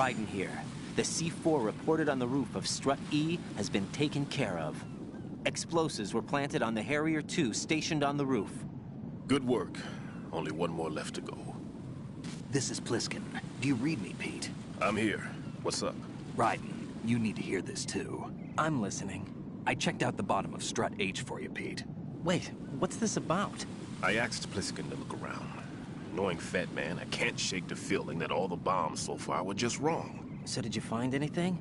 Raiden here. The C4 reported on the roof of Strut E has been taken care of. Explosives were planted on the Harrier 2 stationed on the roof. Good work. Only one more left to go. This is Pliskin. Do you read me, Pete? I'm here. What's up? Raiden, you need to hear this too. I'm listening. I checked out the bottom of Strut H for you, Pete. Wait, what's this about? I asked Pliskin to look around. Knowing Fat Man, I can't shake the feeling that all the bombs so far were just wrong. So did you find anything?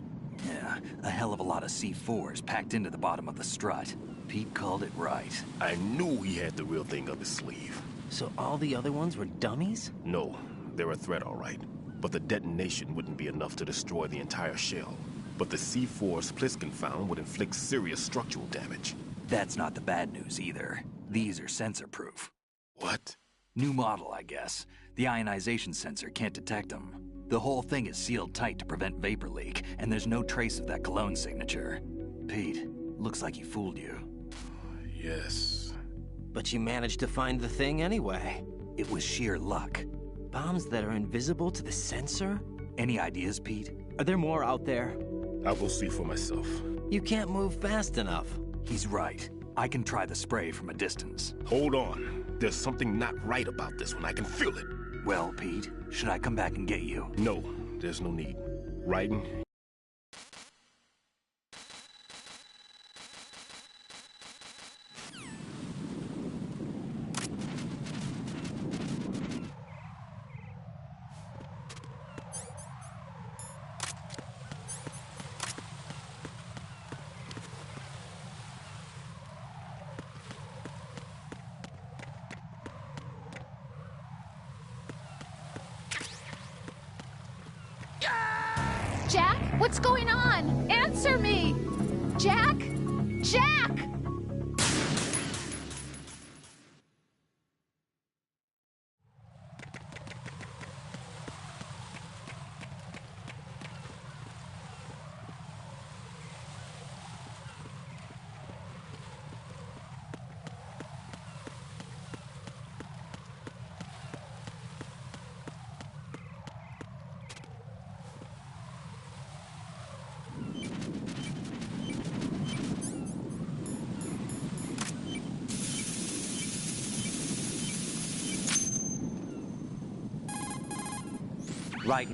Yeah, a hell of a lot of C4s packed into the bottom of the strut. Pete called it right. I knew he had the real thing up his sleeve. So all the other ones were dummies? No, they're a threat, all right. But the detonation wouldn't be enough to destroy the entire shell. But the C4s Pliskin found would inflict serious structural damage. That's not the bad news either. These are sensor-proof. What? New model, I guess. The ionization sensor can't detect them. The whole thing is sealed tight to prevent vapor leak, and there's no trace of that cologne signature. Pete, looks like he fooled you. Yes. But you managed to find the thing anyway. It was sheer luck. Bombs that are invisible to the sensor? Any ideas, Pete? Are there more out there? I'll go see for myself. You can't move fast enough. He's right. I can try the spray from a distance. Hold on. There's something not right about this one. I can feel it. Well, Pete, should I come back and get you? No, there's no need. Raiden. Jack, what's going on? Answer me! Jack? Jack! Right.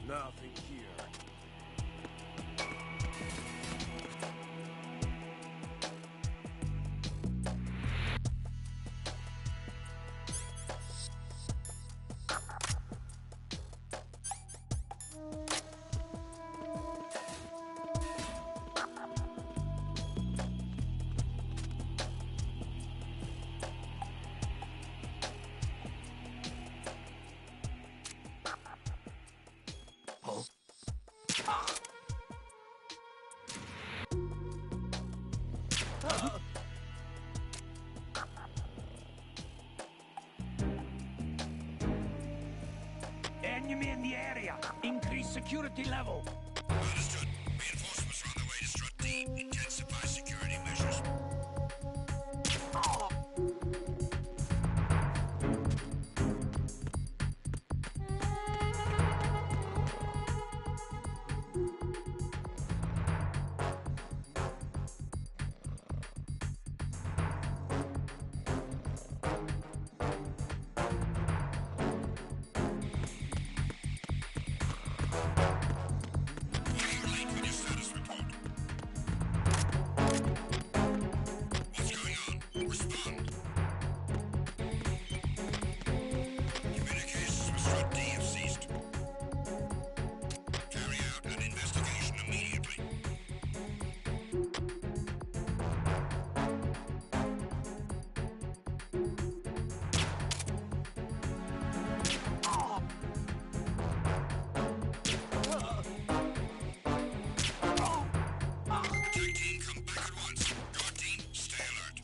Nothing here. Enemy in the area. Increase security level. Understood. Reinforcements are on their way to Strut D. Intensify security measures. You're late with your status report. What's going on? Respond. Communications with Strut D have ceased. Carry out an investigation immediately. Tag team, come back at once. Guard team, stay alert.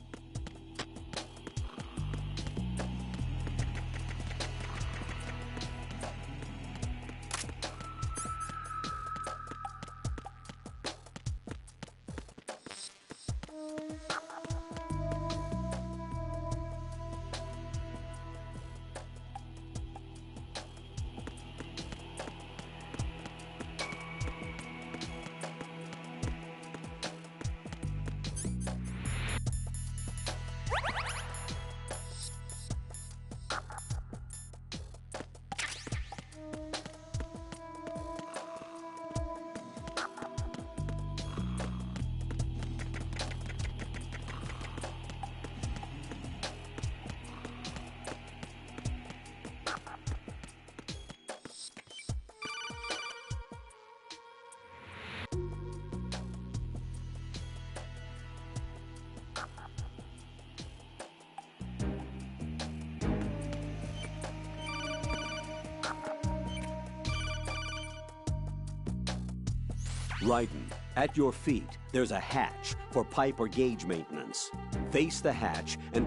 Raiden, at your feet, there's a hatch for pipe or gauge maintenance. Face the hatch and...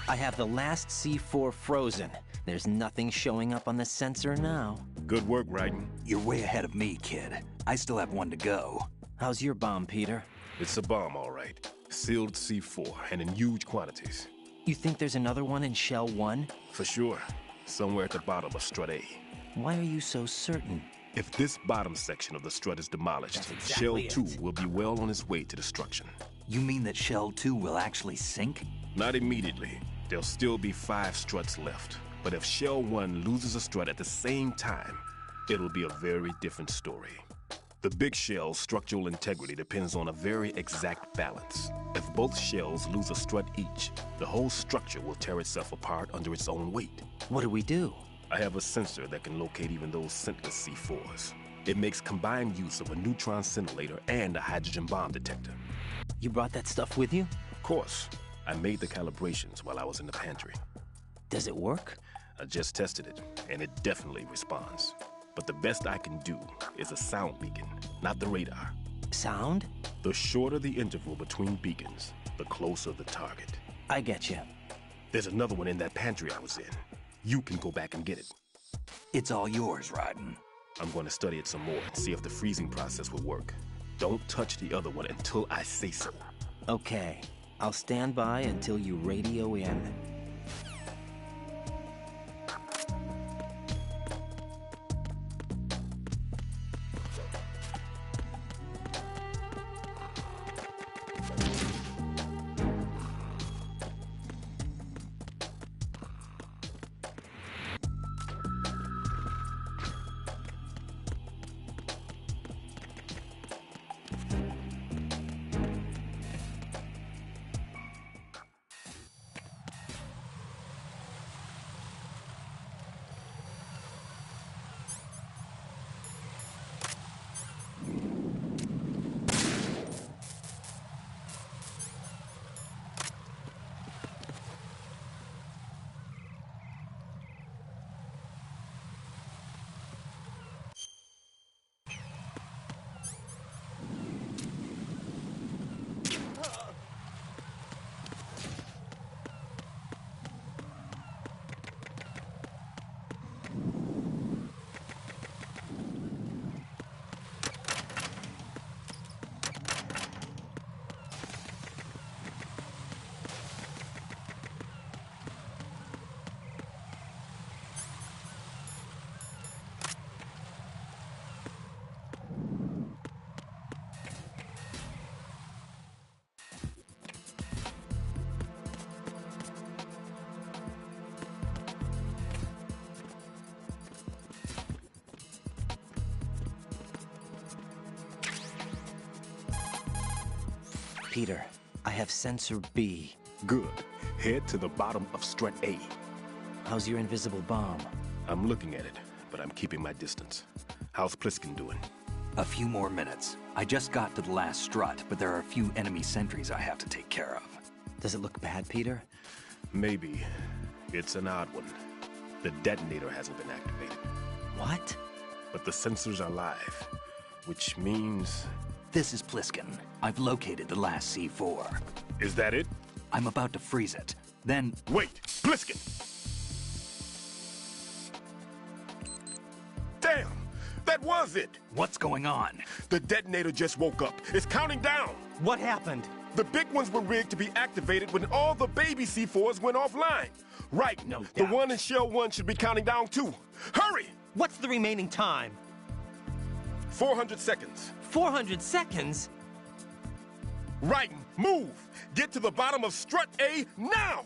I have the last C4 frozen. There's nothing showing up on the sensor now. Good work, Raiden. You're way ahead of me, kid. I still have one to go. How's your bomb, Peter? It's a bomb, all right. Sealed C4, and in huge quantities. You think there's another one in Shell 1? For sure. Somewhere at the bottom of Strut A. Why are you so certain? If this bottom section of the strut is demolished, That's exactly Shell 2 it. will be well on its way to destruction. You mean that Shell 2 will actually sink? Not immediately. There'll still be 5 struts left. But if Shell 1 loses a strut at the same time, it'll be a very different story. The big shell's structural integrity depends on a very exact balance. If both shells lose a strut each, the whole structure will tear itself apart under its own weight. What do we do? I have a sensor that can locate even those scentless C4s. It makes combined use of a neutron scintillator and a hydrogen bomb detector. You brought that stuff with you? Of course, I made the calibrations while I was in the pantry. Does it work? I just tested it, and it definitely responds. But the best I can do is a sound beacon, not the radar. Sound? The shorter the interval between beacons, the closer the target. I get you. There's another one in that pantry I was in. You can go back and get it. It's all yours, Raiden. I'm going to study it some more and see if the freezing process will work. Don't touch the other one until I say so. Okay. I'll stand by until you radio in. Peter, I have sensor B. Good. Head to the bottom of Strut A. How's your invisible bomb? I'm looking at it, but I'm keeping my distance. How's Pliskin doing? A few more minutes. I just got to the last strut, but there are a few enemy sentries I have to take care of. Does it look bad, Peter? Maybe. It's an odd one. The detonator hasn't been activated. What? But the sensors are live, which means... This is Pliskin. I've located the last C4. Is that it? I'm about to freeze it. Then... Wait! Pliskin! Damn! That was it! What's going on? The detonator just woke up. It's counting down! What happened? The big ones were rigged to be activated when all the baby C4s went offline. Right. No The doubt. one in Shell 1 should be counting down too. Hurry! What's the remaining time? 400 seconds. 400 seconds? Right. Move! Get to the bottom of Strut A now!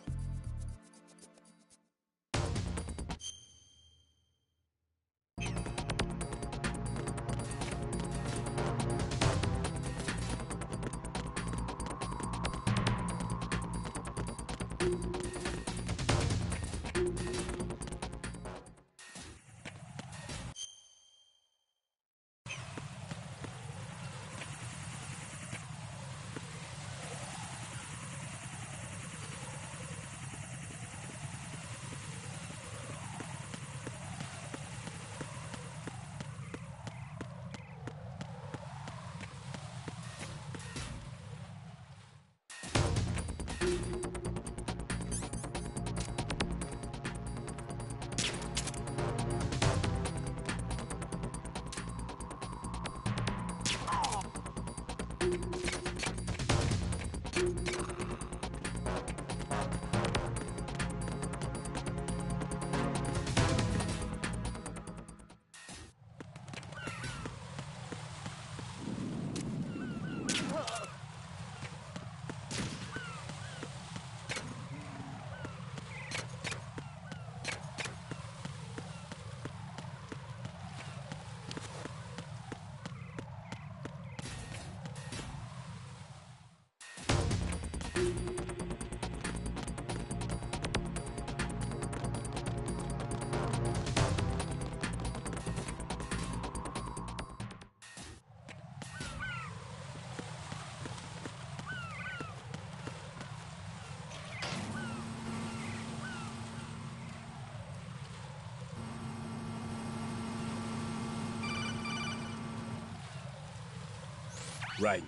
Raiden,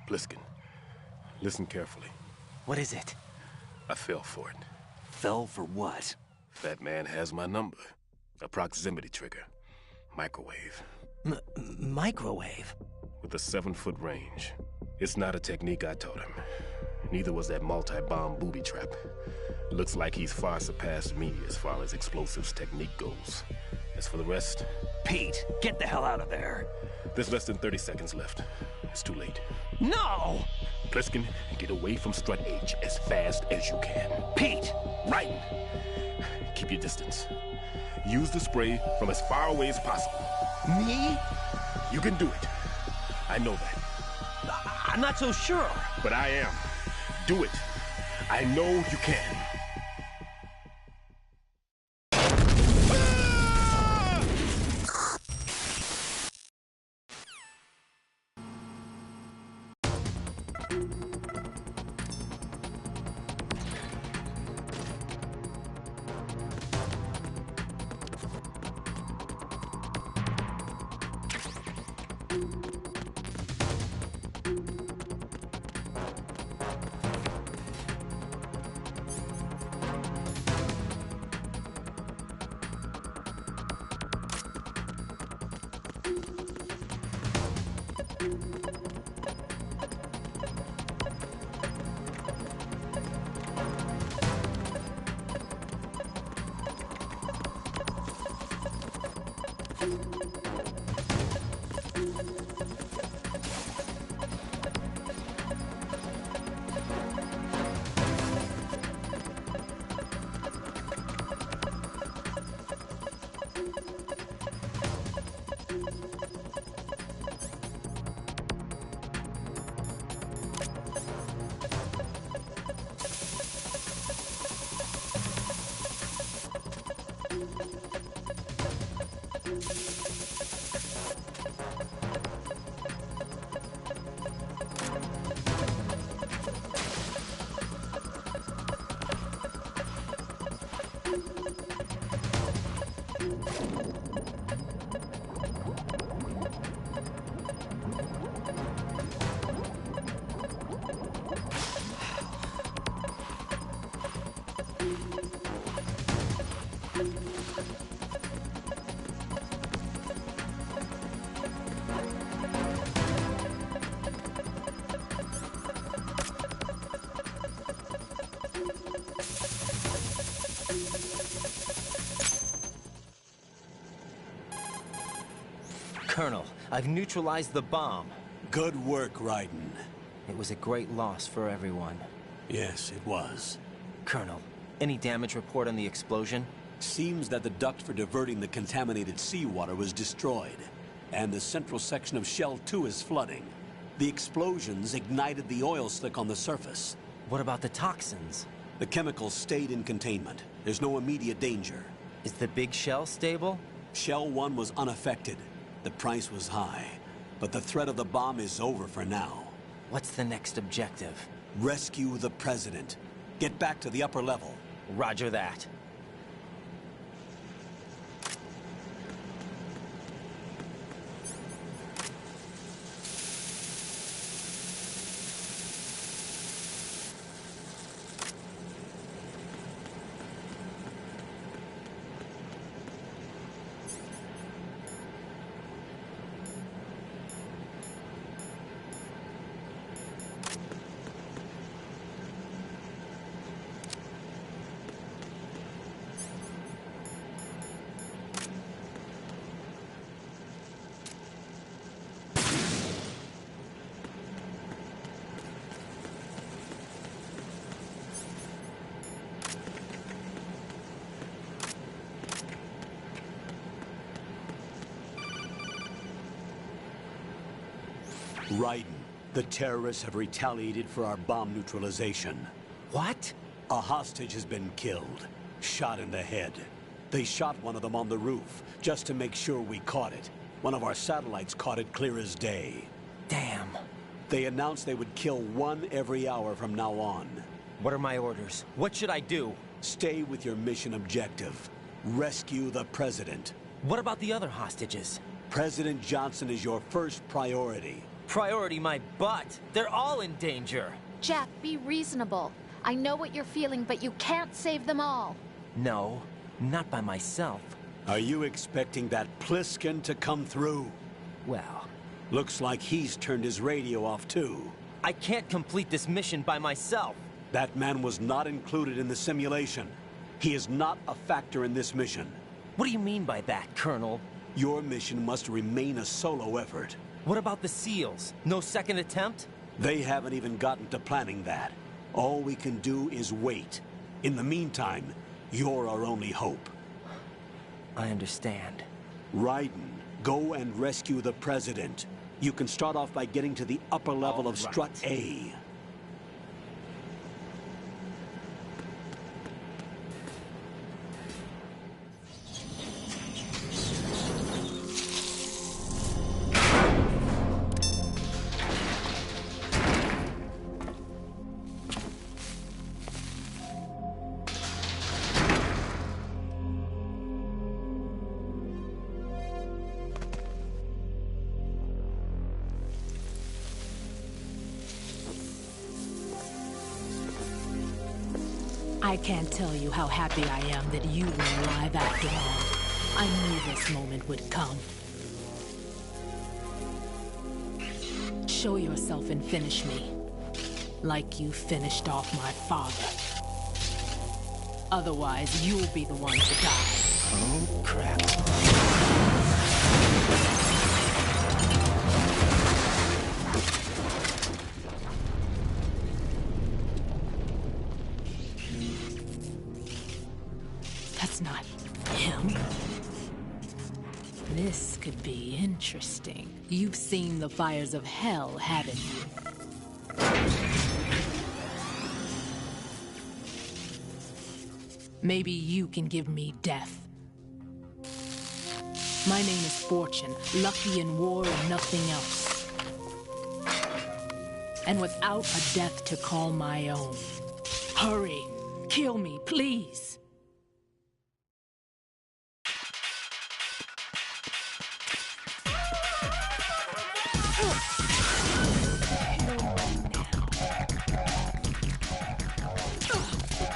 Pliskin, listen carefully. What is it? I fell for it. Fell for what? Fat man has my number. A proximity trigger. Microwave. Microwave? With a 7-foot range. It's not a technique I taught him. Neither was that multi-bomb booby trap. Looks like he's far surpassed me as far as explosives technique goes. As for the rest... Pete, get the hell out of there. There's less than 30 seconds left. It's too late. No! Pliskin, get away from Strut H as fast as you can. Pete! Raiden, keep your distance. Use the spray from as far away as possible. Me? You can do it. I know that. I'm not so sure. But I am. Do it. I know you can. Colonel, I've neutralized the bomb. Good work, Raiden. It was a great loss for everyone. Yes, it was. Colonel, any damage report on the explosion? Seems that the duct for diverting the contaminated seawater was destroyed, and the central section of Shell 2 is flooding. The explosions ignited the oil slick on the surface. What about the toxins? The chemicals stayed in containment. There's no immediate danger. Is the big shell stable? Shell 1 was unaffected. The price was high, but the threat of the bomb is over for now. What's the next objective? Rescue the President. Get back to the upper level. Roger that. Raiden, the terrorists have retaliated for our bomb neutralization. What? A hostage has been killed, shot in the head. They shot one of them on the roof, just to make sure we caught it. One of our satellites caught it clear as day. Damn. They announced they would kill one every hour from now on. What are my orders? What should I do? Stay with your mission objective. Rescue the President. What about the other hostages? President Johnson is your first priority. Priority my butt. They're all in danger. Jack, be reasonable. I know what you're feeling, but you can't save them all. No, not by myself. Are you expecting that Pliskin to come through? Well, Looks like he's turned his radio off too. I can't complete this mission by myself. That man was not included in the simulation. He is not a factor in this mission. What do you mean by that, Colonel? Your mission must remain a solo effort. What about the SEALs? No second attempt? They haven't even gotten to planning that. All we can do is wait. In the meantime, you're our only hope. I understand. Raiden, go and rescue the President. You can start off by getting to the upper level of Strut A. I can't tell you how happy I am that you were alive after all. I knew this moment would come. Show yourself and finish me. Like you finished off my father. Otherwise, you'll be the one to die. Oh, crap. That's not him. This could be interesting. You've seen the fires of hell, haven't you? Maybe you can give me death. My name is Fortune, lucky in war and nothing else. And without a death to call my own. Hurry, kill me, please.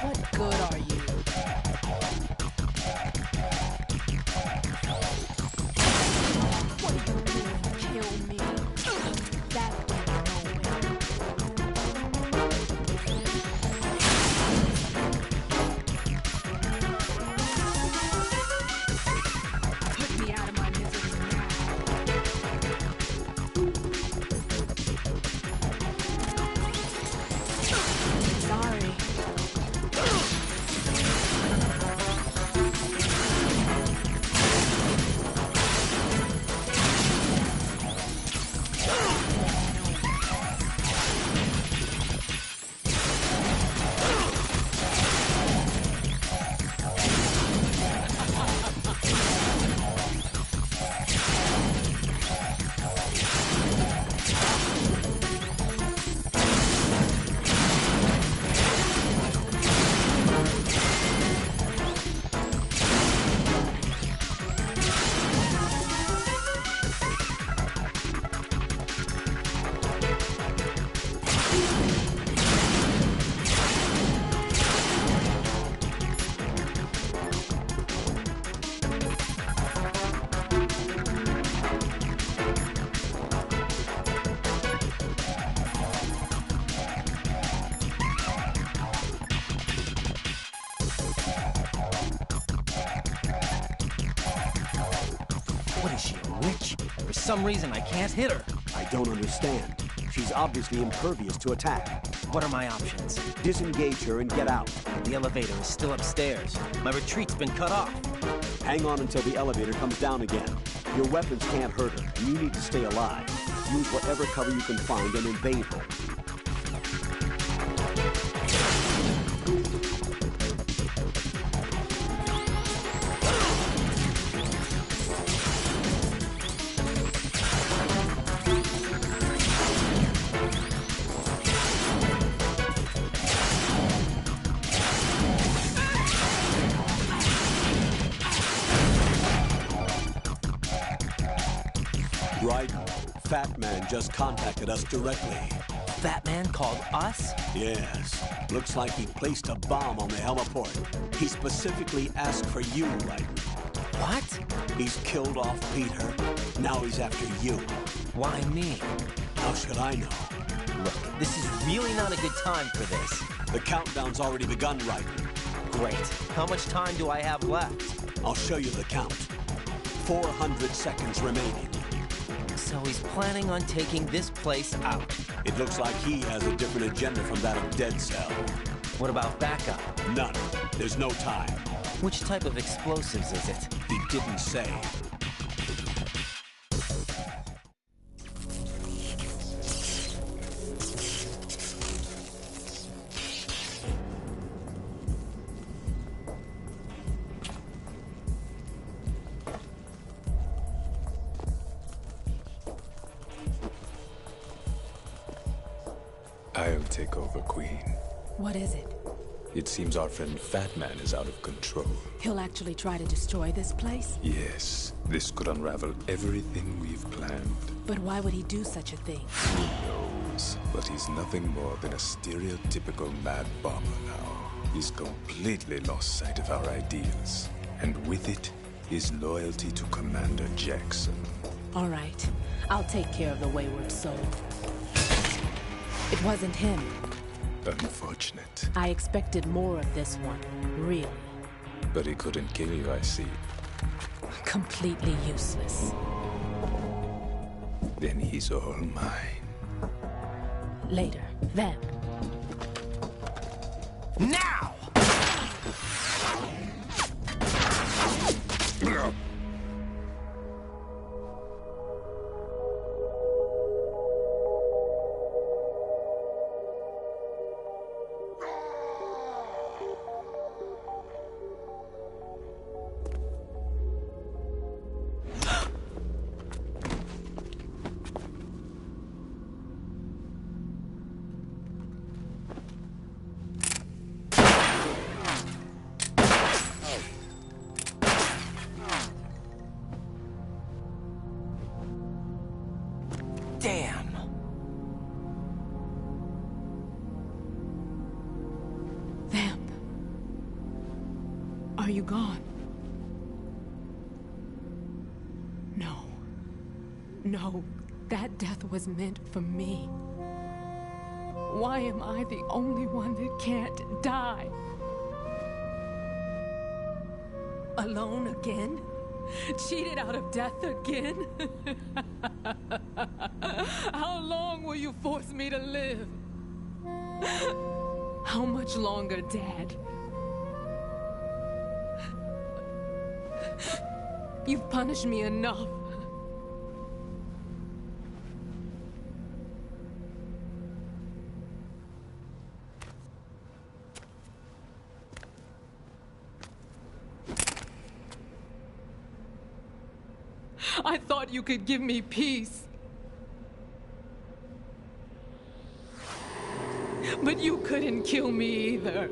What good are you? What are you doing? Kill me. That went nowhere. Put me out of my misery now. Sorry. What is she, a witch? For some reason, I can't hit her. I don't understand. She's obviously impervious to attack. What are my options? Disengage her and get out. The elevator is still upstairs. My retreat's been cut off. Hang on until the elevator comes down again. Your weapons can't hurt her, and you need to stay alive. Use whatever cover you can find and invade her. Raiden, Fat Man just contacted us directly. Fat Man called us? Yes. Looks like he placed a bomb on the heliport. He specifically asked for you, Raiden. What? He's killed off Peter. Now he's after you. Why me? How should I know? Look, this is really not a good time for this. The countdown's already begun, Raiden. Great. How much time do I have left? I'll show you the count. 400 seconds remaining. So he's planning on taking this place out. It looks like he has a different agenda from that of Dead Cell. What about backup? None. There's no time. Which type of explosives is it? He didn't say. I'll take over, Queen. What is it? It seems our friend Fat Man is out of control. He'll actually try to destroy this place? Yes, this could unravel everything we've planned. But why would he do such a thing? Who knows? But he's nothing more than a stereotypical mad bomber now. He's completely lost sight of our ideals. And with it, his loyalty to Commander Jackson. All right. I'll take care of the wayward soul. It wasn't him. Unfortunate. I expected more of this one, really. But he couldn't kill you, I see. Completely useless. Then he's all mine. Later, then. Now! Damn! Vamp. Are you gone? No. No, that death was meant for me. Why am I the only one that can't die? Alone again? Cheated out of death again? How long will you force me to live? How much longer, Dad? You've punished me enough. I thought you could give me peace. But you couldn't kill me either.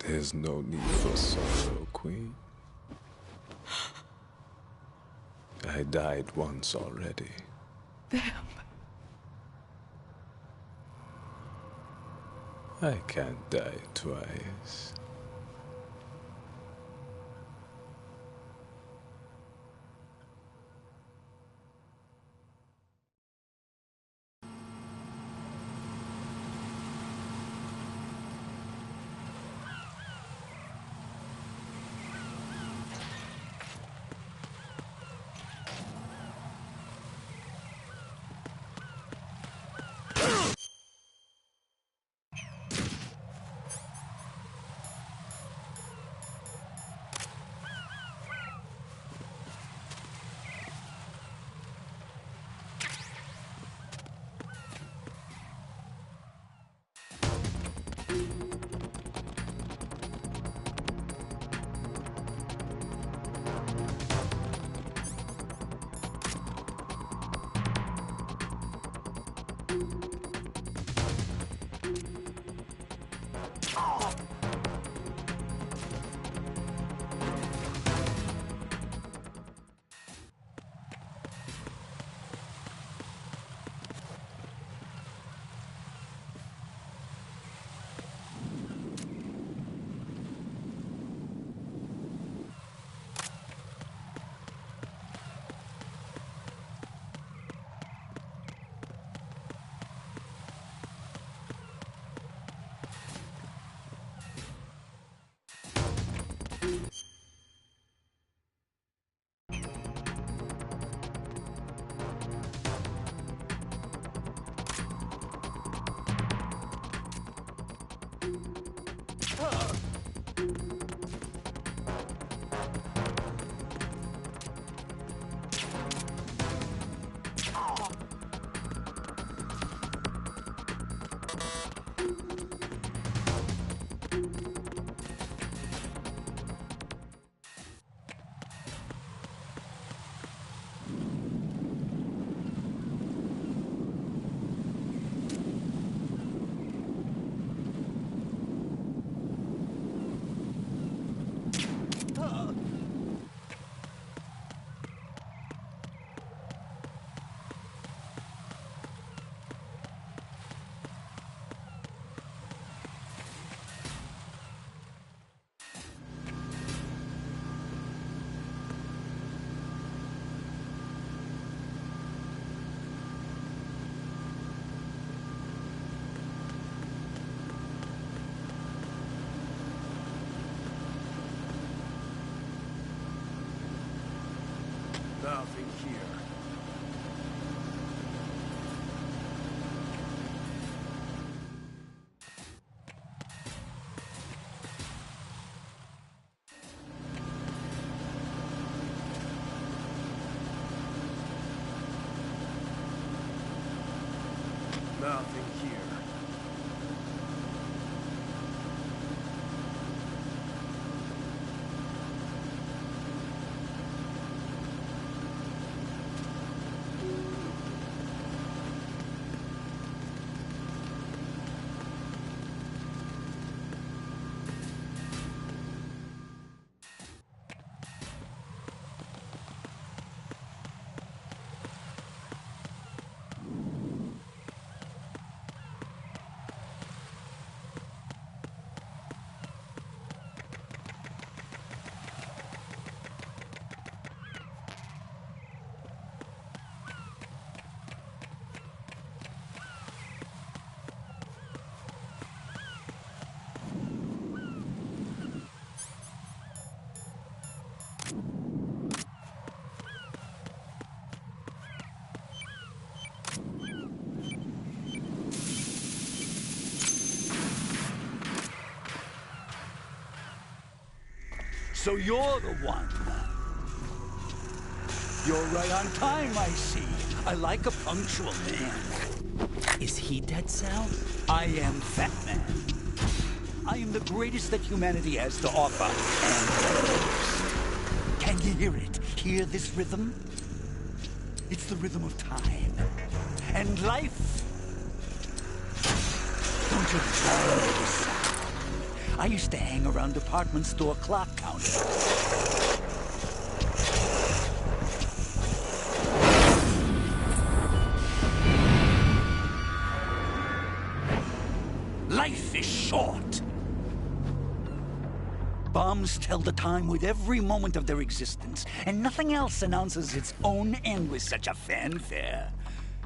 There's no need for sorrow, Queen. I died once already. Vamp. I can't die twice. So you're the one. You're right on time, I see. I like a punctual man. Is he Dead Cell? I am Fat Man. I am the greatest that humanity has to offer, and the most. Can you hear it? Hear this rhythm? It's the rhythm of time. And life. Don't you love this sound? I used to hang around department store clock counters. Life is short. Bombs tell the time with every moment of their existence, and nothing else announces its own end with such a fanfare.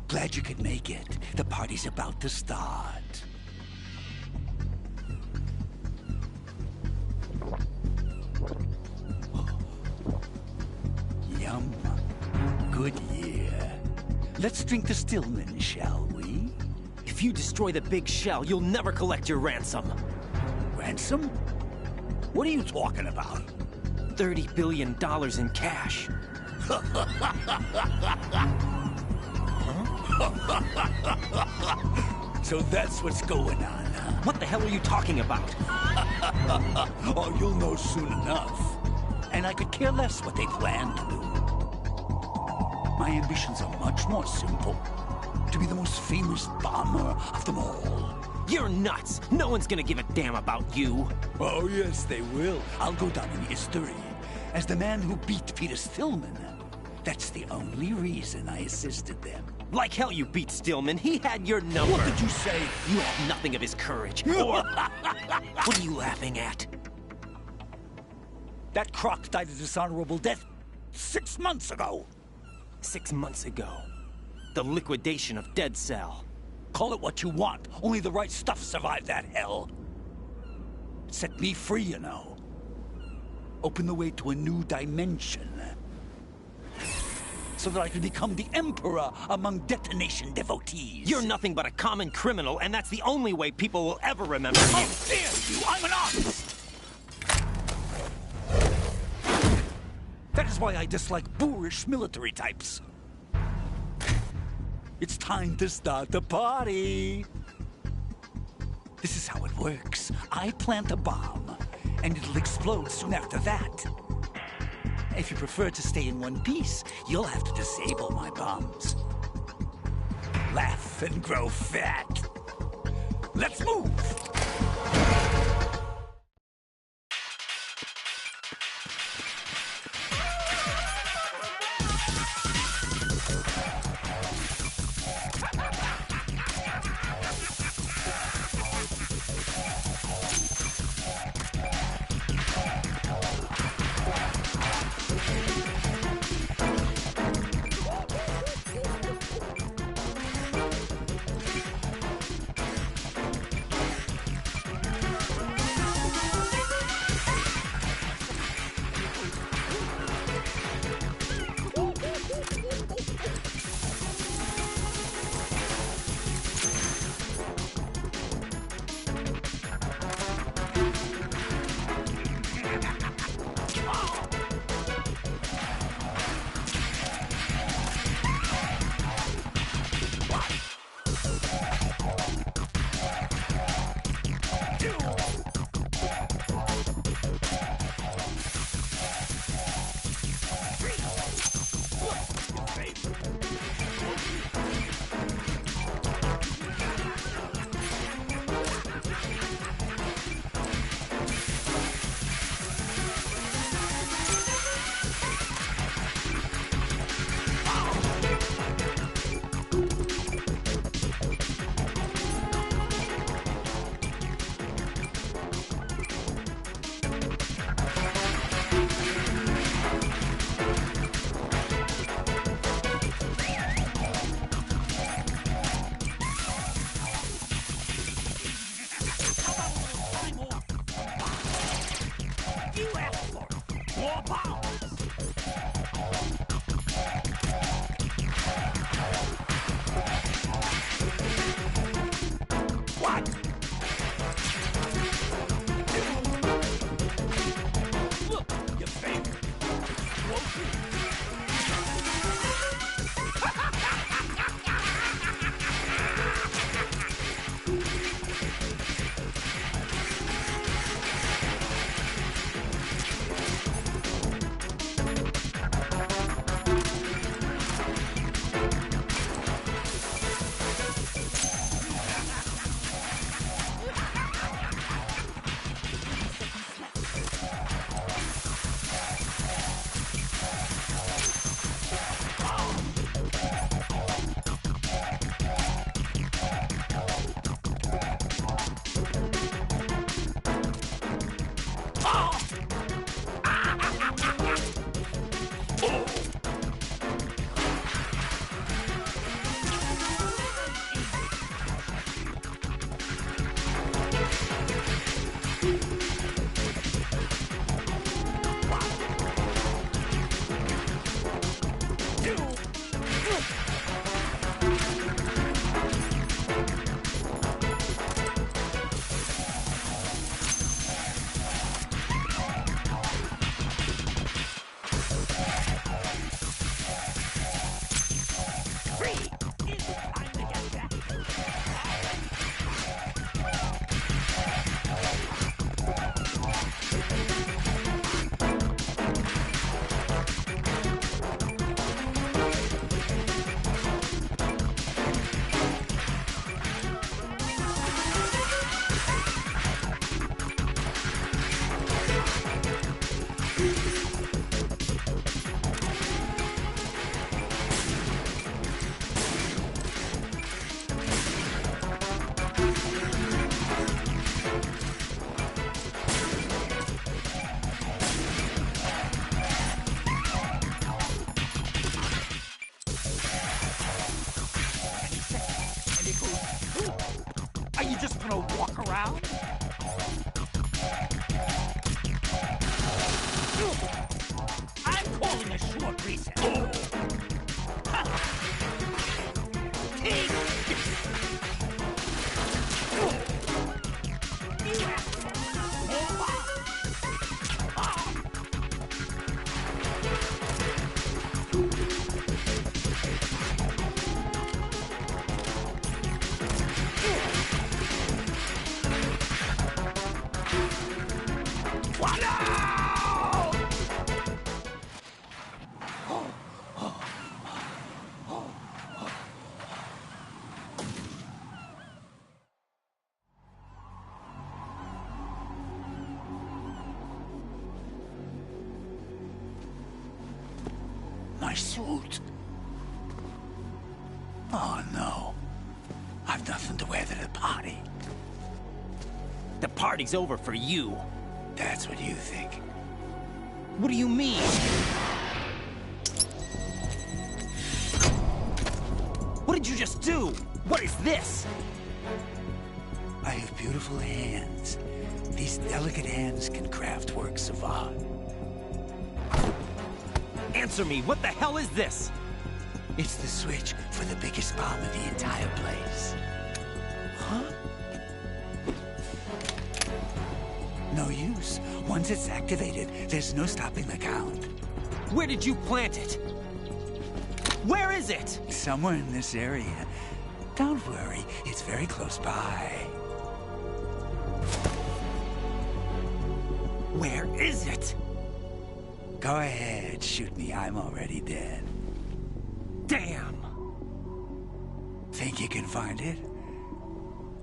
Glad you could make it. The party's about to start. Oh. Yum. Good year. Let's drink the Stillman, shall we? If you destroy the big shell, you'll never collect your ransom. Ransom? What are you talking about? $30 billion in cash. So that's what's going on, huh? What the hell are you talking about? Oh, you'll know soon enough. And I could care less what they plan to do. My ambitions are much more simple. To be the most famous bomber of them all. You're nuts! No one's gonna give a damn about you! Oh, yes, they will. I'll go down in history as the man who beat Peter Stillman. That's the only reason I assisted them. Like hell you beat Stillman. He had your number. What did you say? You have nothing of his courage. Or... What are you laughing at? That croc died a dishonorable death 6 months ago. 6 months ago. The liquidation of Dead Cell. Call it what you want. Only the right stuff survived that hell. Set me free, you know. Open the way to a new dimension. So that I can become the emperor among detonation devotees. You're nothing but a common criminal, and that's the only way people will ever remember you. How dare you! I'm an artist! That is why I dislike boorish military types. It's time to start the party. This is how it works. I plant a bomb, and it'll explode soon after that. If you prefer to stay in one piece, you'll have to disable my bombs. Laugh and grow fat. Let's move! suit. Oh, no. I've nothing to wear to the party. The party's over for you. That's what you think. What do you mean? What did you just do? What is this? I have beautiful hands. These delicate hands can craft works of art. Answer me, what the hell is this? It's the switch for the biggest bomb in the entire place. Huh? No use. Once it's activated, there's no stopping the count. Where did you plant it? Where is it? Somewhere in this area. Don't worry, it's very close by. Where is it? Go ahead, shoot me. I'm already dead. Damn! Think you can find it?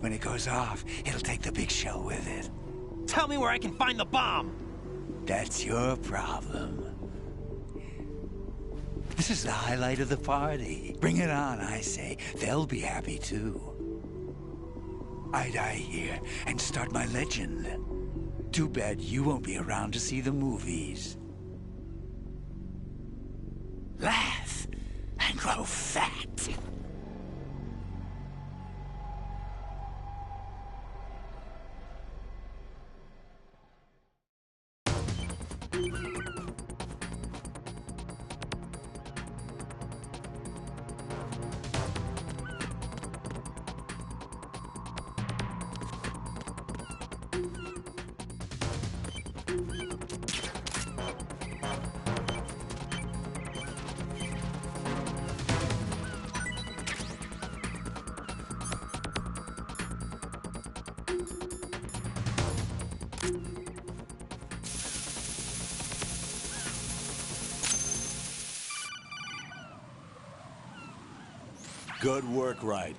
When it goes off, it'll take the big shell with it. Tell me where I can find the bomb! That's your problem. This is the highlight of the party. Bring it on, I say. They'll be happy too. I die here and start my legend. Too bad you won't be around to see the movies. Laugh and grow fat. Good work, Raiden.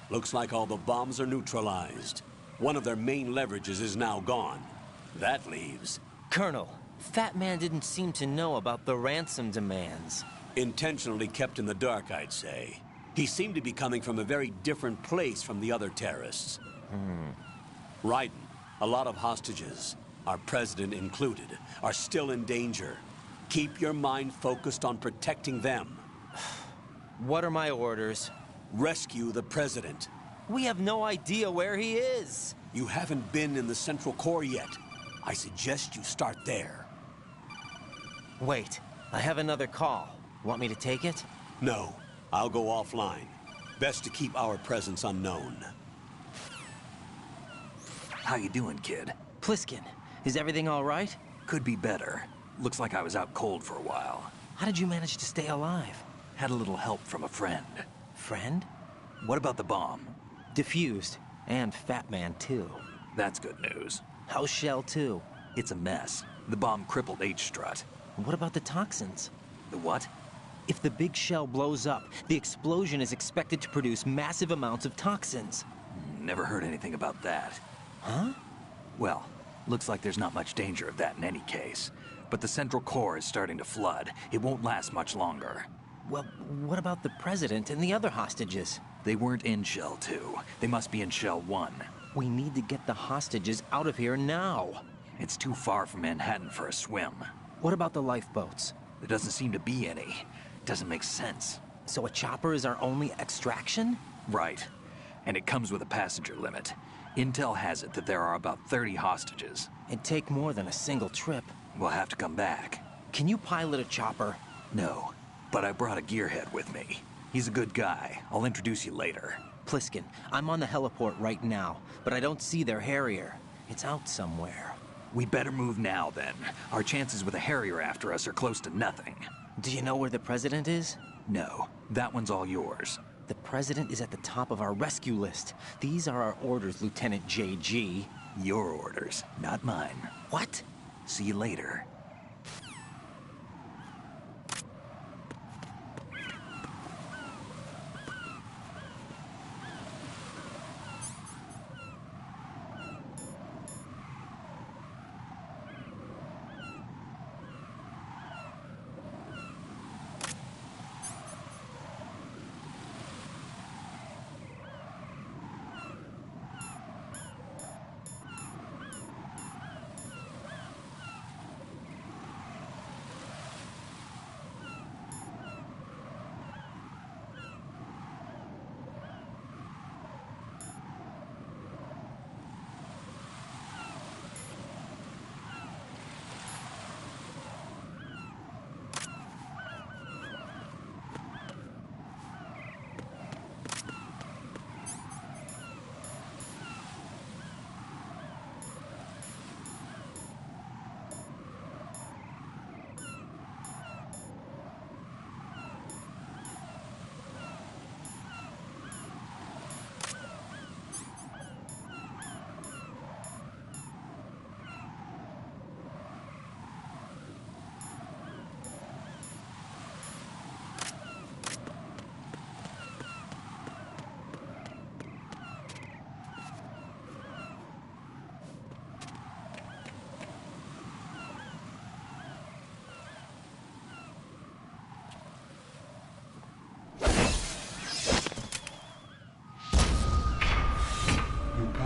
Looks like all the bombs are neutralized. One of their main leverages is now gone. That leaves... Colonel, Fat Man didn't seem to know about the ransom demands. Intentionally kept in the dark, I'd say. He seemed to be coming from a very different place from the other terrorists. Raiden, a lot of hostages, our president included, are still in danger. Keep your mind focused on protecting them. What are my orders? Rescue the president. We have no idea where he is. You haven't been in the Central Core yet. I suggest you start there. Wait, I have another call. Want me to take it? No, I'll go offline. Best to keep our presence unknown. How you doing, kid? Pliskin, is everything all right? Could be better. Looks like I was out cold for a while. How did you manage to stay alive? Had a little help from a friend. Friend? What about the bomb? Diffused. And Fat Man, too. That's good news. How's Shell 2? It's a mess. The bomb crippled H-Strut. What about the toxins? The what? If the big shell blows up, the explosion is expected to produce massive amounts of toxins. Never heard anything about that. Huh? Well, looks like there's not much danger of that in any case. But the Central Core is starting to flood. It won't last much longer. Well, what about the president and the other hostages? They weren't in Shell 2. They must be in Shell 1. We need to get the hostages out of here now. It's too far from Manhattan for a swim. What about the lifeboats? There doesn't seem to be any. Doesn't make sense. So a chopper is our only extraction? Right. And it comes with a passenger limit. Intel has it that there are about 30 hostages. It'd take more than a single trip. We'll have to come back. Can you pilot a chopper? No, but I brought a gearhead with me. He's a good guy. I'll introduce you later. Pliskin, I'm on the heliport right now, but I don't see their Harrier. It's out somewhere. We better move now, then. Our chances with a Harrier after us are close to nothing. Do you know where the president is? No, that one's all yours. The president is at the top of our rescue list. These are our orders, Lieutenant JG. Your orders, not mine. What? See you later.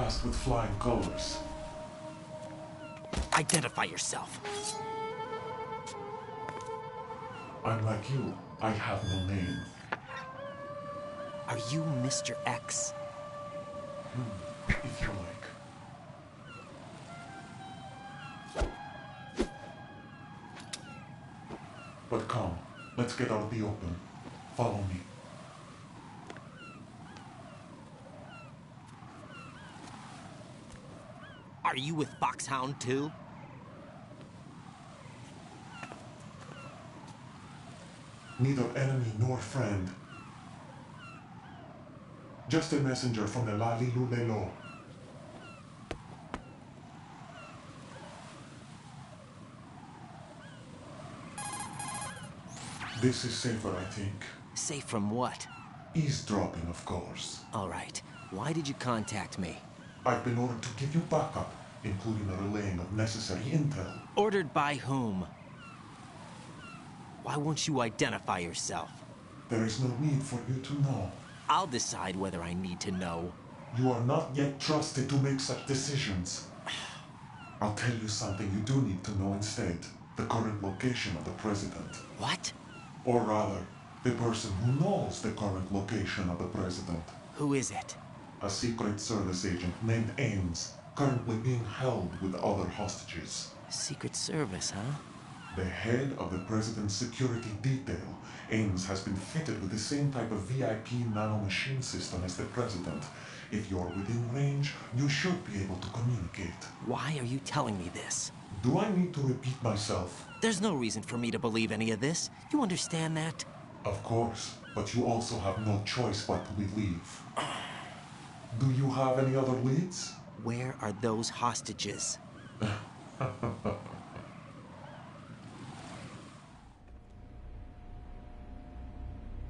passed with flying colors. Identify yourself. I'm like you. I have no name. Are you Mr. X? If you like. But come, let's get out of the open. Follow me. Are you with Foxhound too? Neither enemy nor friend. Just a messenger from the Lalilulelo. This is safer, I think. Safe from what? Eavesdropping, of course. All right. Why did you contact me? I've been ordered to give you backup, including the relaying of necessary intel. Ordered by whom? Why won't you identify yourself? There is no need for you to know. I'll decide whether I need to know. You are not yet trusted to make such decisions. I'll tell you something you do need to know instead. The current location of the president. What? Or rather, the person who knows the current location of the president. Who is it? A Secret Service agent named Ames, currently being held with other hostages. Secret Service, huh? The head of the president's security detail, Ames, has been fitted with the same type of VIP nanomachine system as the president. If you're within range, you should be able to communicate. Why are you telling me this? Do I need to repeat myself? There's no reason for me to believe any of this. You understand that? Of course, but you also have no choice but to believe. Do you have any other leads? Where are those hostages?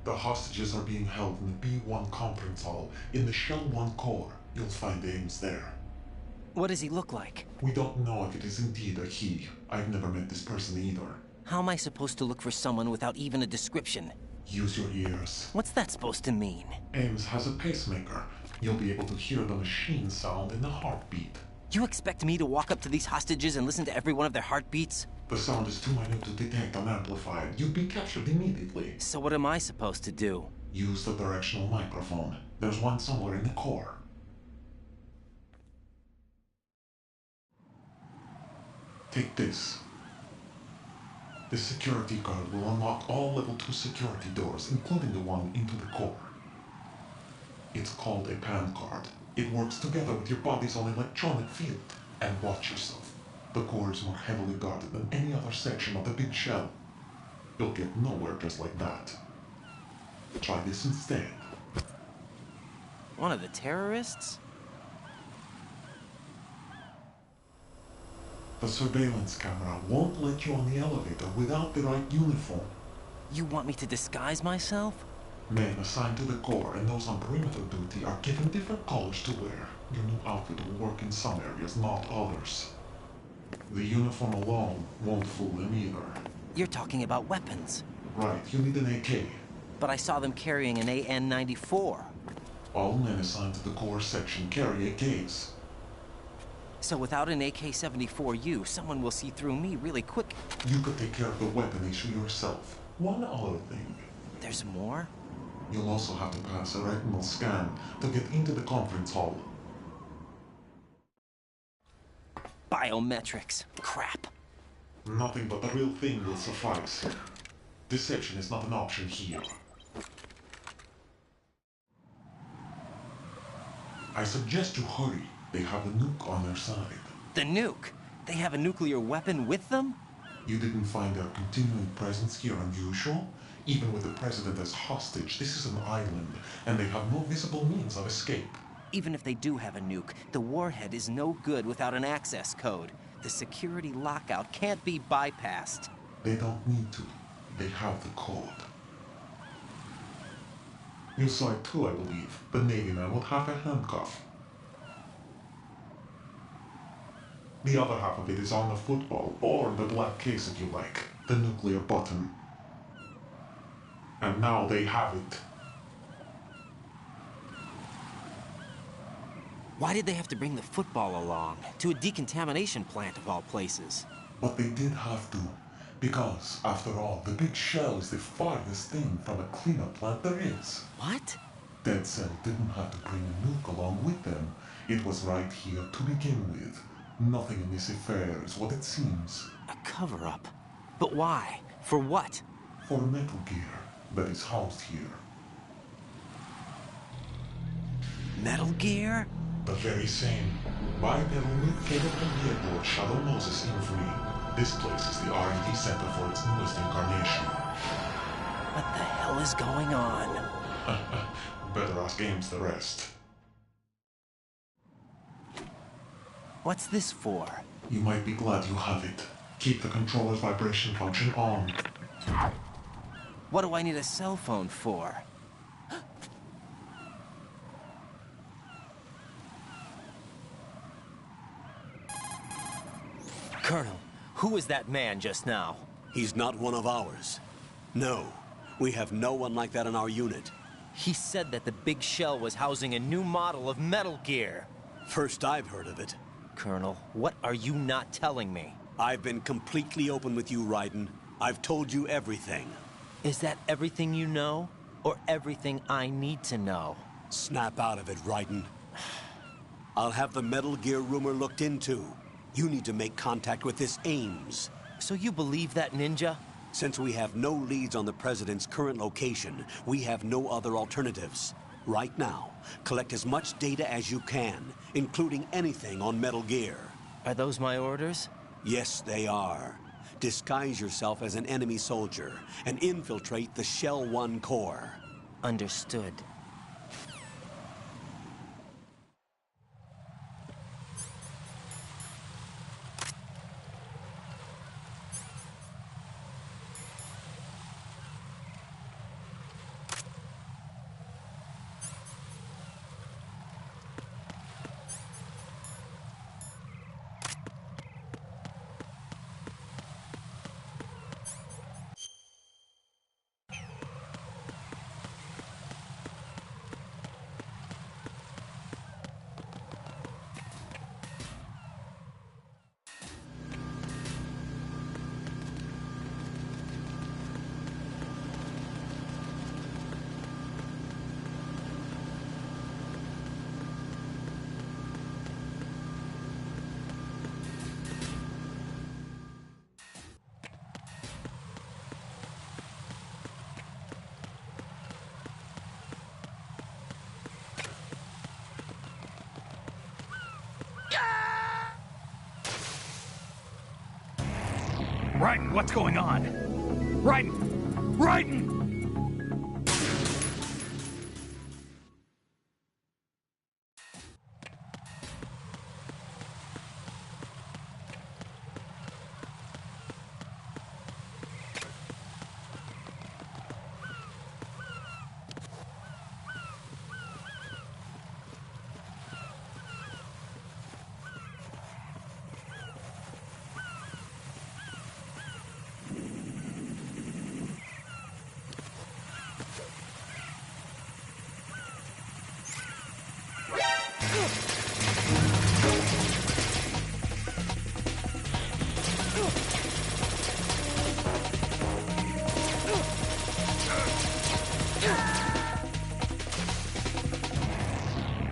The hostages are being held in the B1 conference hall in the Shell 1 core. You'll find Ames there. What does he look like? We don't know if it is indeed a he. I've never met this person either. How am I supposed to look for someone without even a description? Use your ears. What's that supposed to mean? Ames has a pacemaker. You'll be able to hear the machine sound in the heartbeat. You expect me to walk up to these hostages and listen to every one of their heartbeats? The sound is too minute to detect and amplify it. You'd be captured immediately. So what am I supposed to do? Use the directional microphone. There's one somewhere in the core. Take this. The security card will unlock all level 2 security doors, including the one into the core. It's called a PAN card. It works together with your body's own electronic field. And watch yourself. The core is more heavily guarded than any other section of the big shell. You'll get nowhere just like that. Try this instead. One of the terrorists? The surveillance camera won't let you on the elevator without the right uniform. You want me to disguise myself? Men assigned to the core and those on perimeter duty are given different colors to wear. Your new outfit will work in some areas, not others. The uniform alone won't fool them either. You're talking about weapons. Right, you need an AK. But I saw them carrying an AN-94. All men assigned to the core section carry AKs. So without an AK-74U, someone will see through me really quick. You could take care of the weapon issue yourself. One other thing. There's more? You'll also have to pass a retinal scan to get into the conference hall. Biometrics. Crap. Nothing but the real thing will suffice. Deception is not an option here. I suggest you hurry. They have a nuke on their side. The nuke? They have a nuclear weapon with them? You didn't find their continuing presence here unusual? Even with the president as hostage, this is an island, and they have no visible means of escape. Even if they do have a nuke, the warhead is no good without an access code. The security lockout can't be bypassed. They don't need to. They have the code. You saw it too, I believe. The Navy man with half a handcuff. The other half of it is on the football, or the black case if you like. The nuclear button. And now they have it. Why did they have to bring the football along? To a decontamination plant of all places. But they did have to. Because, after all, the big shell is the farthest thing from a cleanup plant there is. What? Dead Cell didn't have to bring milk along with them. It was right here to begin with. Nothing in this affair is what it seems. A cover-up? But why? For what? For Metal Gear that is housed here. Metal Gear? The very same. Bipedal capable vehicle Shadow Moses in free. This place is the R&D center for its newest incarnation. What the hell is going on? Better ask Ames the rest. What's this for? You might be glad you have it. Keep the controller's vibration function on. What do I need a cell phone for? Colonel, who was that man just now? He's not one of ours. No, we have no one like that in our unit. He said that the big shell was housing a new model of Metal Gear. First I've heard of it. Colonel, what are you not telling me? I've been completely open with you, Raiden. I've told you everything. Is that everything you know? Or everything I need to know? Snap out of it, Raiden. I'll have the Metal Gear rumor looked into. You need to make contact with this Ames. So you believe that ninja? Since we have no leads on the President's current location, we have no other alternatives. Right now, collect as much data as you can, including anything on Metal Gear. Are those my orders? Yes, they are. Disguise yourself as an enemy soldier and infiltrate the Shell 1 core. Understood. Raiden, what's going on? Raiden! Raiden!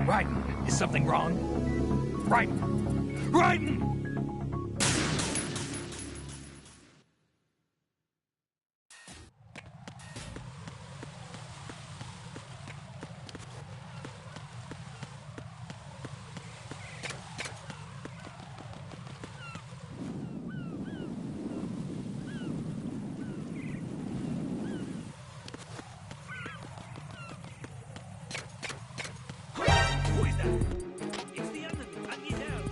Raiden, is something wrong? Raiden! Raiden! Who is that? It's the enemy. I need help.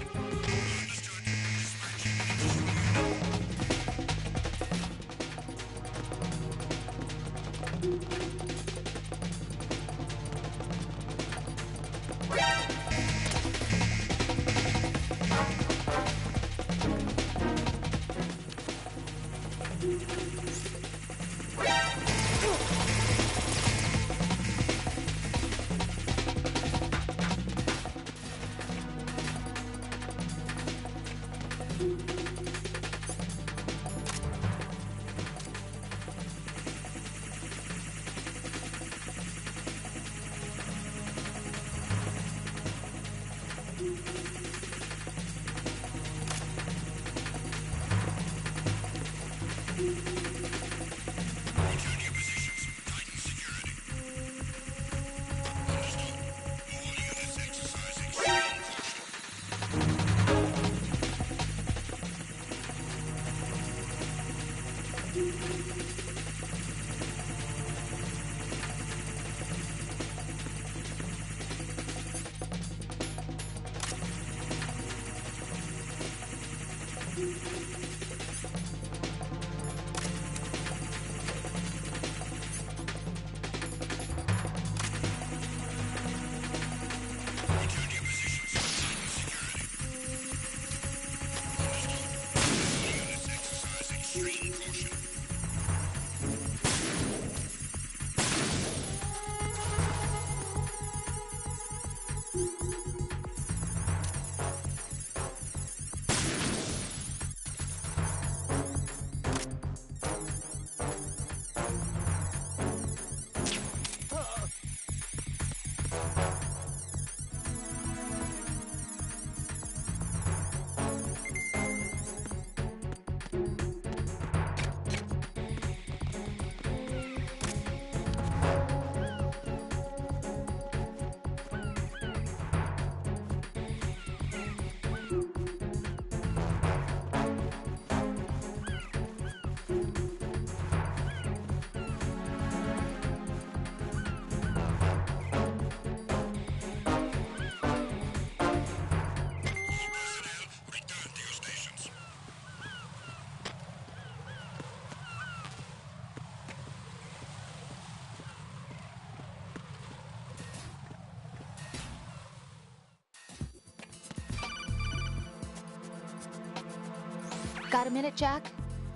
Got a minute, Jack?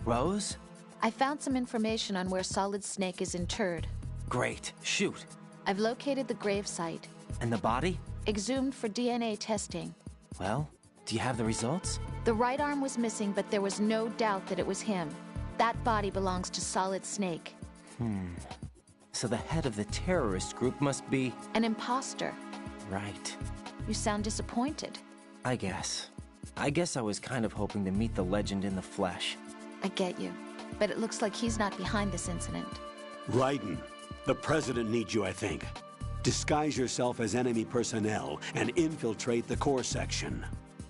Rose? I found some information on where Solid Snake is interred. Great. Shoot. I've located the grave site. And the body? Exhumed for DNA testing. Well, do you have the results? The right arm was missing, but there was no doubt that it was him. That body belongs to Solid Snake. So the head of the terrorist group must be... An imposter. Right. You sound disappointed. I guess I was kind of hoping to meet the legend in the flesh. I get you. But it looks like he's not behind this incident. Raiden, the president needs you, I think. Disguise yourself as enemy personnel and infiltrate the core section.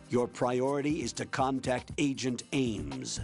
Your priority is to contact Agent Ames.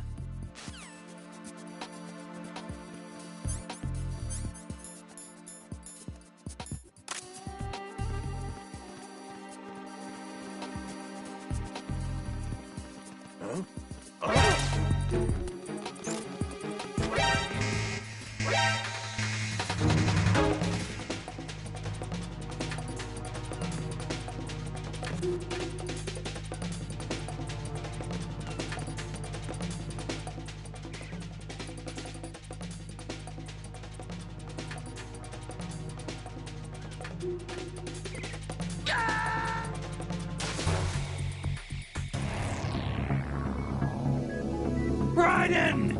Raiden!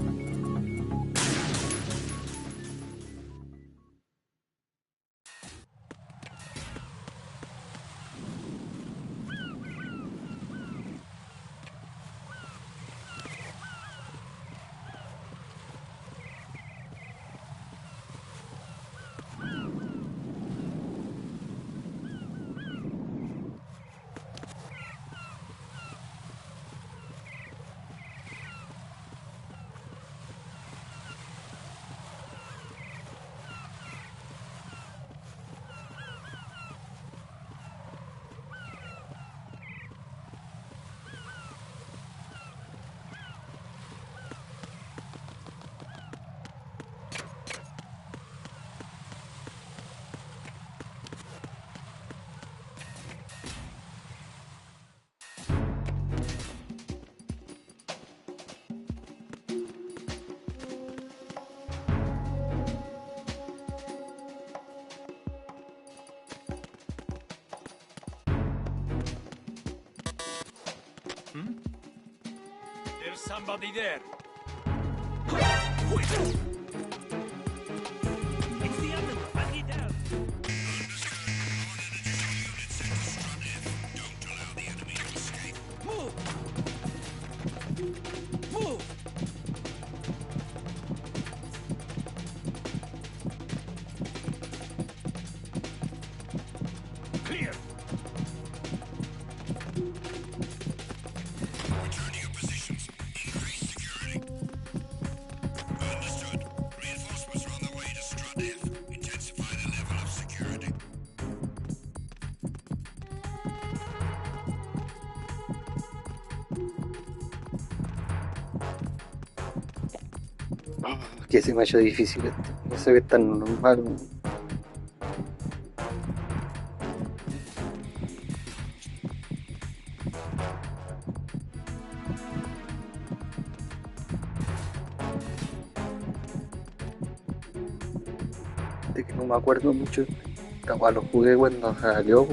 There's somebody there. It's the other one. Buggy down. Don't allow the enemy to escape. Move! Move! Clear! Return to your positions. Increase security. Understood. Reinforcements are on their way to Strut F. Intensify the level of security. Que se me ha hecho difícil este. No sé qué es tan normal. De que no me acuerdo mucho. Capaz lo jugué cuando salió.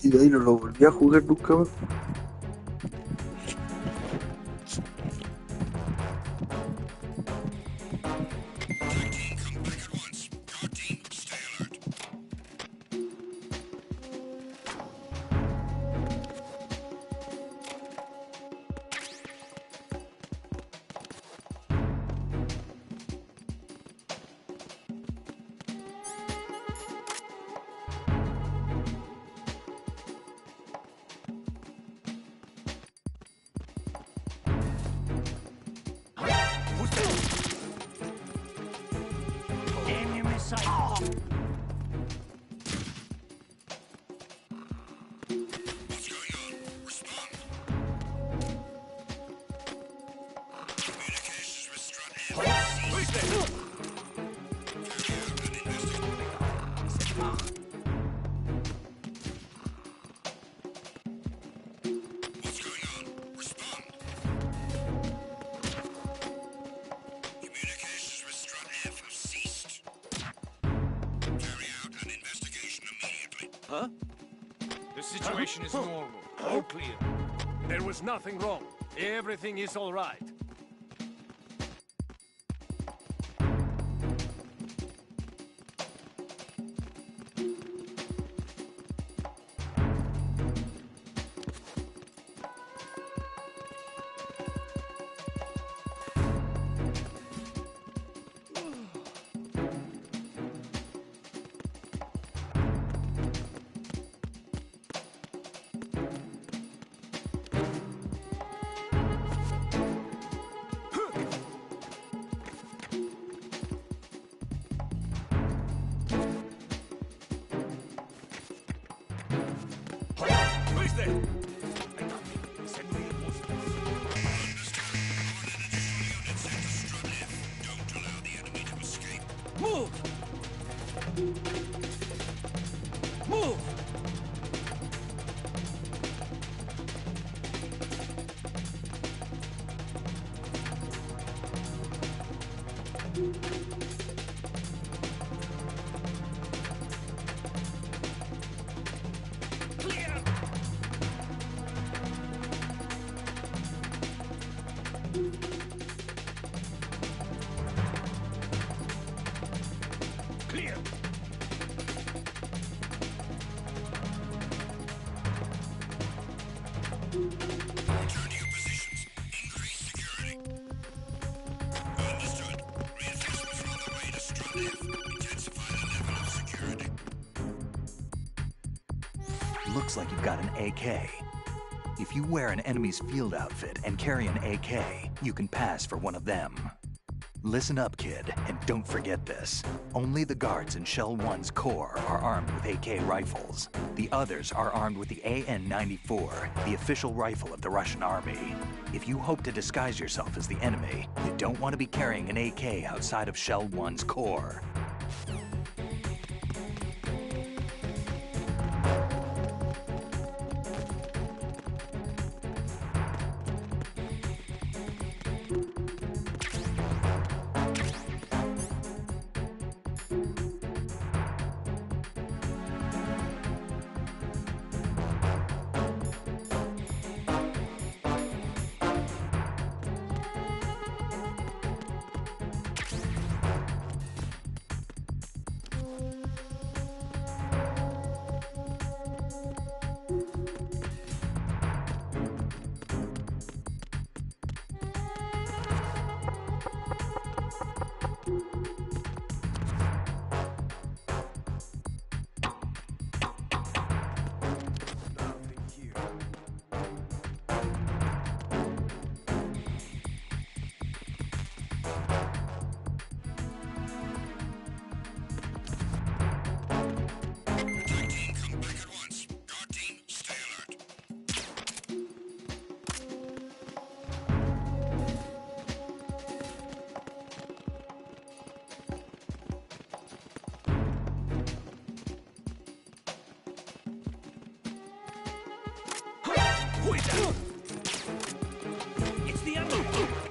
Y de ahí no lo volví a jugar nunca más. Huh? The situation is normal. All clear. There was nothing wrong. Everything is all right. Move! Move! Clear. Return to your positions. Increase security. Understood. Reinforcements are on the way to Strut F. Intensify the level of security. Looks like you've got an AK. If you wear an enemy's field outfit and carry an AK, you can pass for one of them. Listen up, kid, and don't forget this. Only the guards in Shell 1's core are armed with AK rifles. The others are armed with the AN-94, the official rifle of the Russian army. If you hope to disguise yourself as the enemy, you don't want to be carrying an AK outside of Shell 1's core. poison! It's the ammo!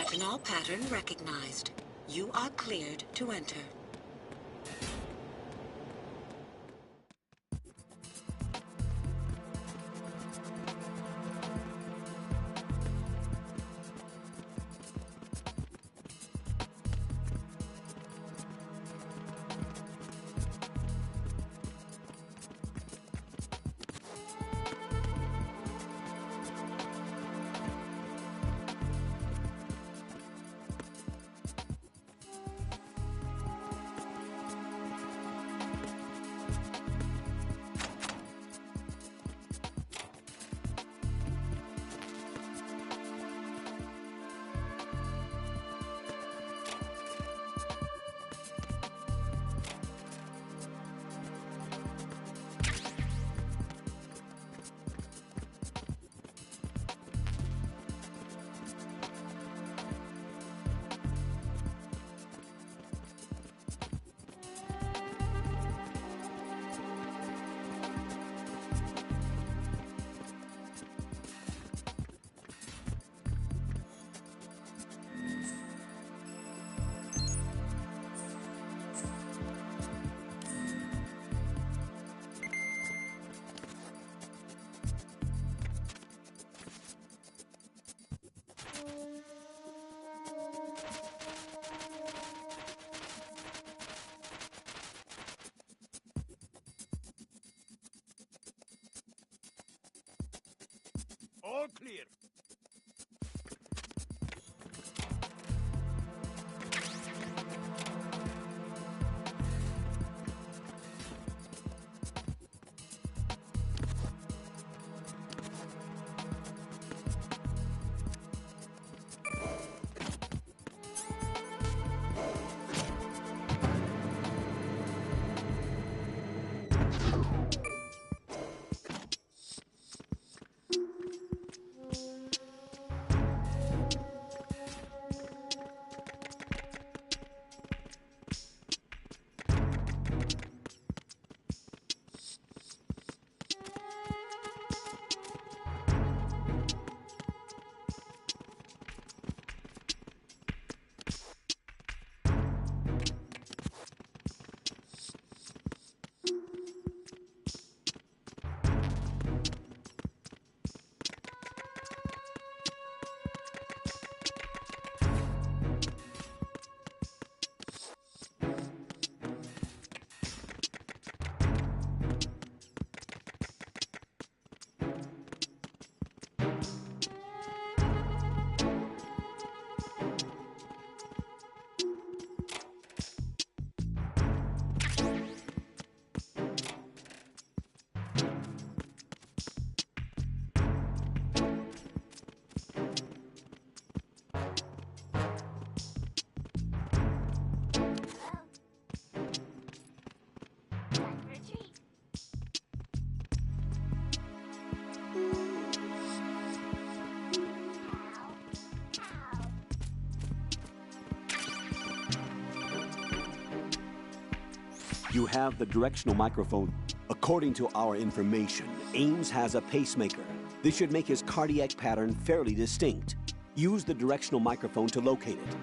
Retinol pattern recognized. You are cleared to enter. All clear. You have the directional microphone. According to our information, Ames has a pacemaker. This should make his cardiac pattern fairly distinct. Use the directional microphone to locate it.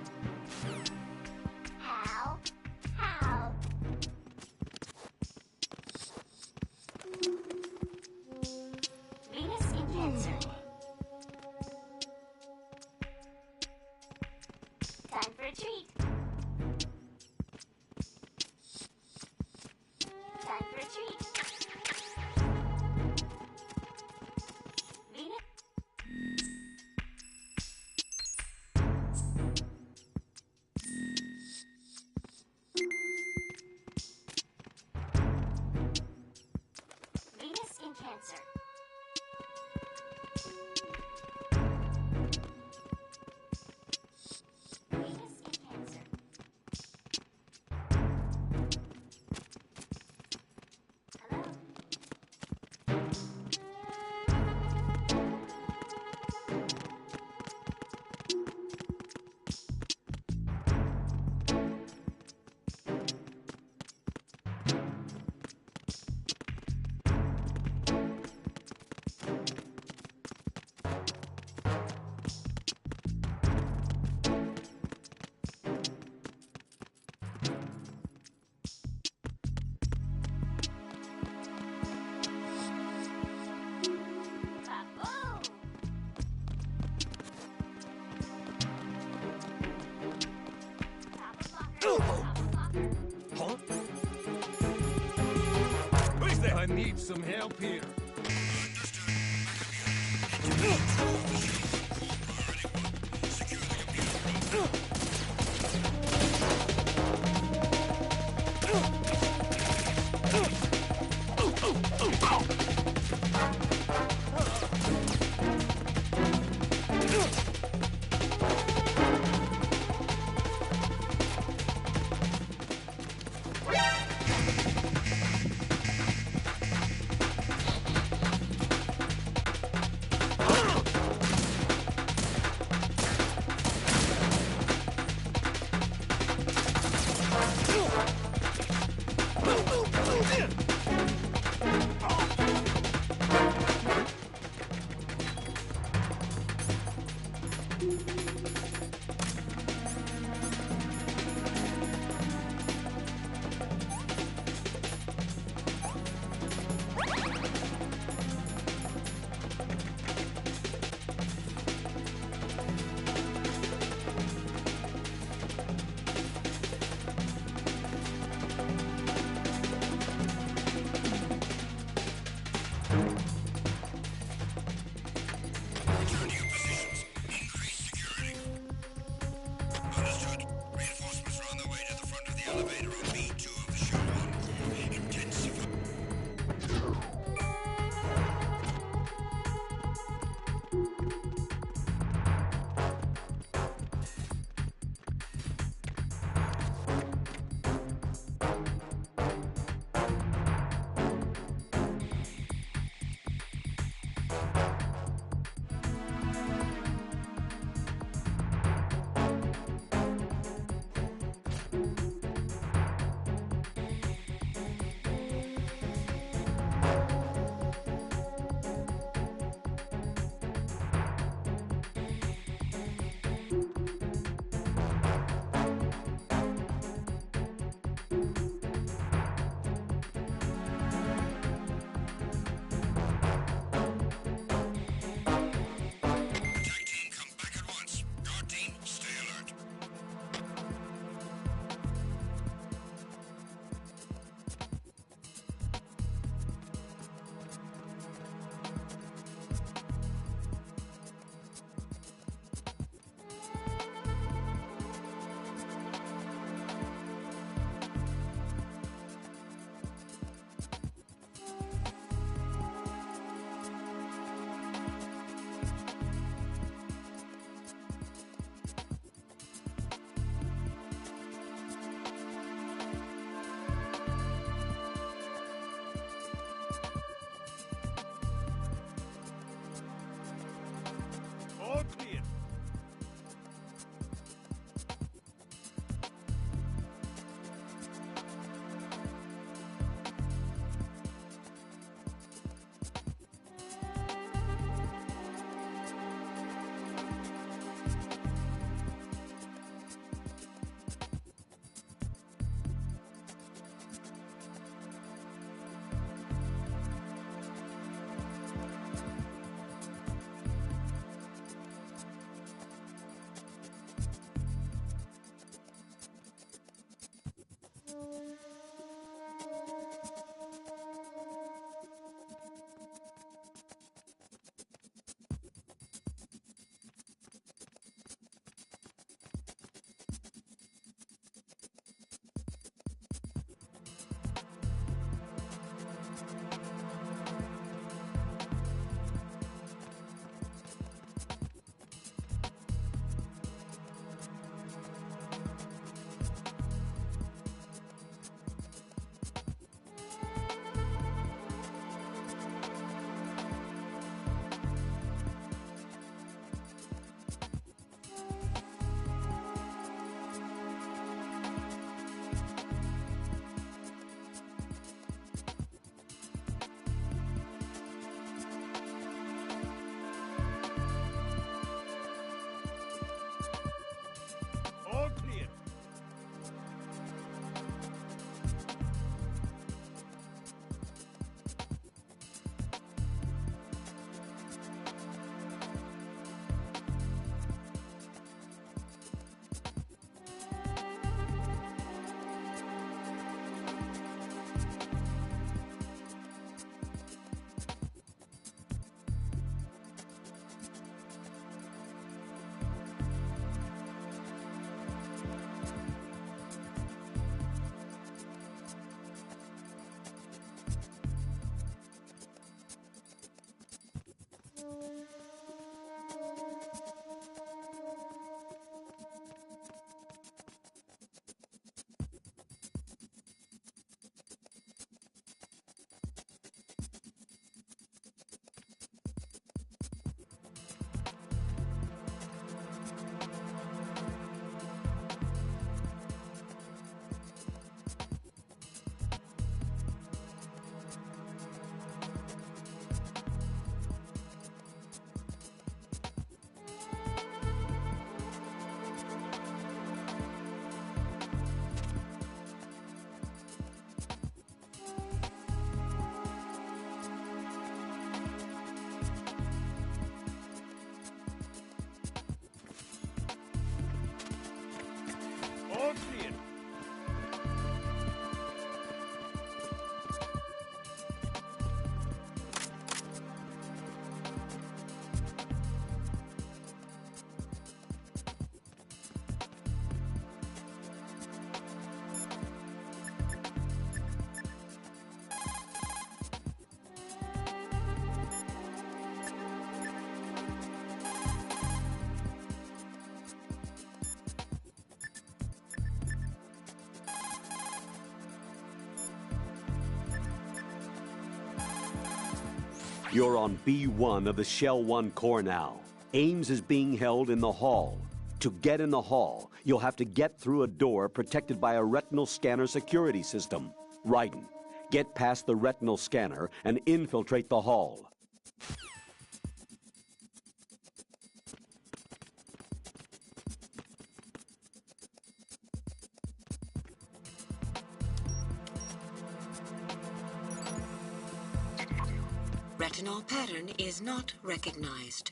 I need some help here. You're on B1 of the Shell 1 core now. Ames is being held in the hall. To get in the hall, you'll have to get through a door protected by a retinal scanner security system. Raiden, get past the retinal scanner and infiltrate the hall. Retinal pattern is not recognized.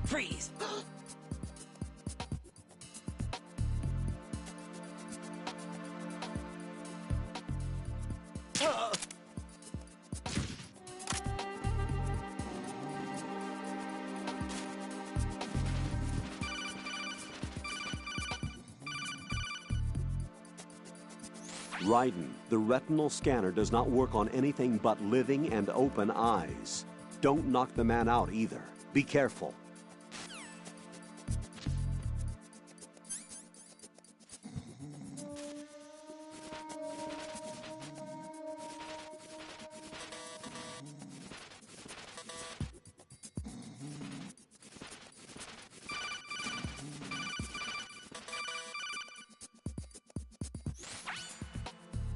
Freeze! Raiden, the retinal scanner does not work on anything but living and open eyes. Don't knock the man out either. Be careful.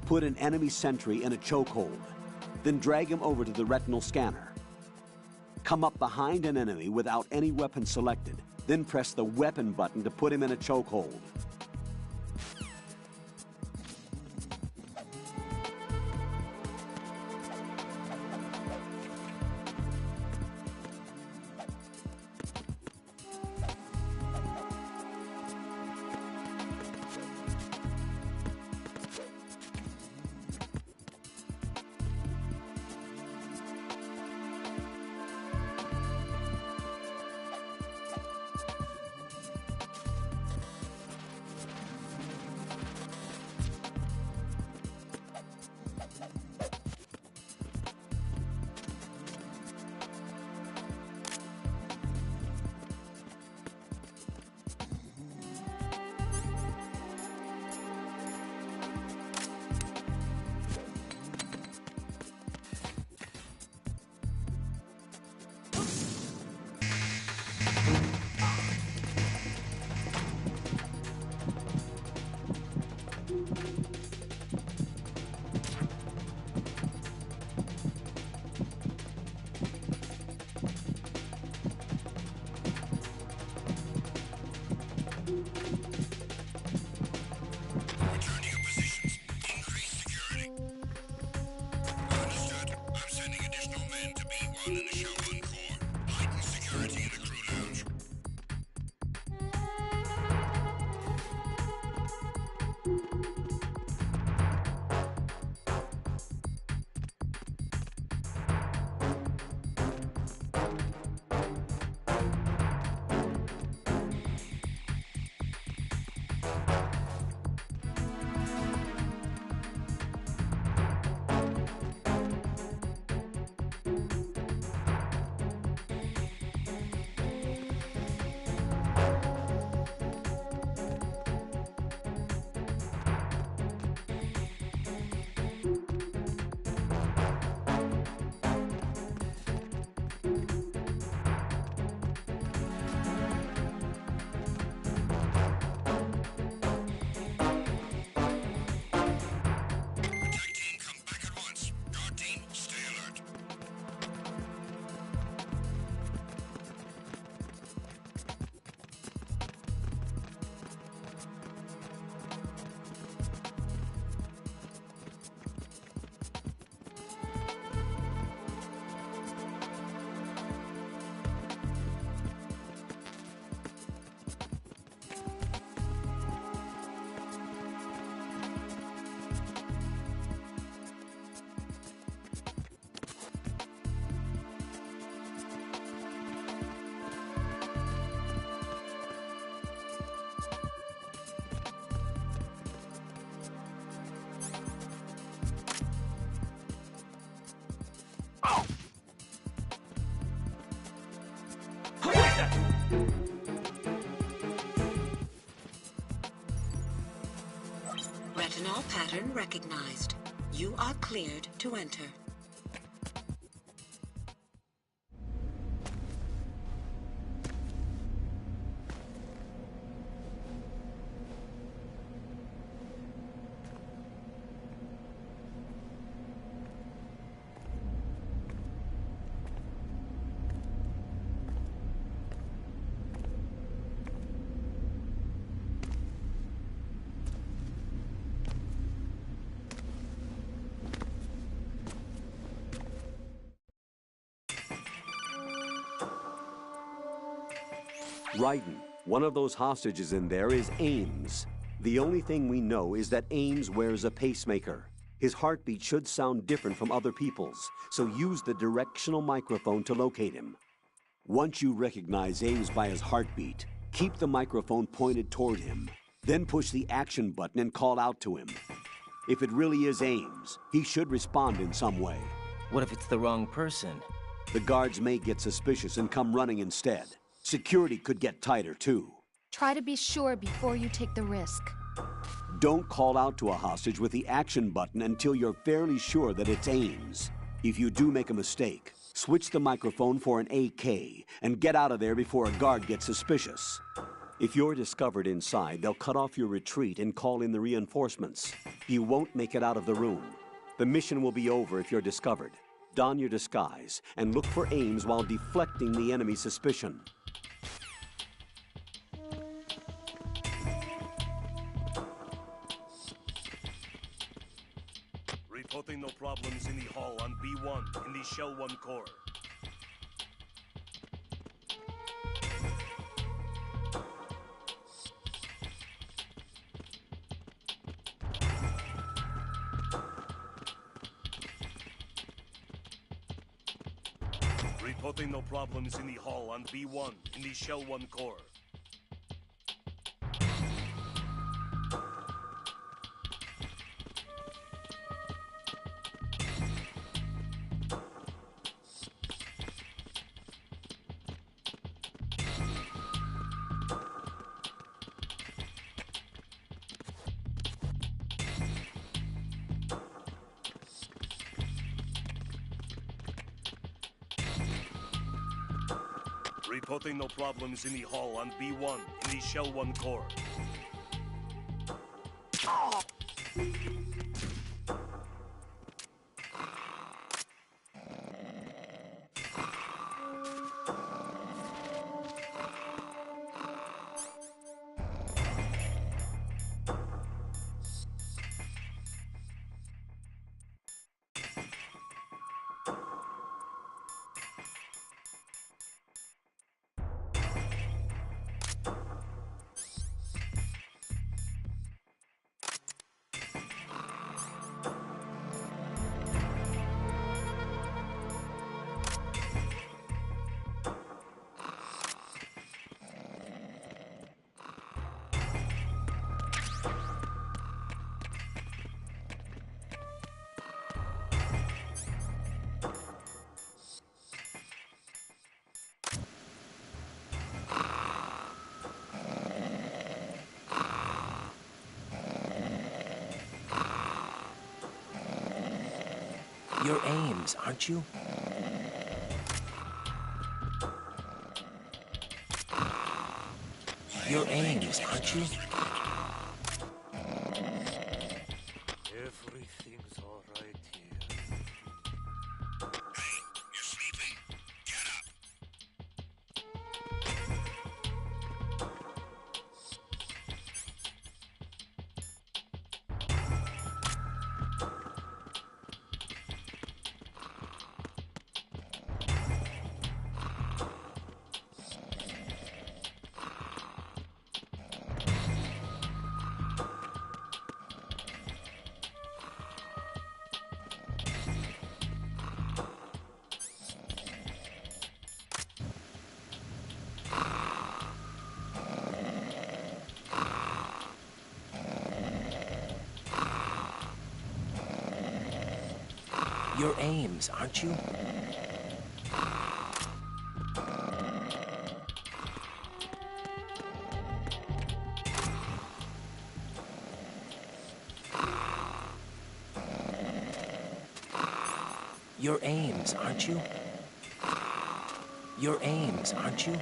Put an enemy sentry in a chokehold, then drag him over to the retinal scanner. Come up behind an enemy without any weapon selected, then press the weapon button to put him in a chokehold. 1 in the Shell 1 core. Heighten security in the crew lounge. Retinol pattern recognized. You are cleared to enter. Raiden, one of those hostages in there is Ames. The only thing we know is that Ames wears a pacemaker. His heartbeat should sound different from other people's, so use the directional microphone to locate him. Once you recognize Ames by his heartbeat, keep the microphone pointed toward him. Then push the action button and call out to him. If it really is Ames, he should respond in some way. What if it's the wrong person? The guards may get suspicious and come running instead. Security could get tighter, too. Try to be sure before you take the risk. Don't call out to a hostage with the action button until you're fairly sure that it's Ames. If you do make a mistake, switch the microphone for an AK and get out of there before a guard gets suspicious. If you're discovered inside, they'll cut off your retreat and call in the reinforcements. You won't make it out of the room. The mission will be over if you're discovered. Don your disguise and look for Ames while deflecting the enemy's suspicion. Reporting no problems in the hall on B1 in the Shell 1 core. Reporting no problems in the hall on B1 in the Shell 1 core. Reporting no problems in the hall on B1 in the Shell 1 core. You're Ames, aren't you? You're Ames, aren't you? Everything's all right here. Hey, you're sleeping? Get up. You're Ames, aren't you? You're Ames, aren't you? You're Ames, aren't you?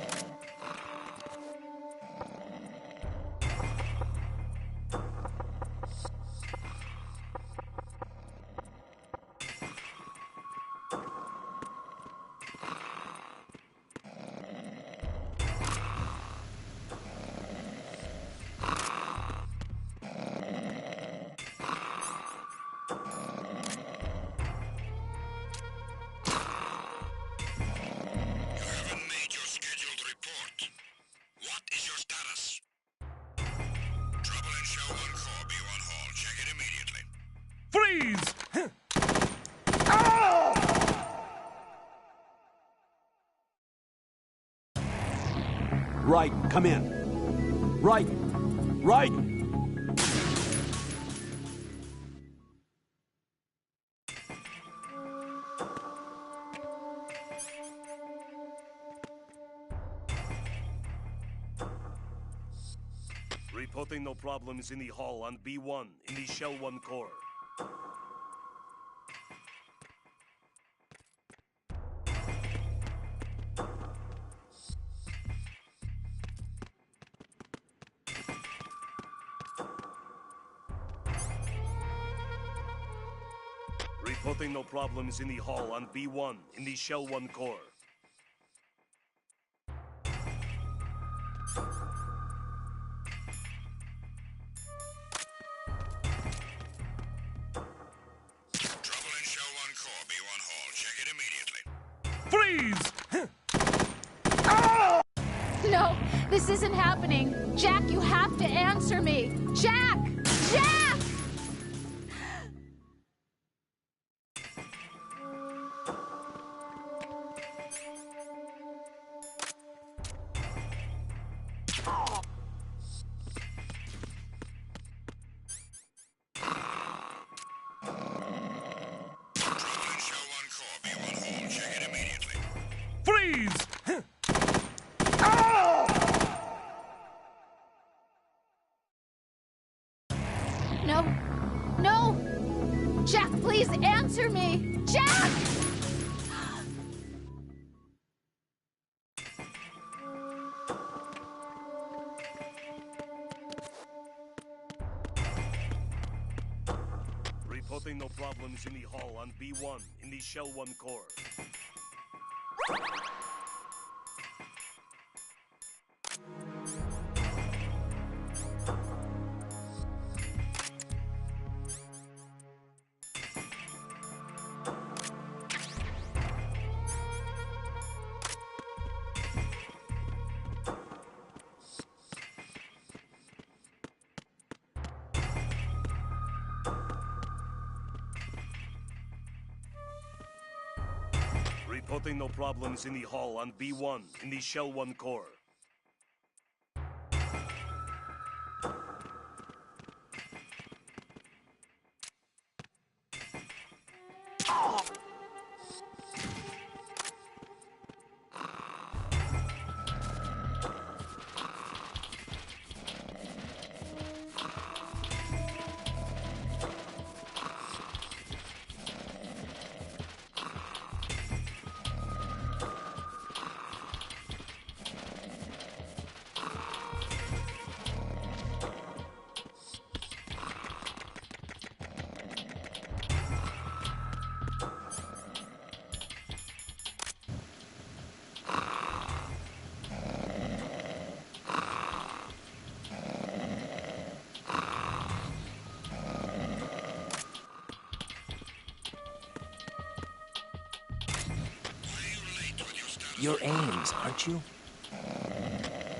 Freeze! Raiden, come in. Raiden! Raiden! Reporting no problems in the hall on B1 in the Shell 1 core. Reporting no problems in the hall on B1 in the Shell 1 core. Trouble in Shell 1 core, B1 hall. Check it immediately. Freeze! No, this isn't happening. Jack, you have to answer me. Jack! Jack! Freeze! No. No! Jack, please answer me! Jack! Reporting no problems in the hall on B1 in the Shell 1 core. Reporting no problems in the hall on B1 in the Shell 1 core. Your aims, aren't you?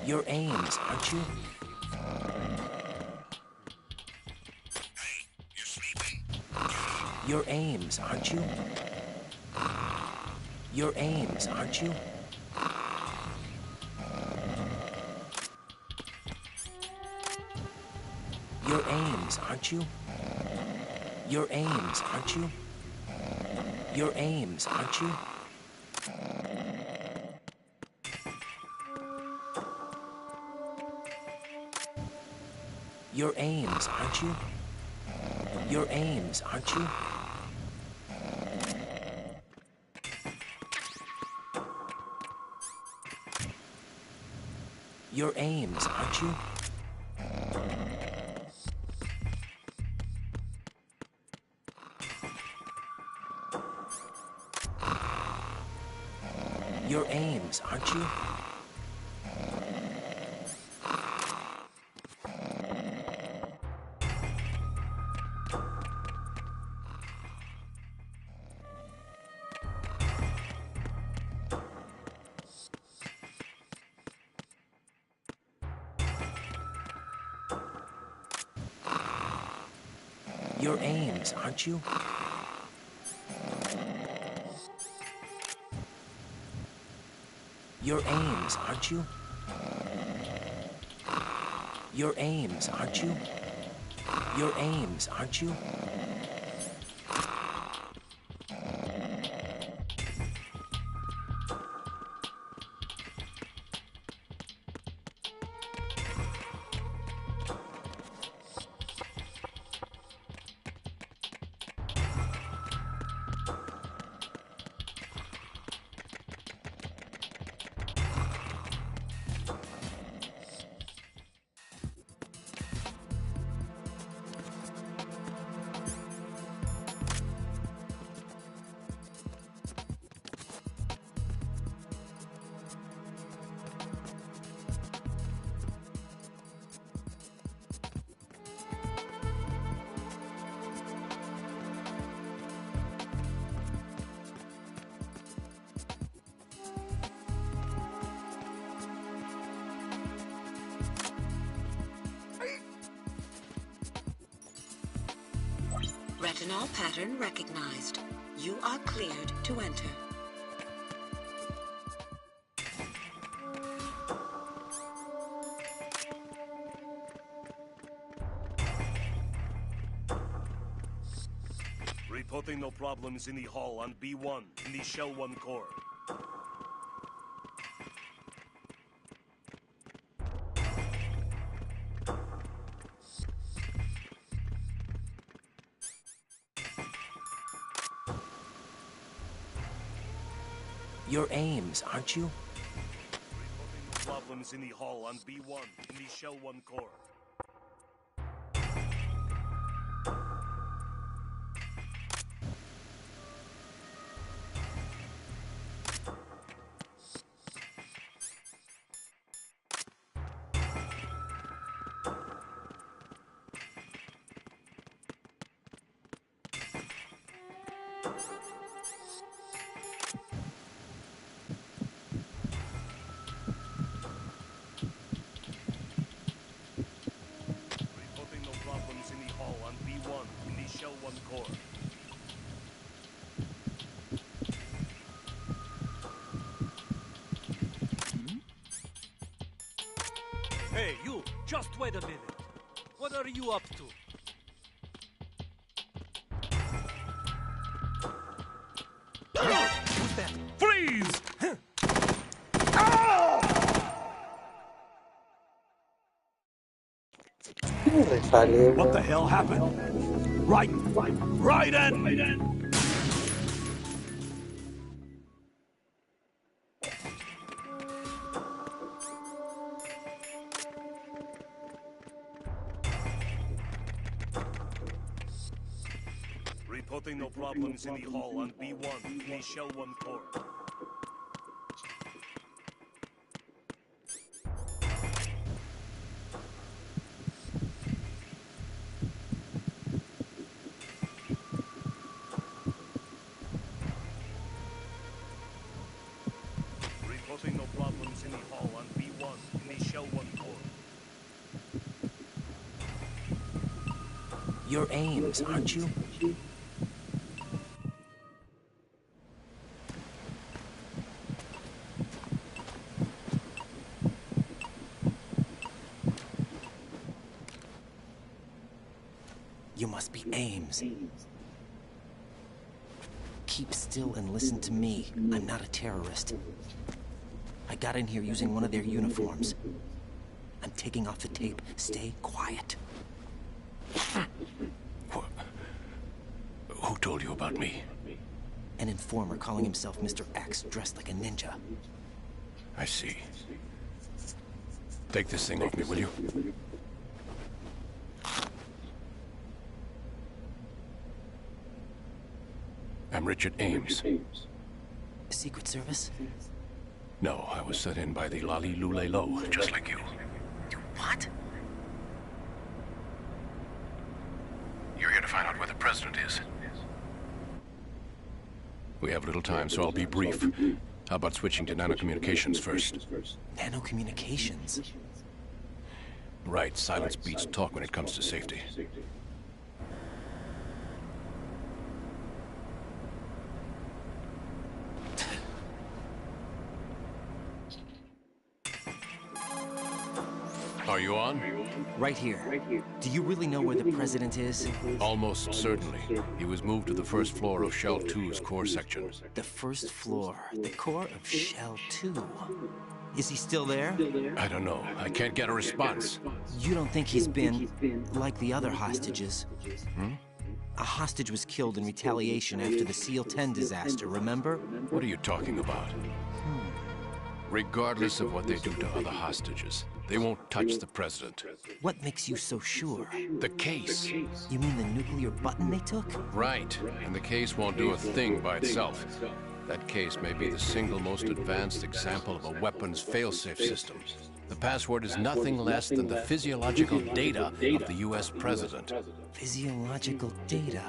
Your aims, aren't you? Hey, you're sleeping? Your aims, aren't you? Your aims, aren't you? Your aims, aren't you? Your aims, aren't you? Your aims, aren't you? Your aims, aren't you? Your aims, aren't you? Your aims, aren't you? Your aims, aren't you? Your aims, aren't you? Your aims, aren't you? Your aims, aren't you? Your aims, aren't you? Retinol pattern recognized. You are cleared to enter. Reporting no problems in the hall on B1 in the Shell 1 core. Your aims, aren't you? Reporting no problems in the hall on B1 in the Shell 1 core. Reporting no problems in the hall on B1 in the Shell 1 core. Hey, you! Just wait a minute. What are you up to? Who's that? Freeze! ¿Cómo le sale, What the weón? hell happened? Raiden! Reporting no problems in the hall on B1 in the Shell 1 core. There'll be no problems in the hall on B1 in the Shell 1 core. You're Ames, aren't you? You must be Ames. Keep still and listen to me. I'm not a terrorist. I got in here using one of their uniforms. I'm taking off the tape. Stay quiet. Who told you about me? An informer calling himself Mr. X, dressed like a ninja. I see. Take this thing off me, will you? I'm Richard Ames. Secret Service? No, I was sent in by the Lali Lule Lo, just like you. What? You're here to find out where the president is. We have little time, so I'll be brief. How about switching to nanocommunications first? Nanocommunications? Right, silence beats talk when it comes to safety. Are you on? Right here. Do you really know where the president is? Almost certainly. He was moved to the first floor of Shell 2's core section. The first floor, the core of Shell 2. Is he still there? I don't know. I can't get a response. You don't think he's been like the other hostages? Hmm? A hostage was killed in retaliation after the SEAL 10 disaster, remember? What are you talking about? Regardless of what they do to other hostages, they won't touch the president. What makes you so sure? The case. You mean the nuclear button they took? Right, and the case won't do a thing by itself. That case may be the single most advanced example of a weapons failsafe system. The password is nothing less than the physiological data of the US president. Physiological data?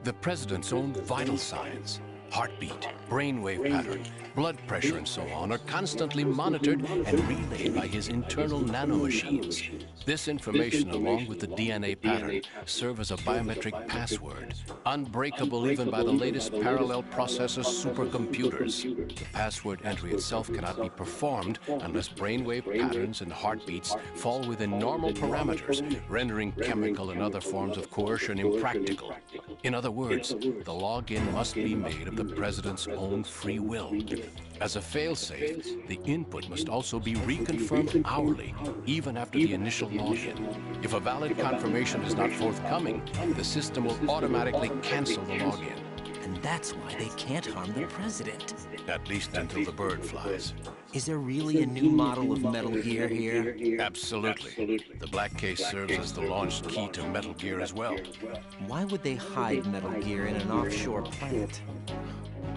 The president's own vital signs. Heartbeat, brainwave pattern, blood pressure, and so on are constantly monitored and relayed by his internal nanomachines. This information, along with the DNA pattern, serve as a biometric password, unbreakable even by the latest parallel processor supercomputers. The password entry itself cannot be performed unless brainwave patterns and heartbeats fall within normal parameters, rendering chemical and other forms of coercion impractical. In other words, the login must be made of the president's own free will. As a failsafe, the input must also be reconfirmed hourly, even after the initial login. If a valid confirmation is not forthcoming, the system will automatically cancel the login. And that's why they can't harm the president. At least until the bird flies. Is there really a new model of Metal Gear here? Absolutely. The black case serves as the launch key to Metal Gear as well. Why would they hide Metal Gear in an offshore plant?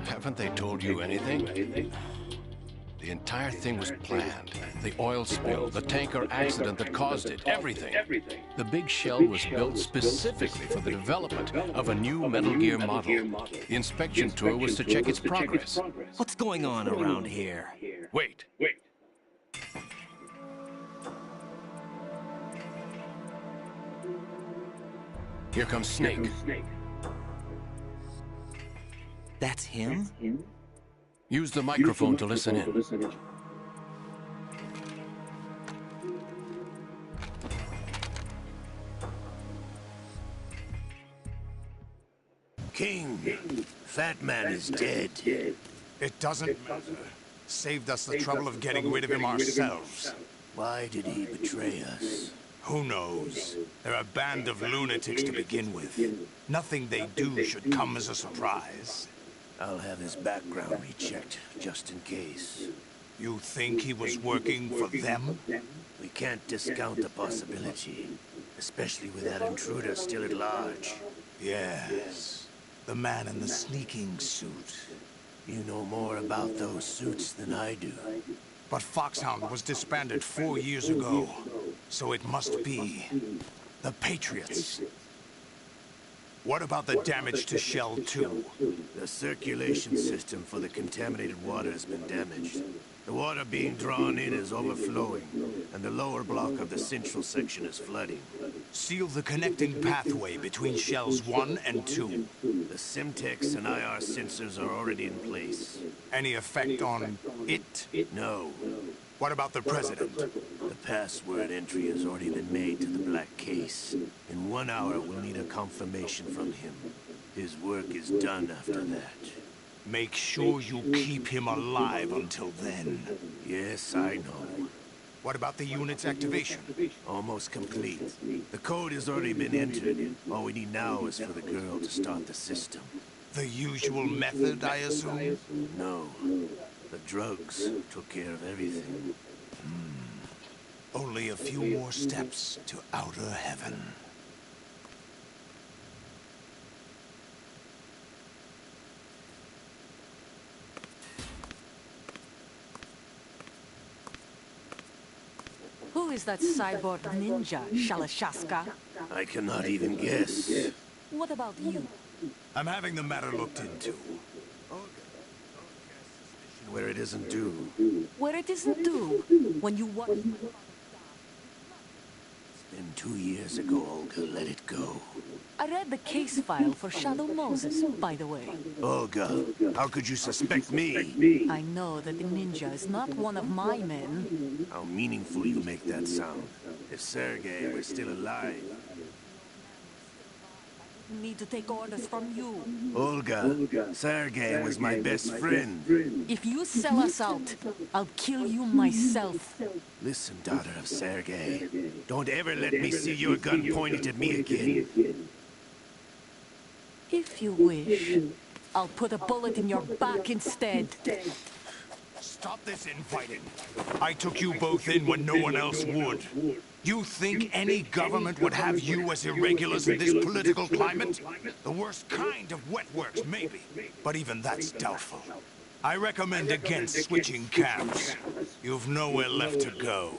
Haven't they told you anything? The entire thing was planned. The oil spill, the tanker accident that caused it, everything. The big shell was built specifically for the development of a new Metal Gear model. The inspection tour was to check its progress. What's going on around here? Wait. Here comes Snake. That's him? Use the microphone to listen in. King, Fat Man is dead. It doesn't matter. Saved us the trouble of getting rid of him ourselves. Why did he betray us? Who knows? They're a band of lunatics to begin with. Nothing they do should come as a surprise. I'll have his background rechecked, just in case. You think he was working for them? We can't discount the possibility, especially with that intruder still at large. Yes. The man in the sneaking suit. You know more about those suits than I do. But Foxhound was disbanded 4 years ago, so it must be the Patriots. What about the damage to Shell 2? The circulation system for the contaminated water has been damaged. The water being drawn in is overflowing, and the lower block of the central section is flooding. Seal the connecting pathway between Shells 1 and 2. The Simtex and IR sensors are already in place. Any effect on it? No. What about the President? The password entry has already been made to the black case. In 1 hour, we'll need a confirmation from him. His work is done after that. Make sure you keep him alive until then. Yes, I know. What about the unit's activation? Almost complete. The code has already been entered. All we need now is for the girl to start the system. The usual method, I assume? No. The drugs took care of everything. Only a few more steps to outer heaven. Who is that cyborg ninja, Shalashaska? I cannot even guess. What about you? I'm having the matter looked into. Where it isn't due. Where it isn't due? When you what? It's been 2 years ago, Olga. Let it go. I read the case file for Shadow Moses, by the way. Olga, how could you suspect me? I know that the ninja is not one of my men. How meaningful you make that sound. If Sergei were still alive. Need to take orders from you. Olga, Sergei was my best friend. If you sell us out, I'll kill you myself. Listen, daughter of Sergei. Don't ever let me see your gun pointed at me again. If you wish, I'll put a bullet in your back instead. Stop this infighting. I took you both in when no one else would. You think any government would have you as irregulars in this political climate? The worst kind of wet works, maybe. But even that's doubtful. I recommend against switching camps. You've nowhere left to go.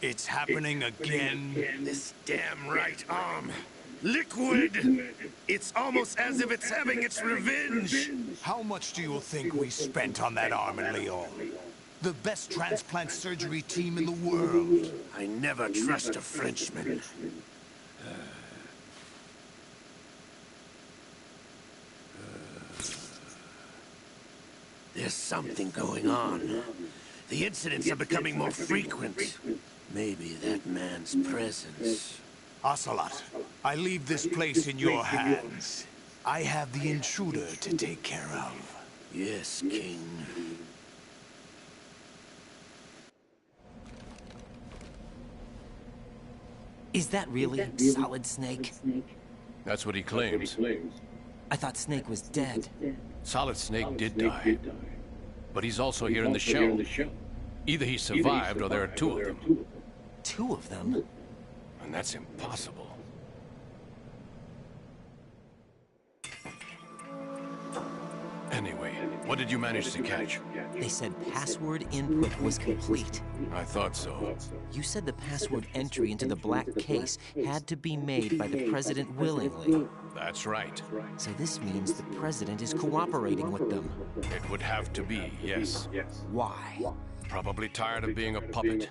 It's happening again. This damn right arm. Liquid! It's almost as if it's having its revenge. How much do you think we spent on that arm in Lyon? The best transplant surgery team in the world. I never trust a Frenchman. There's something going on. The incidents are becoming more frequent. Maybe that man's presence. Ocelot, I leave this place in your hands. I have the intruder to take care of. Yes, King. Is that really Solid Snake? That's what he claims. I thought Snake was dead. Solid Snake did die. But he's also here in the shell. Either he survived or there are two of them. Two of them? And that's impossible. Anyway, what did you manage to catch? They said password input was complete. I thought so. You said the password entry into the black case had to be made by the President willingly. That's right. So this means the President is cooperating with them. It would have to be, yes. Why? Probably tired of being a puppet,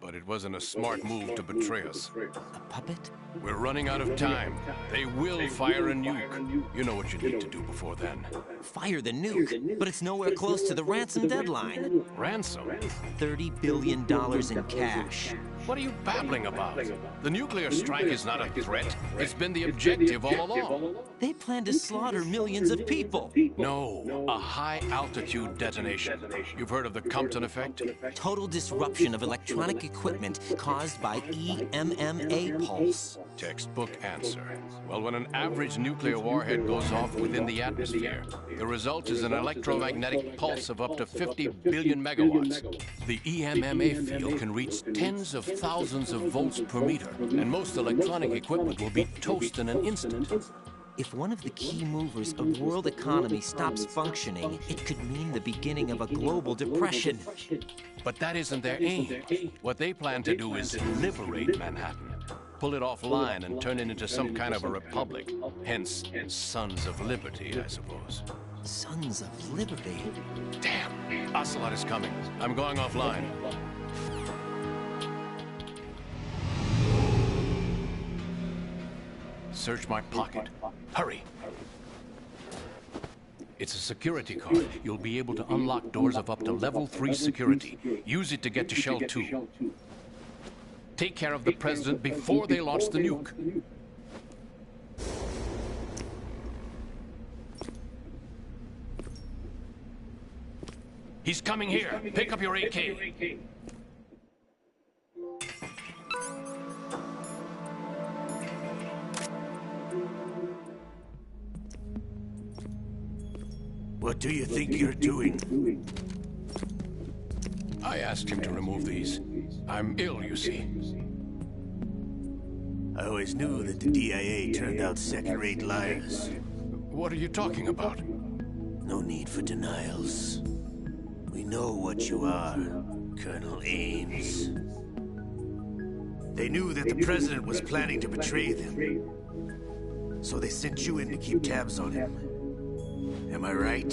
but it wasn't a smart move to betray us. A puppet? We're running out of time. They will fire a nuke. You know what you need to do before then. Fire the nuke? But it's nowhere close to the ransom deadline. Ransom? $30 billion in cash. What are you babbling about? The nuclear strike is not a threat. It's been the objective all along. They plan to slaughter millions of people. No, a high-altitude detonation. You've heard of the Compton effect? Total disruption of electronic equipment caused by EMMA pulse. Textbook answer. Well, when an average nuclear warhead goes off within the atmosphere, the result is an electromagnetic pulse of up to 50 billion megawatts. The EMMA field can reach tens of thousands of volts per meter, and most electronic equipment will be toast in an instant. If one of the key movers of world economy stops functioning, it could mean the beginning of a global depression. But that isn't their aim. What they plan to do is liberate Manhattan. Pull it offline and turn it into some kind of a republic. Hence, Sons of Liberty, I suppose. Sons of Liberty? Damn, Ocelot is coming. I'm going offline. Search my pocket. Hurry. It's a security card. You'll be able to unlock doors of up to level 3 security. Use it to get to Shell 2. Take care of the president before they launch the nuke. He's coming here. Pick up your AK. What do you think you're doing? I asked him to remove these. I'm ill, you see. I always knew that the DIA turned out second-rate liars. What are you talking about? No need for denials. We know what you are, Colonel Ames. They knew that the president was planning to betray them. So they sent you in to keep tabs on him. Am I right?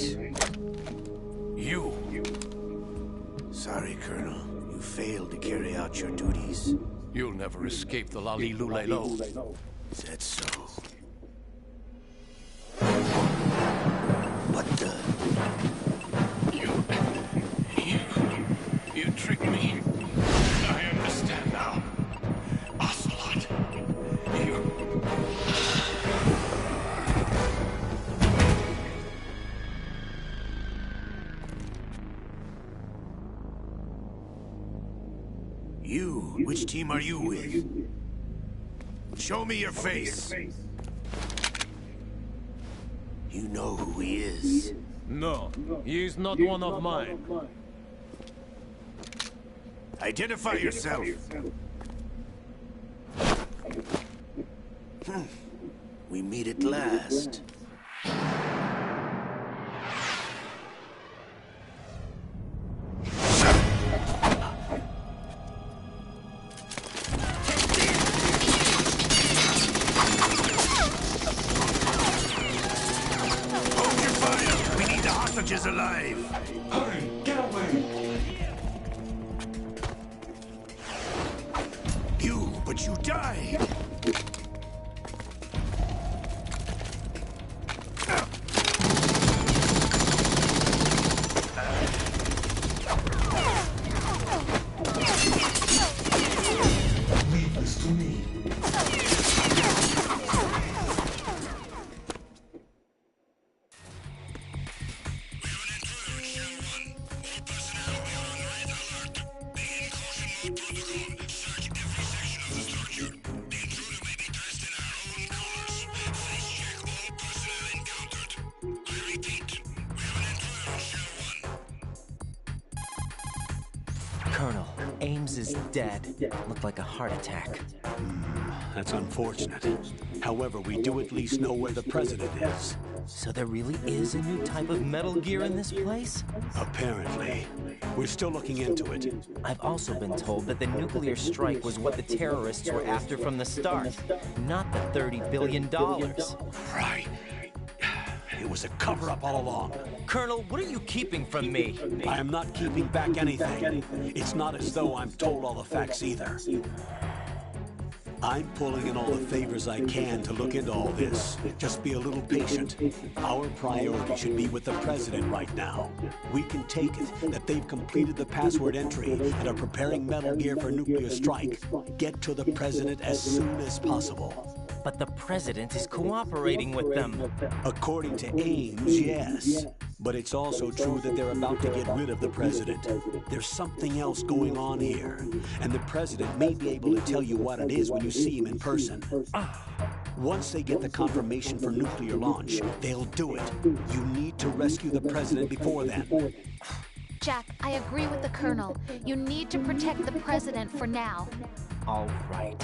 You. Sorry, Colonel. You failed to carry out your duties. You'll never escape the Lali-Lulelo. Is that so? What the? You tricked me. I understand now. Ocelot. You? Which team are you with? Show me your face. You know who he is. No, he is not one of mine. Identify yourself. We meet at last. Is alive. Hurry, get away. But you died. Leave this to me. Colonel, Ames is dead. Looked like a heart attack. That's unfortunate. However, we do at least know where the president is. So there really is a new type of Metal Gear in this place? Apparently. We're still looking into it. I've also been told that the nuclear strike was what the terrorists were after from the start, not the $30 billion. Right. It was a cover-up all along. Colonel, what are you keeping from me? I am not keeping back anything. It's not as though I'm told all the facts either. I'm pulling in all the favors I can to look into all this. Just be a little patient. Our priority should be with the president right now. We can take it that they've completed the password entry and are preparing Metal Gear for nuclear strike. Get to the president as soon as possible. But the president is cooperating with them. According to Ames, yes. But it's also true that they're about to get rid of the president. There's something else going on here. And the president may be able to tell you what it is when you see him in person. Once they get the confirmation for nuclear launch, they'll do it. You need to rescue the president before then. Jack, I agree with the Colonel. You need to protect the President for now. All right.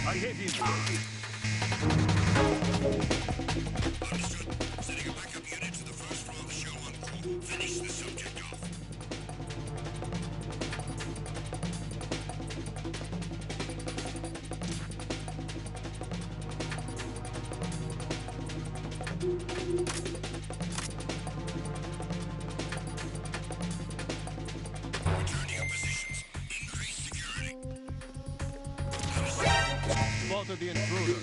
I hit him. Understood. Sending a backup unit to the first floor of the show on. Finish the subject off. Return to your positions. Increase security. Spotted the intruder.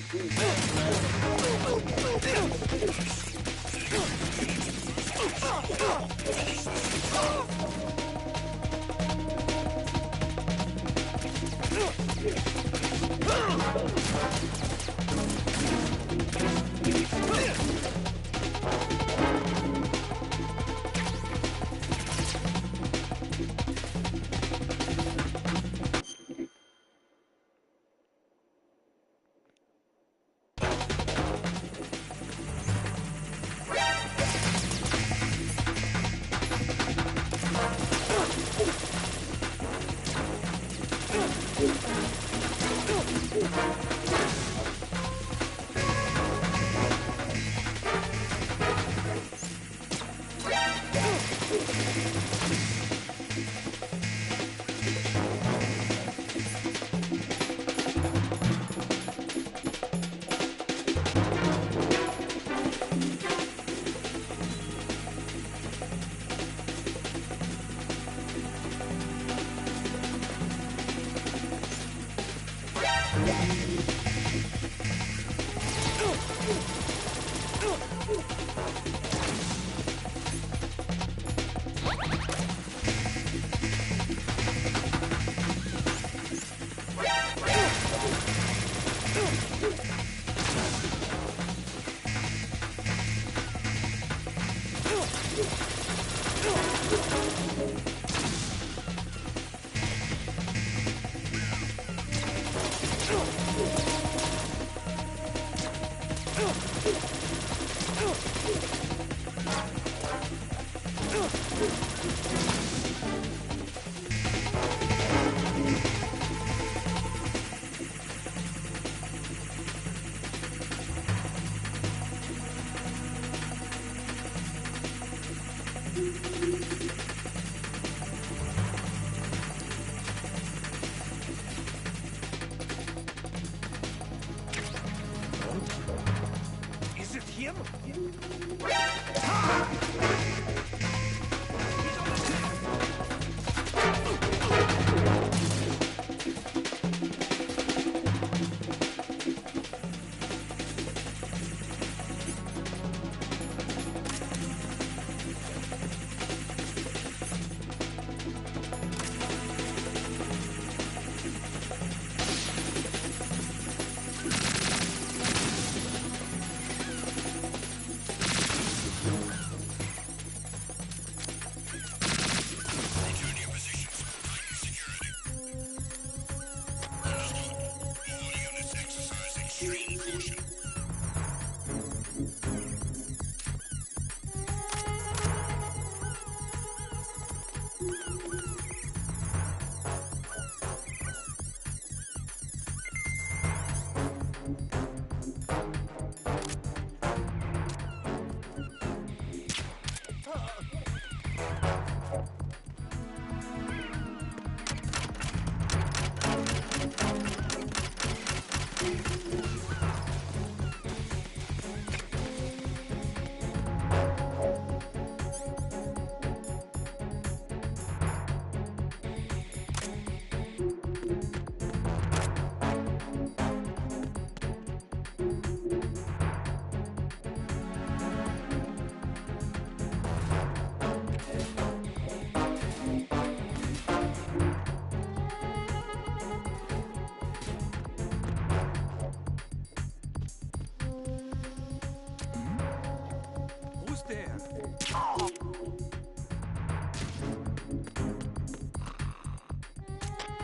Who's there?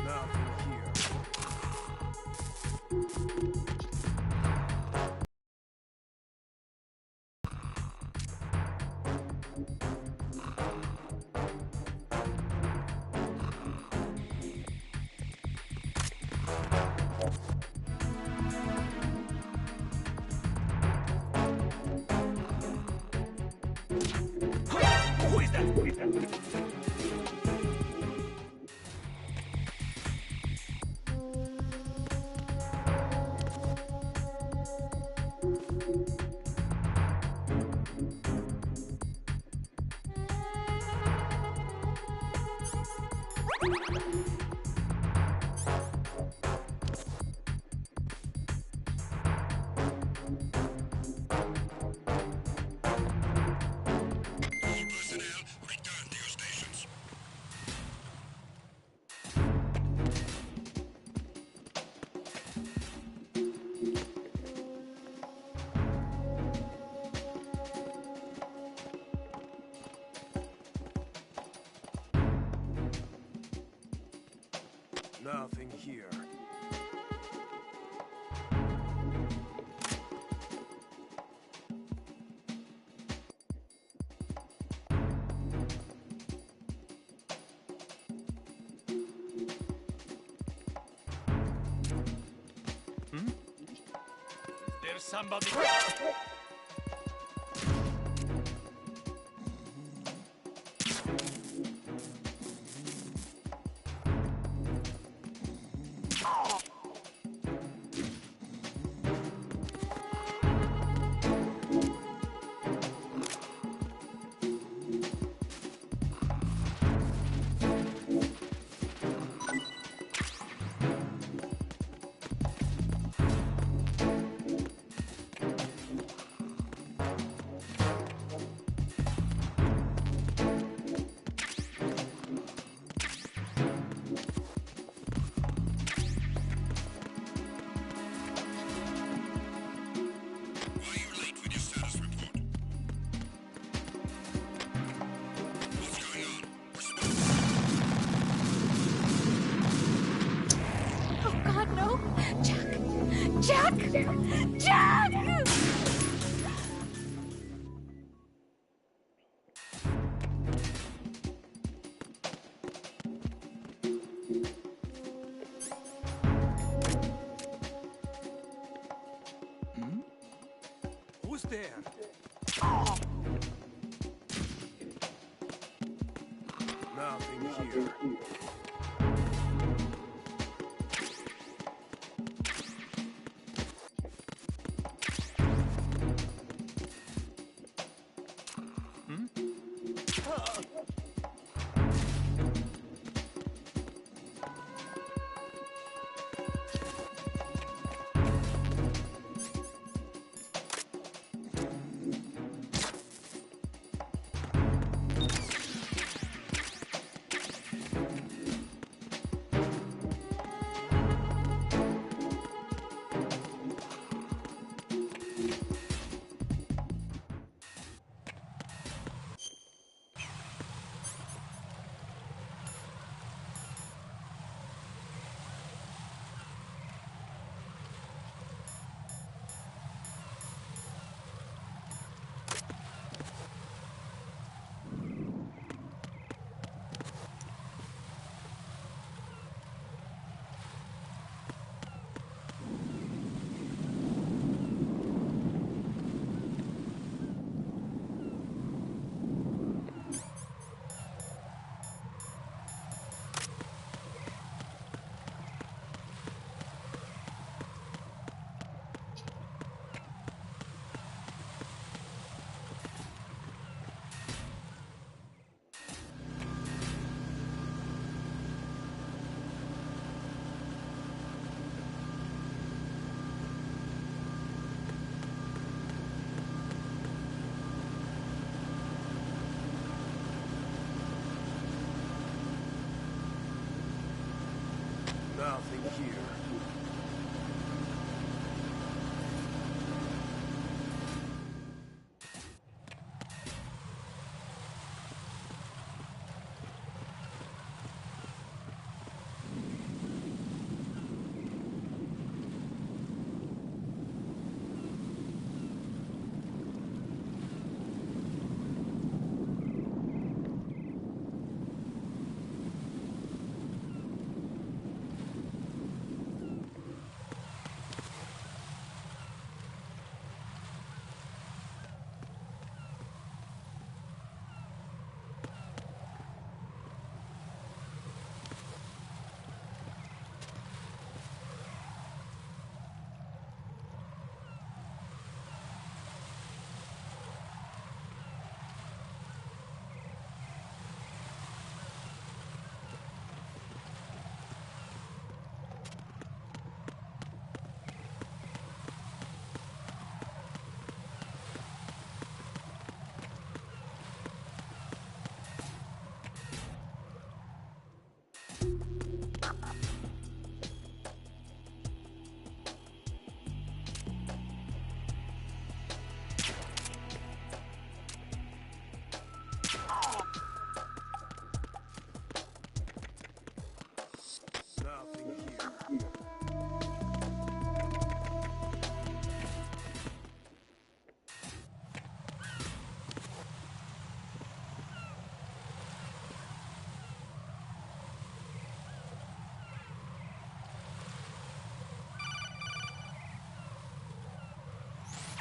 Nothing here. Who is that? Nothing here. There's somebody. Oh God, no! Jack! Jack! Jack! Who's there? Nothing here. Nothing here.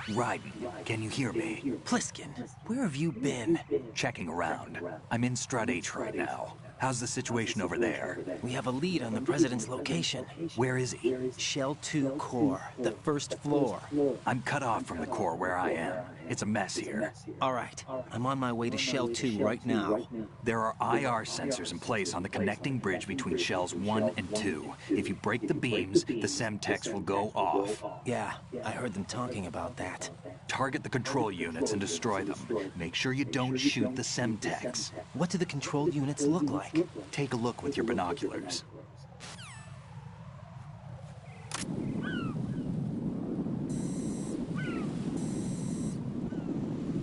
Raiden, can you hear me? Pliskin, where have you been? Checking around. I'm in Strut H right now. How's the situation over there? We have a lead on the President's location. Where is he? Shell 2 core, the first floor. I'm cut off from the core where I am. It's a mess here. All right, I'm on my way to Shell 2 right now. There are IR sensors in place on the connecting bridge between Shells 1 and 2. If you break the beams, the Semtex will go off. Yeah, I heard them talking about that. Target the control units and destroy them. Make sure you don't shoot the Semtex. What do the control units look like? Take a look with your binoculars.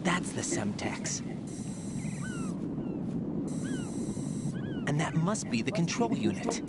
That's the Semtex. And that must be the control unit.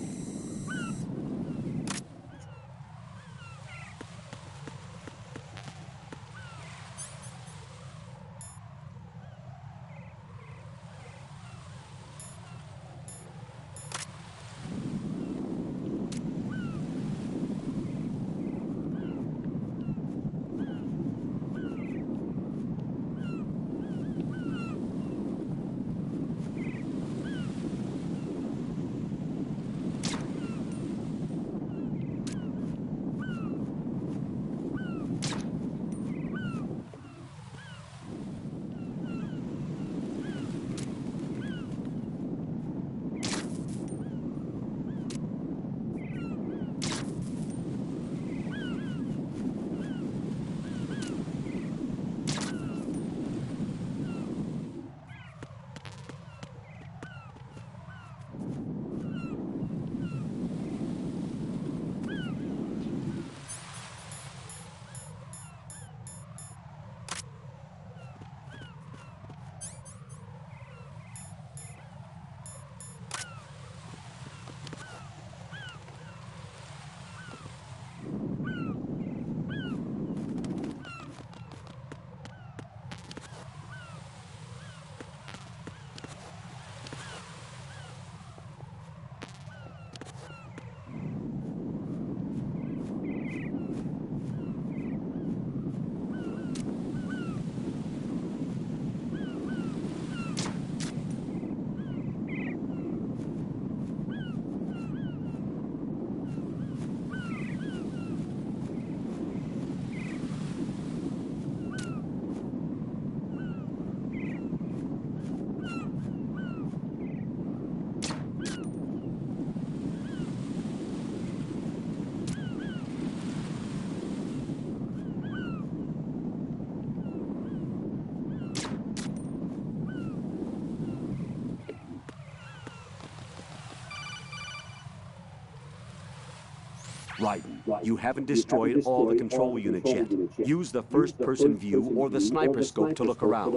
Raiden, you haven't destroyed all the control units yet. Use the first-person view or the sniper scope to look around.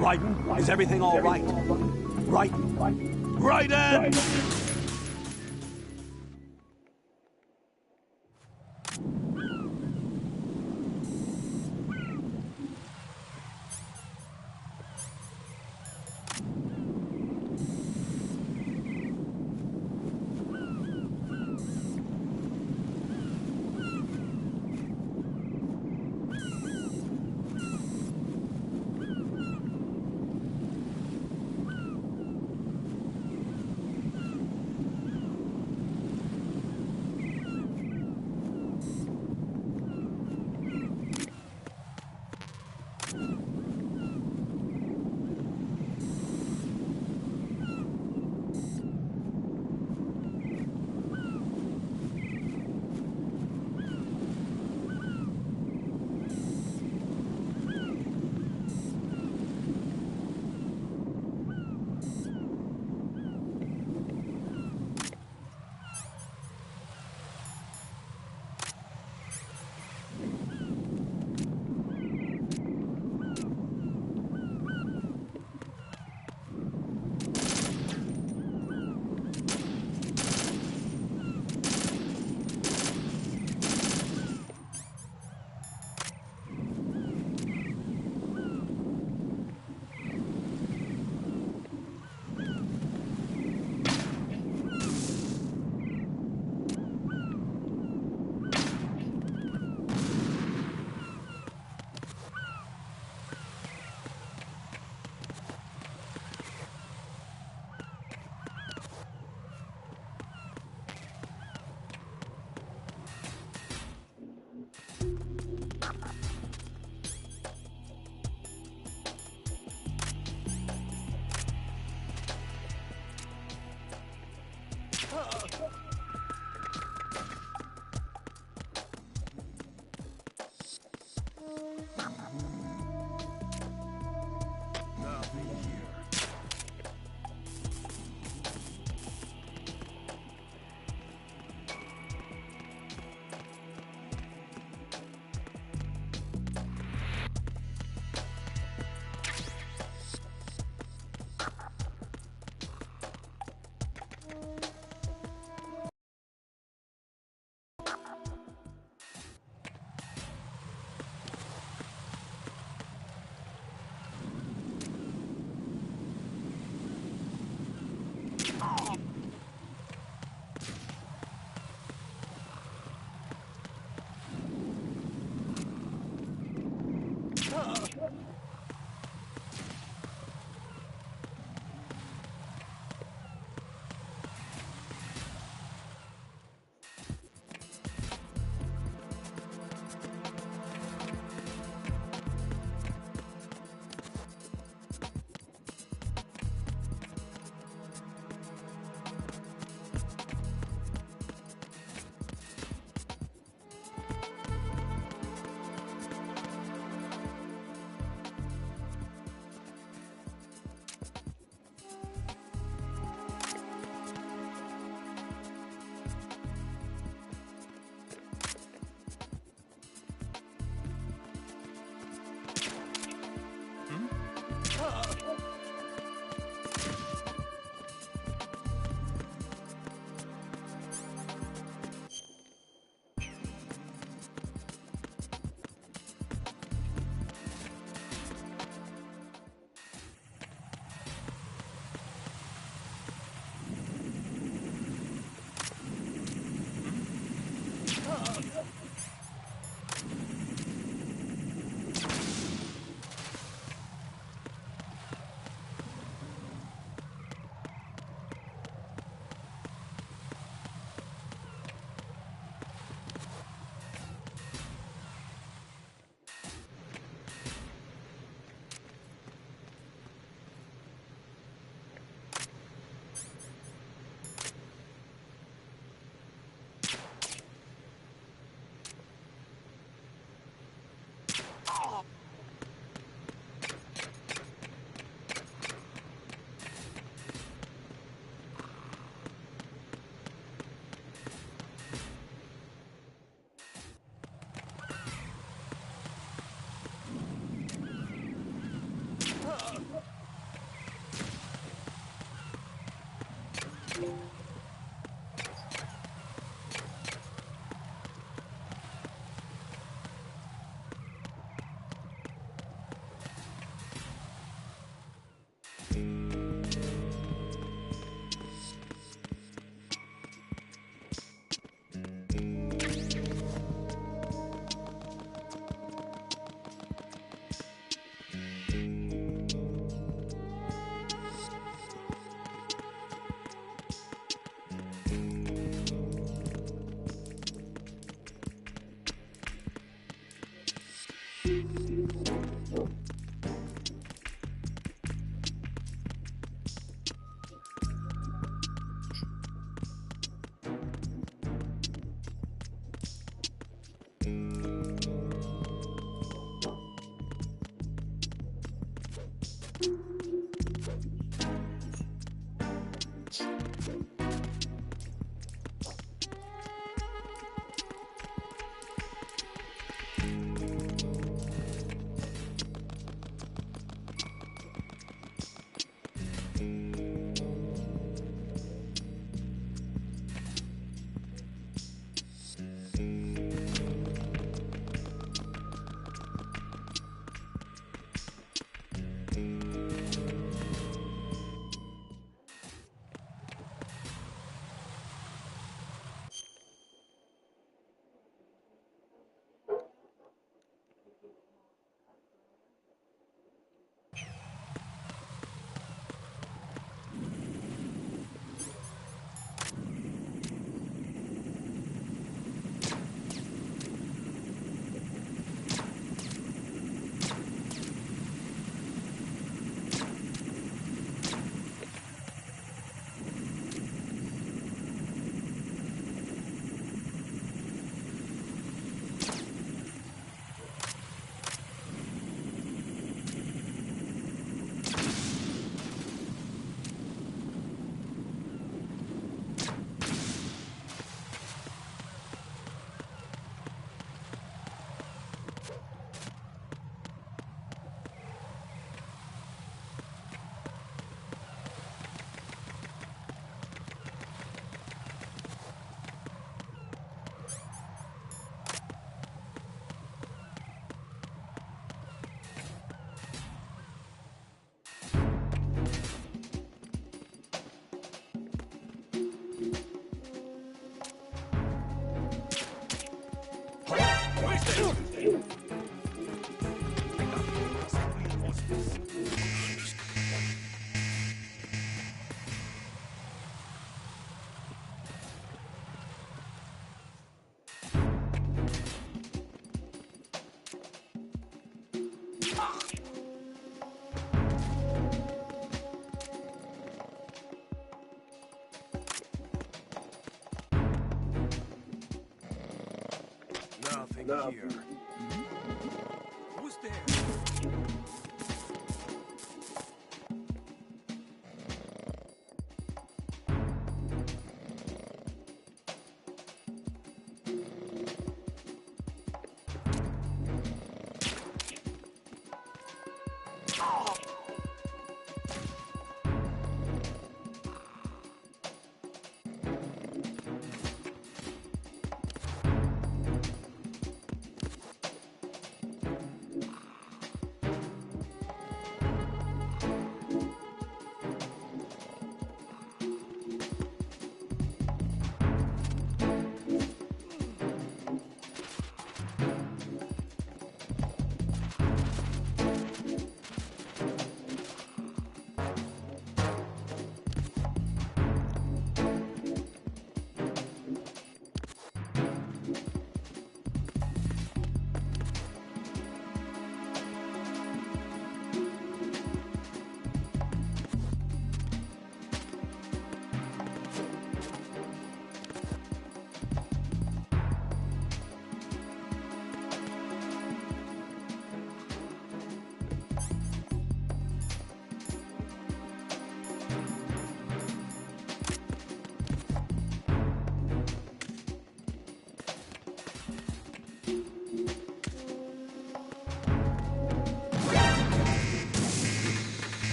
Raiden, is everything all right? Raiden! Raiden! Nothing here. Who's there?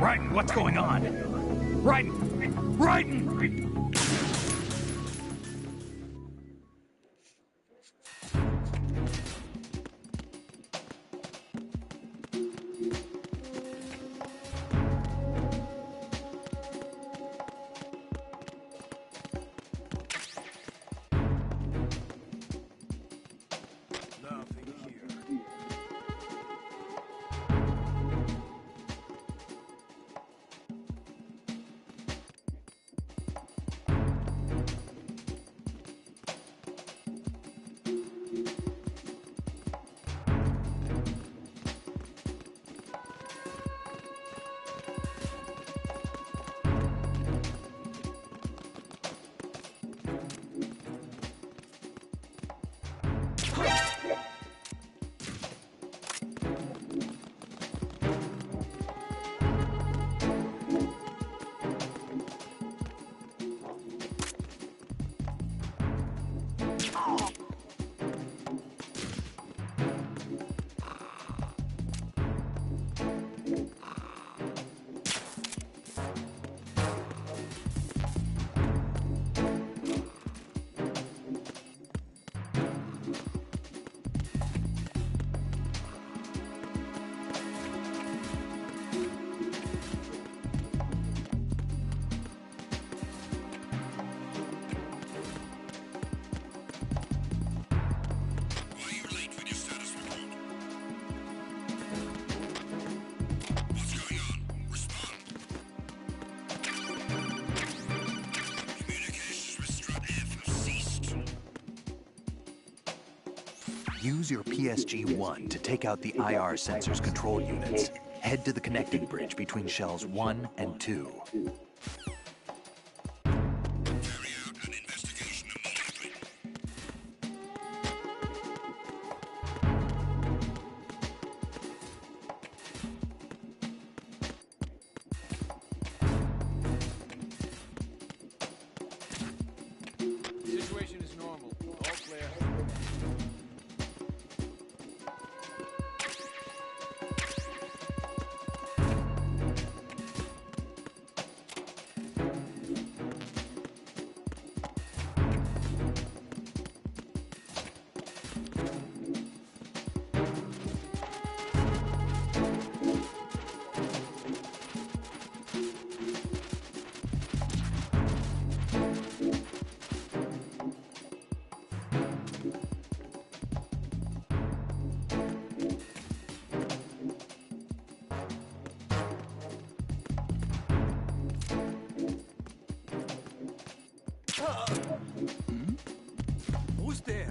Raiden, what's going on? Raiden! Raiden! Use your PSG-1 to take out the IR sensor's control units. Head to the connecting bridge between shells 1 and 2. Situation is normal. All clear. Who's there?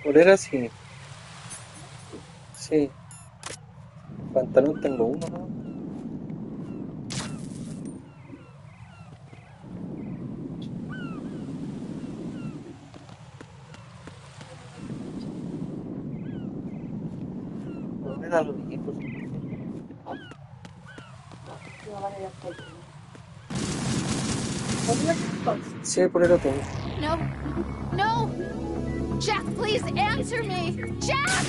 Polera sí. Sí. Pantalón tengo uno, ¿no? No me da lo mismo. Sí, polera tengo. No. No! Jack, please answer me! Jack!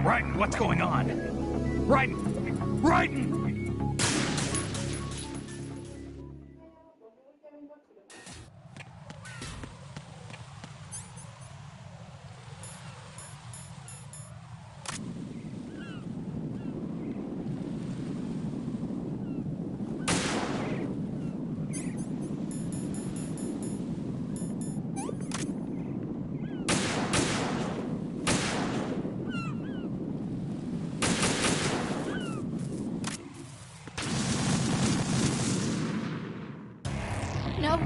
Raiden, what's going on? Raiden! Raiden! No.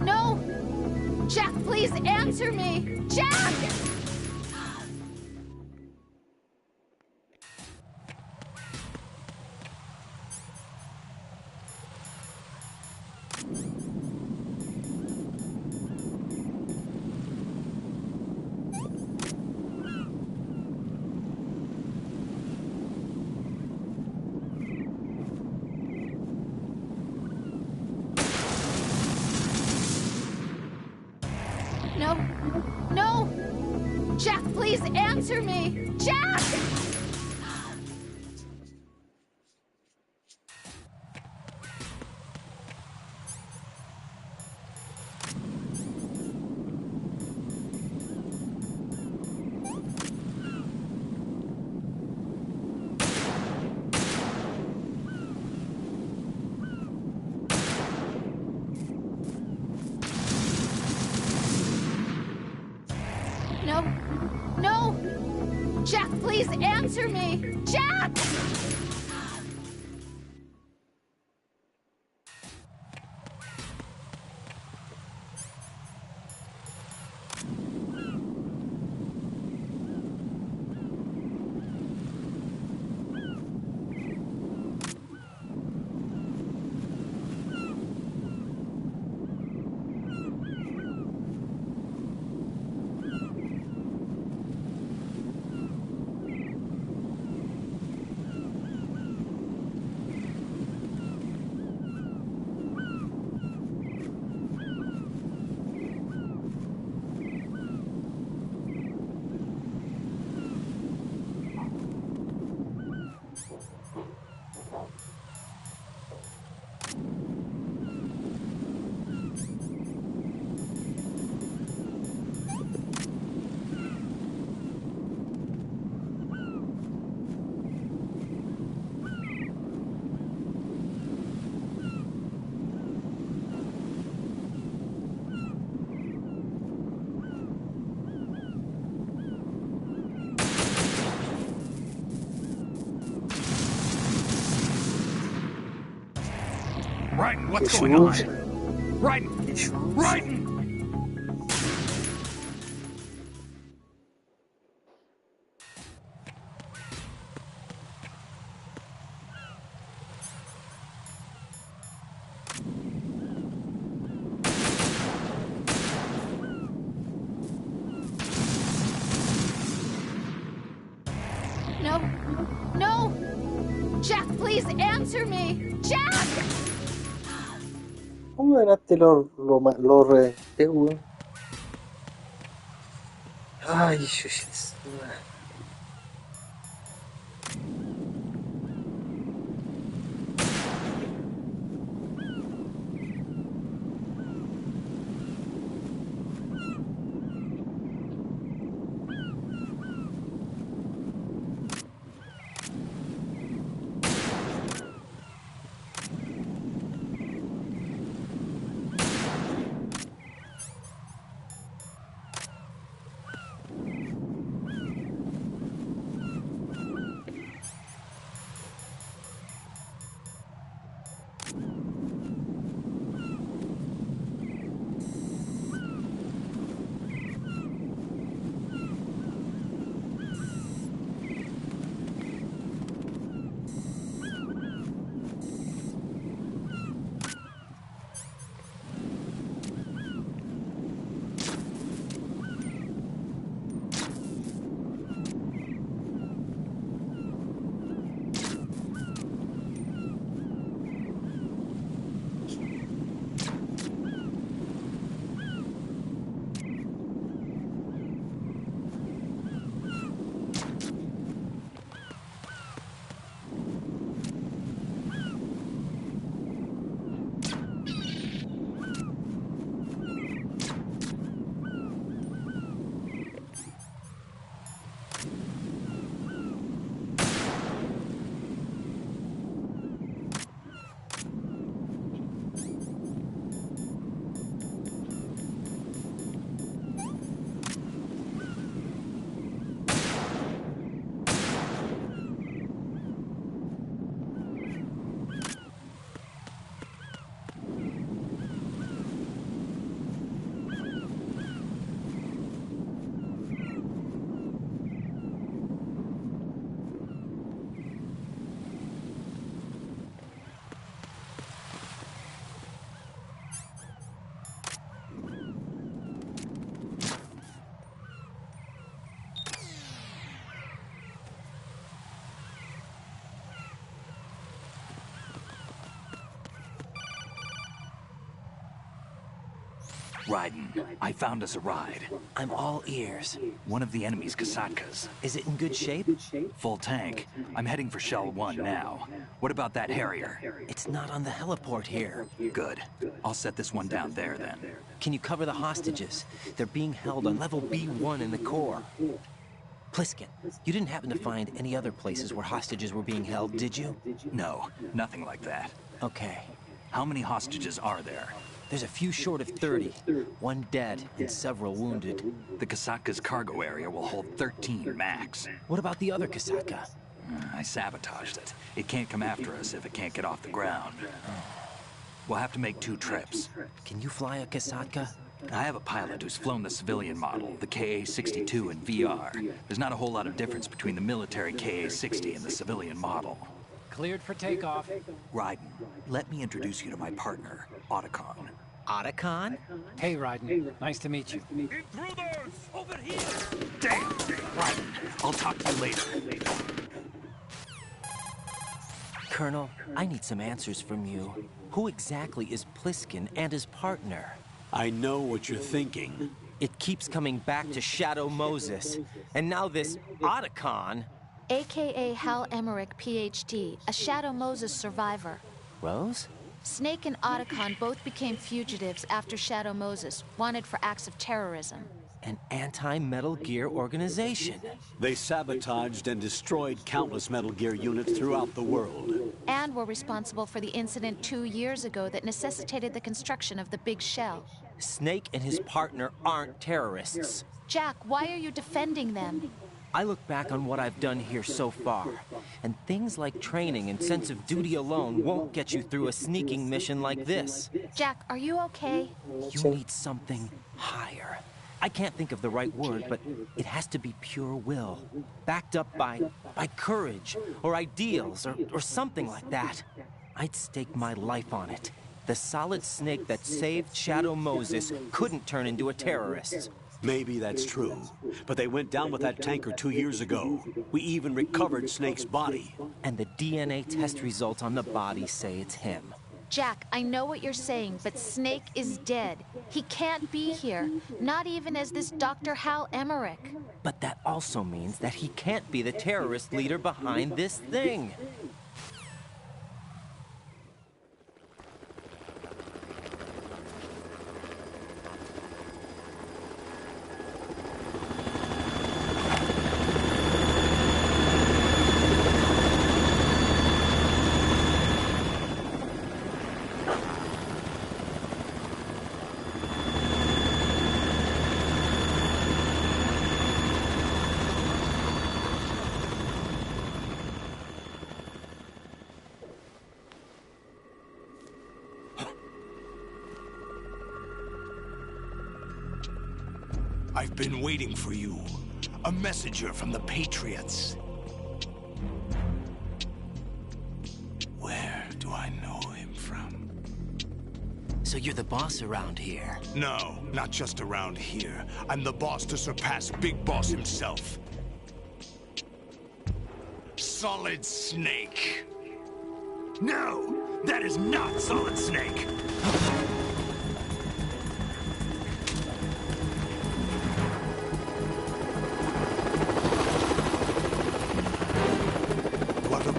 No! Jack, please answer me! Jack! please answer me! Jack! No. No! Jack, please answer me! Jack! Raiden, what's going on? Raiden! Raiden! No. No! Jack, please answer me! Jack! ¿Cómo ganaste los reventé, weón? Ay, chuches. Raiden, I found us a ride. I'm all ears. One of the enemy's Kasatkas. Is it in good shape? Full tank. I'm heading for Shell 1 now. What about that Harrier? It's not on the heliport here. Good. I'll set this one down there then. Can you cover the hostages? They're being held on level B1 in the core. Pliskin, you didn't happen to find any other places where hostages were being held, did you? No, nothing like that. Okay. How many hostages are there? There's a few short of 30. One dead and several wounded. The Kasatka's cargo area will hold 13 max. What about the other Kasatka? I sabotaged it. It can't come after us if it can't get off the ground. We'll have to make 2 trips. Can you fly a Kasatka? I have a pilot who's flown the civilian model, the KA-62 in VR. There's not a whole lot of difference between the military KA-60 and the civilian model. Cleared for takeoff. Raiden, let me introduce you to my partner, Otacon. Otacon? Hey, Raiden. Nice to meet you. Intruders! Over here! Damn! Raiden, I'll talk to you later. Colonel, I need some answers from you. Who exactly is Pliskin and his partner? I know what you're thinking. It keeps coming back to Shadow Moses. And now this Otacon... AKA Hal Emmerich, PhD, a Shadow Moses survivor. Rose? Snake and Otacon both became fugitives after Shadow Moses, wanted for acts of terrorism. An anti-Metal Gear organization. They sabotaged and destroyed countless Metal Gear units throughout the world. And were responsible for the incident 2 years ago that necessitated the construction of the Big Shell. Snake and his partner aren't terrorists. Jack, why are you defending them? I look back on what I've done here so far, and things like training and sense of duty alone won't get you through a sneaking mission like this. Jack, are you okay? You need something higher. I can't think of the right word, but it has to be pure will, backed up by courage, or ideals, or something like that. I'd stake my life on it. The solid snake that saved Shadow Moses couldn't turn into a terrorist. Maybe that's true, but they went down with that tanker 2 years ago. We even recovered Snake's body. And the DNA test results on the body say it's him. Jack, I know what you're saying, but Snake is dead. He can't be here, not even as this Dr. Hal Emmerich. But that also means that he can't be the terrorist leader behind this thing. I've been waiting for you. A messenger from the Patriots. Where do I know him from? So you're the boss around here? No, not just around here. I'm the boss to surpass Big Boss himself. Solid Snake. No, that is not Solid Snake.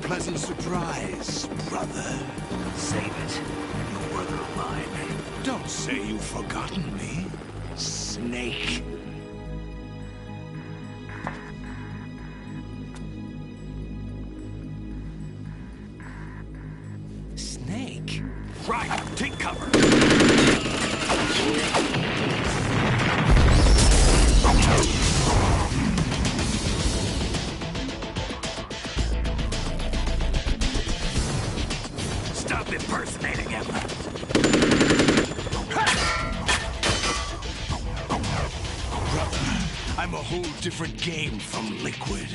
Pleasant surprise, brother. Save it. No brother of mine. Don't say you've forgotten me, Snake. Snake? Right, take cover. Stop impersonating him. Brother, I'm a whole different game from Liquid.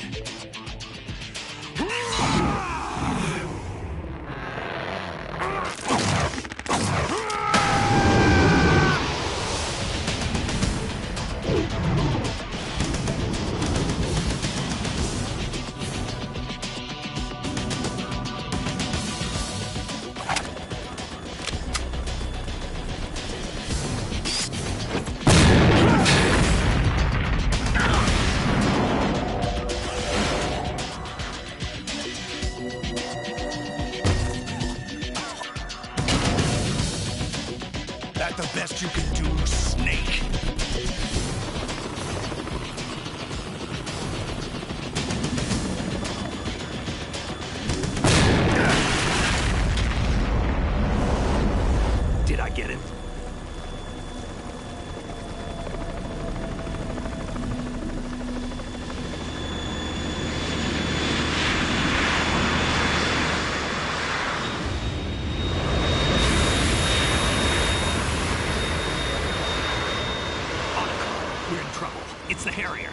best you can do, Snake? Did I get it? We're in trouble. It's the Harrier.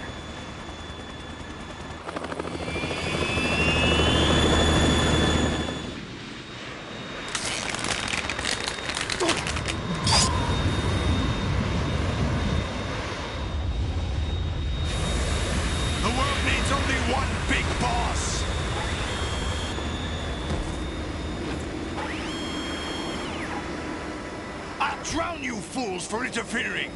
The world needs only one big boss. I'll drown you fools for interfering.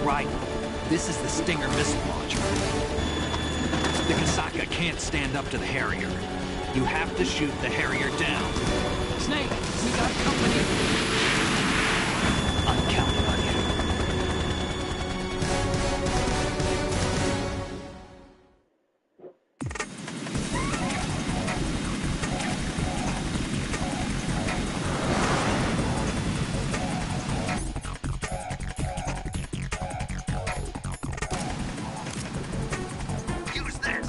Right. This is the Stinger missile launcher. The Kasaka can't stand up to the Harrier. You have to shoot the Harrier down. Snake, we got company. I'm counting on you. Use this.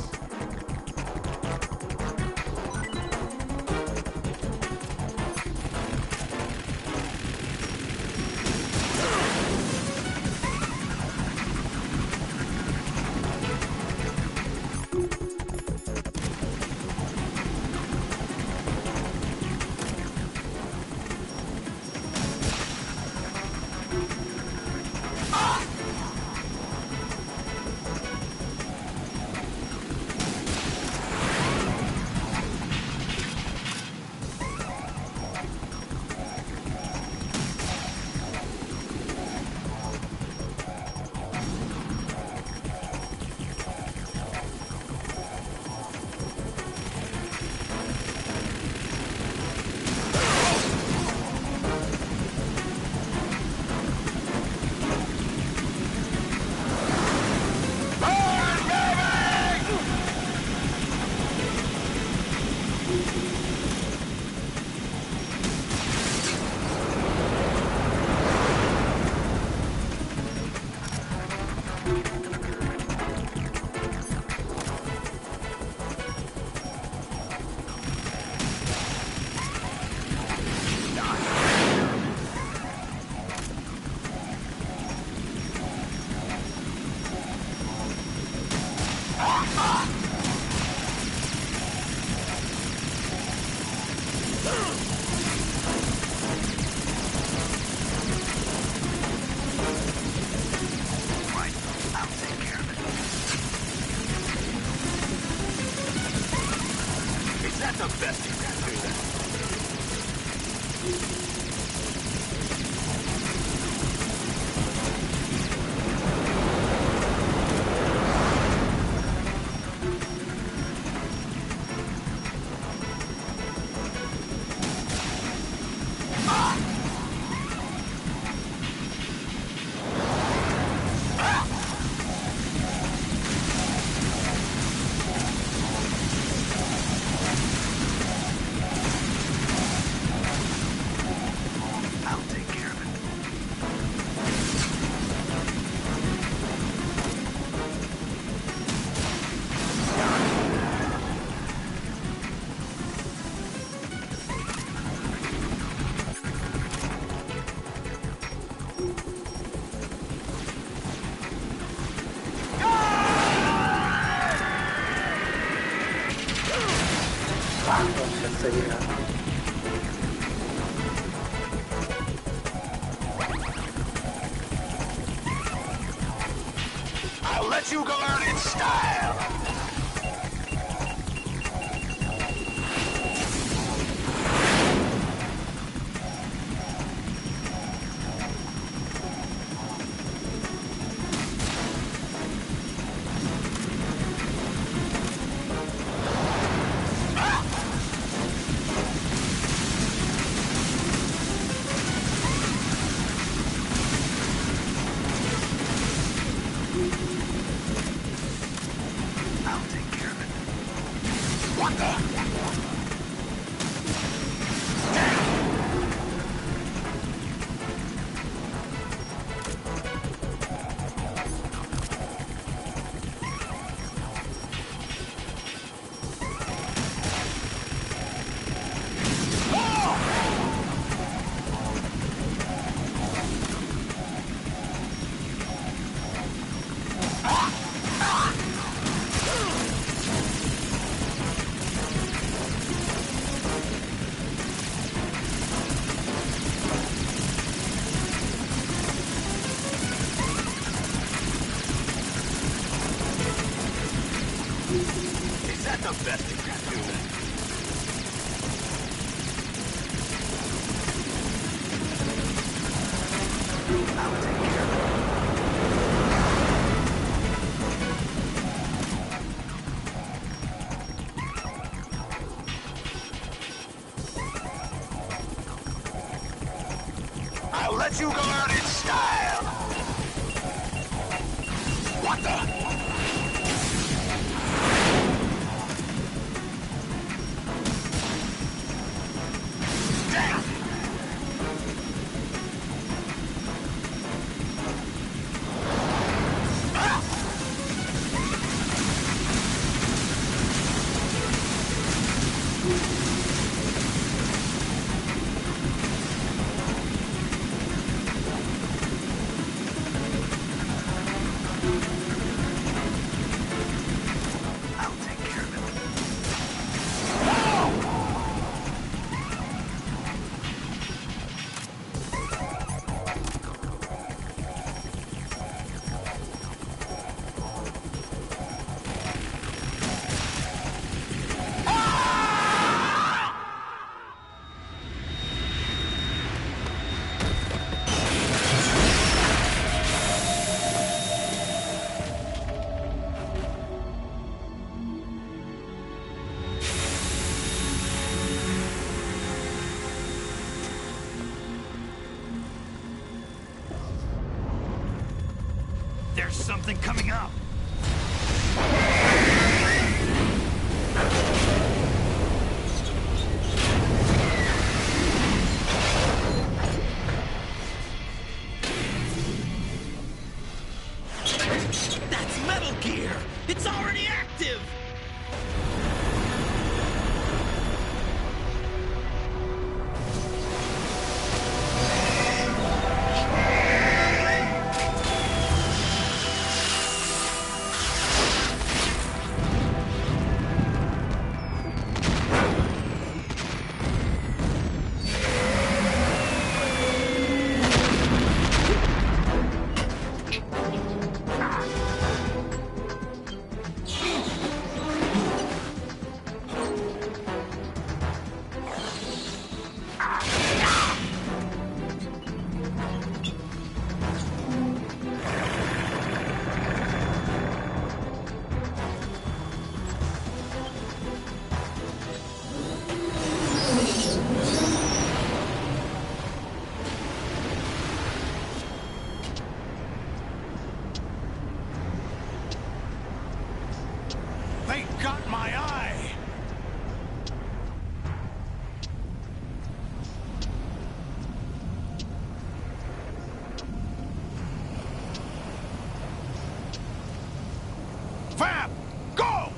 the best you can do that. I'll let you go out in style. the best it can do. I'll take care of it. I'll let you go out in style! What the? Damn! There's something coming up. That's Metal Gear! It's already active! They got my eye! Fab! Go!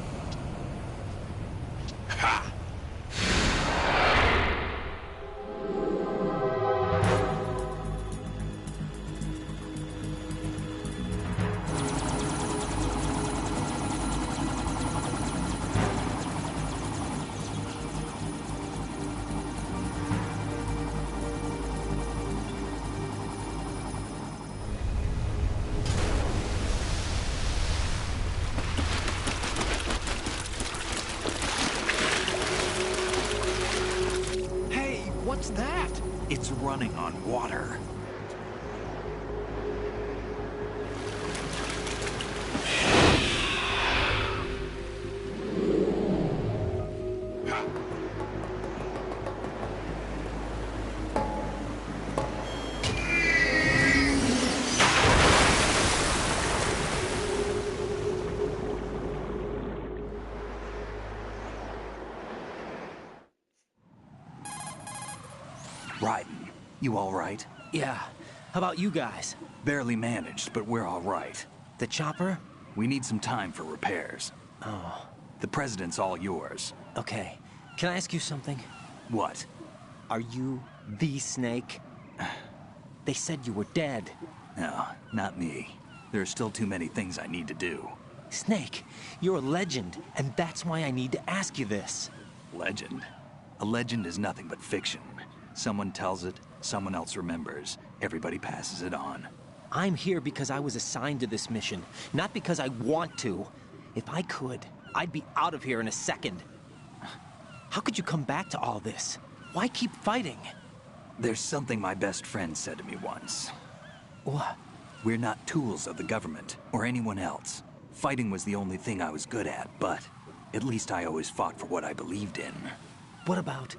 Ha! What's that? It's running on water. Raiden, you all right? Yeah. How about you guys? Barely managed, but we're all right. The chopper? We need some time for repairs. Oh. The president's all yours. Okay. Can I ask you something? What? Are you the Snake? They said you were dead. No, not me. There are still too many things I need to do. Snake, you're a legend, and that's why I need to ask you this. Legend? A legend is nothing but fiction. Someone tells it, someone else remembers. Everybody passes it on. I'm here because I was assigned to this mission, not because I want to. If I could, I'd be out of here in a second. How could you come back to all this? Why keep fighting? There's something my best friend said to me once. What? We're not tools of the government or anyone else. Fighting was the only thing I was good at, but at least I always fought for what I believed in. What about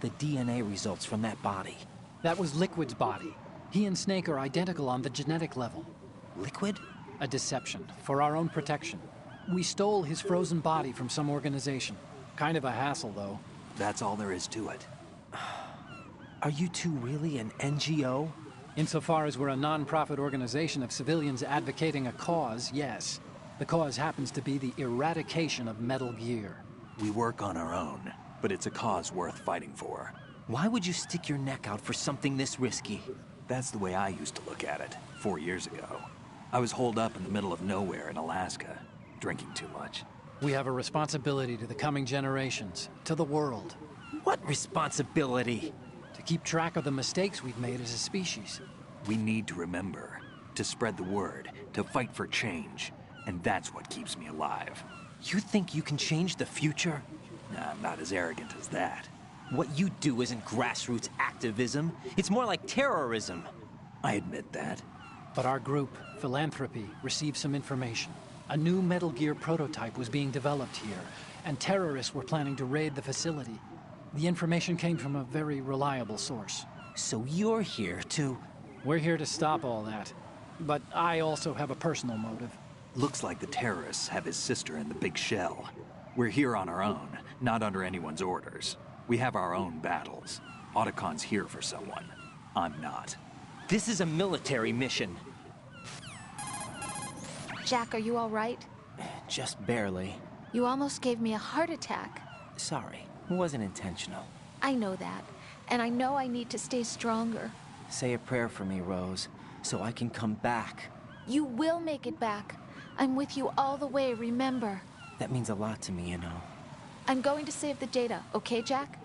the DNA results from that body? That was Liquid's body. He and Snake are identical on the genetic level. Liquid? A deception, for our own protection. We stole his frozen body from some organization. Kind of a hassle, though. That's all there is to it. Are you two really an NGO? Insofar as we're a non-profit organization of civilians advocating a cause, yes. The cause happens to be the eradication of Metal Gear. We work on our own, but it's a cause worth fighting for. Why would you stick your neck out for something this risky? That's the way I used to look at it, 4 years ago. I was holed up in the middle of nowhere in Alaska, drinking too much. We have a responsibility to the coming generations, to the world. What responsibility? To keep track of the mistakes we've made as a species. We need to remember, to spread the word, to fight for change. And that's what keeps me alive. You think you can change the future? Nah, I'm not as arrogant as that. What you do isn't grassroots activism. It's more like terrorism. I admit that. But our group, Philanthropy, received some information. A new Metal Gear prototype was being developed here, and terrorists were planning to raid the facility. The information came from a very reliable source. So you're here to... We're here to stop all that. But I also have a personal motive. Looks like the terrorists have his sister in the big shell. We're here on our own, not under anyone's orders. We have our own battles. Otacon's here for someone. I'm not. This is a military mission. Jack, are you all right? Just barely. You almost gave me a heart attack. Sorry, it wasn't intentional. I know that, and I know I need to stay stronger. Say a prayer for me, Rose, so I can come back. You will make it back. I'm with you all the way, remember? That means a lot to me, you know. I'm going to save the data, okay, Jack?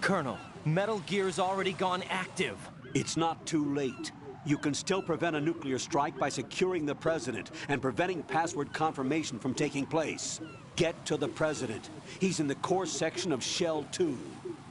Colonel, Metal Gear's already gone active. It's not too late. You can still prevent a nuclear strike by securing the President and preventing password confirmation from taking place. Get to the President. He's in the core section of Shell 2.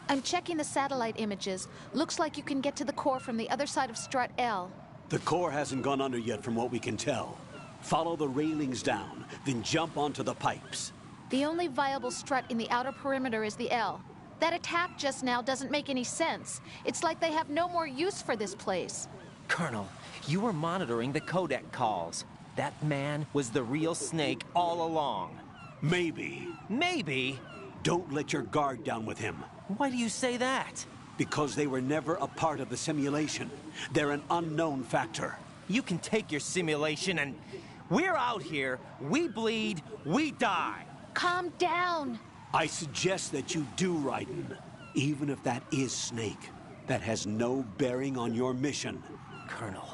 I'm checking the satellite images. Looks like you can get to the core from the other side of Strut L. The core hasn't gone under yet from what we can tell. Follow the railings down, then jump onto the pipes. The only viable strut in the outer perimeter is the L. That attack just now doesn't make any sense. It's like they have no more use for this place. Colonel, you were monitoring the codec calls. That man was the real Snake all along. Maybe. Maybe? Don't let your guard down with him. Why do you say that? Because they were never a part of the simulation. They're an unknown factor. You can take your simulation and... We're out here, we bleed, we die. Calm down. I suggest that you do, Raiden. Even if that is Snake, that has no bearing on your mission. Colonel,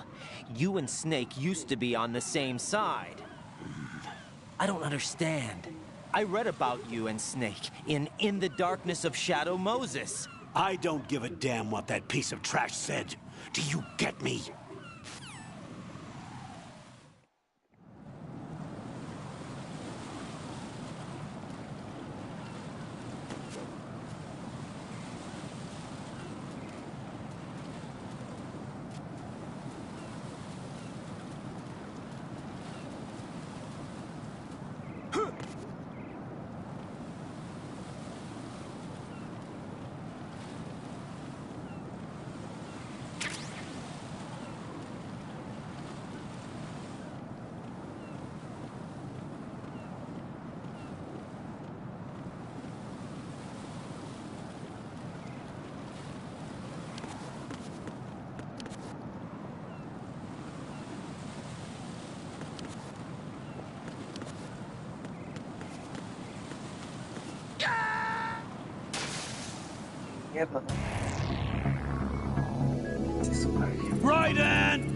you and Snake used to be on the same side. I don't understand. I read about you and Snake in the Darkness of Shadow Moses. I don't give a damn what that piece of trash said. Do you get me? Mierda. Raiden!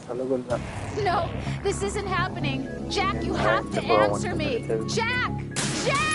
sale con la... No, this isn't happening. Jack, you have to answer me. Jack! Jack!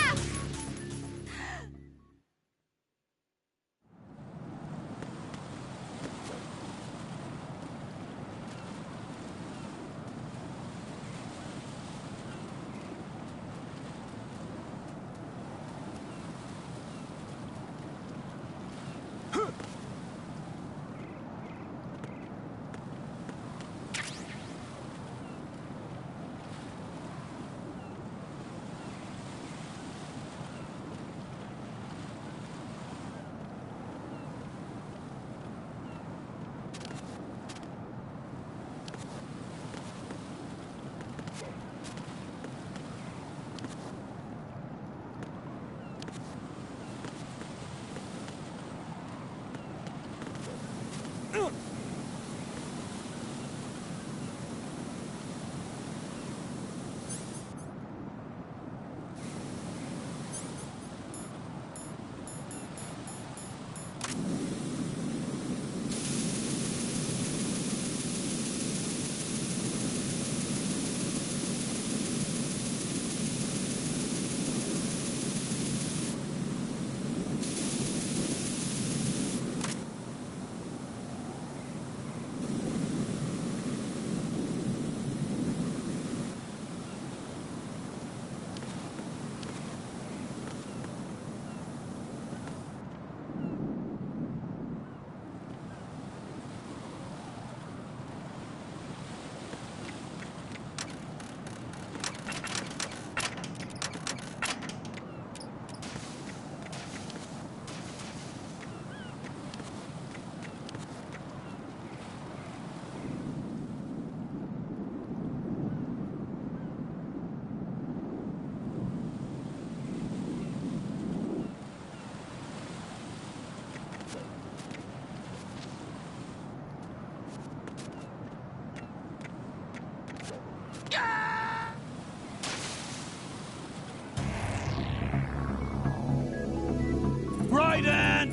Raiden!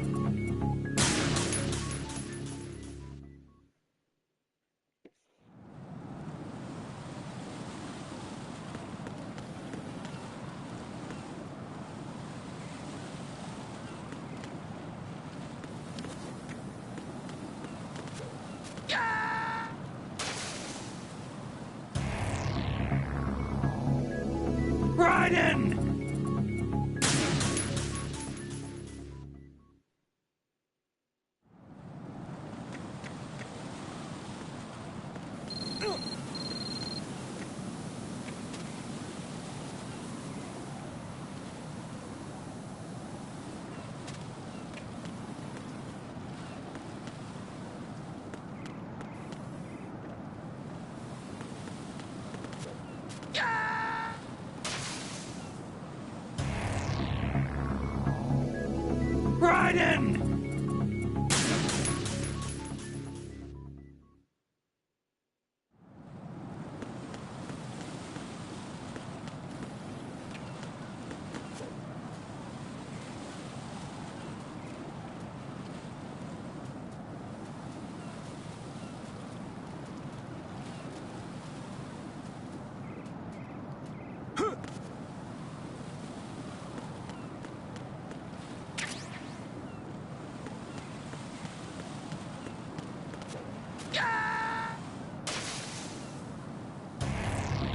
Raiden!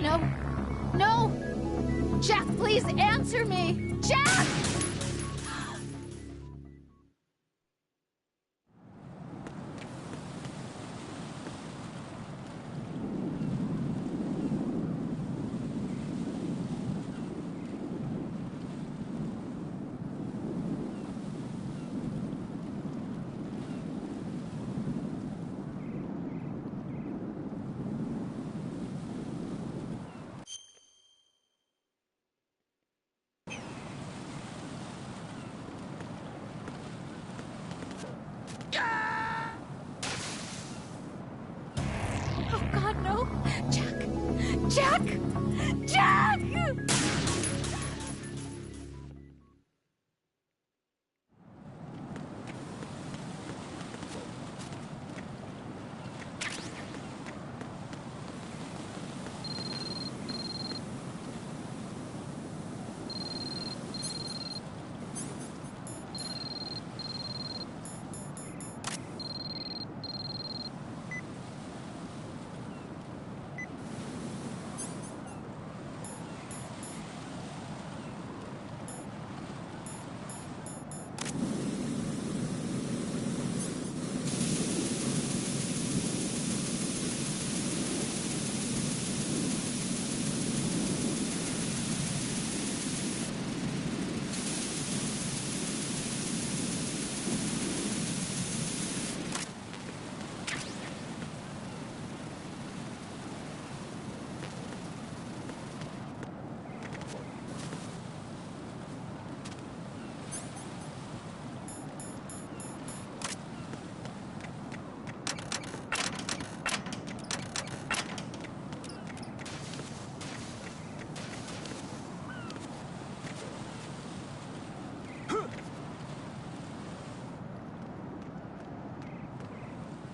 No. No! Jack, please answer me! Jack! Oh God, no! Jack! Jack! Jack!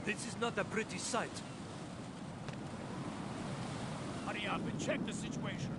This is not a pretty sight. Hurry up and check the situation.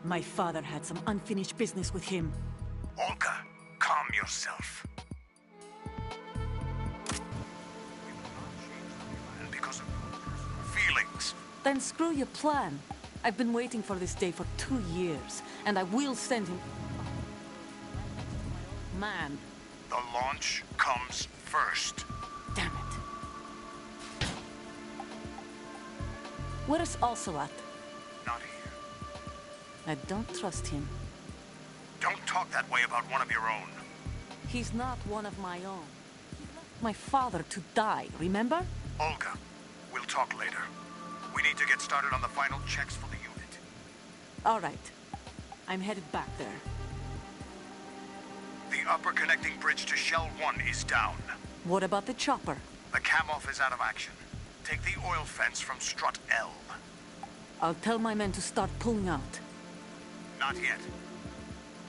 My father had some unfinished business with him. Olga, calm yourself. And because of feelings. Then screw your plan. I've been waiting for this day for 2 years, and I will send him... Man. The launch comes first. Damn it. Where's Ocelot? Not here. I don't trust him. Don't talk that way about one of your own. He's not one of my own. He left my father to die, remember? Olga, we'll talk later. We need to get started on the final checks for the unit. All right. I'm headed back there. The upper connecting bridge to Shell 1 is down. What about the chopper? The cam-off is out of action. Take the oil fence from strut L. I'll tell my men to start pulling out. Not yet.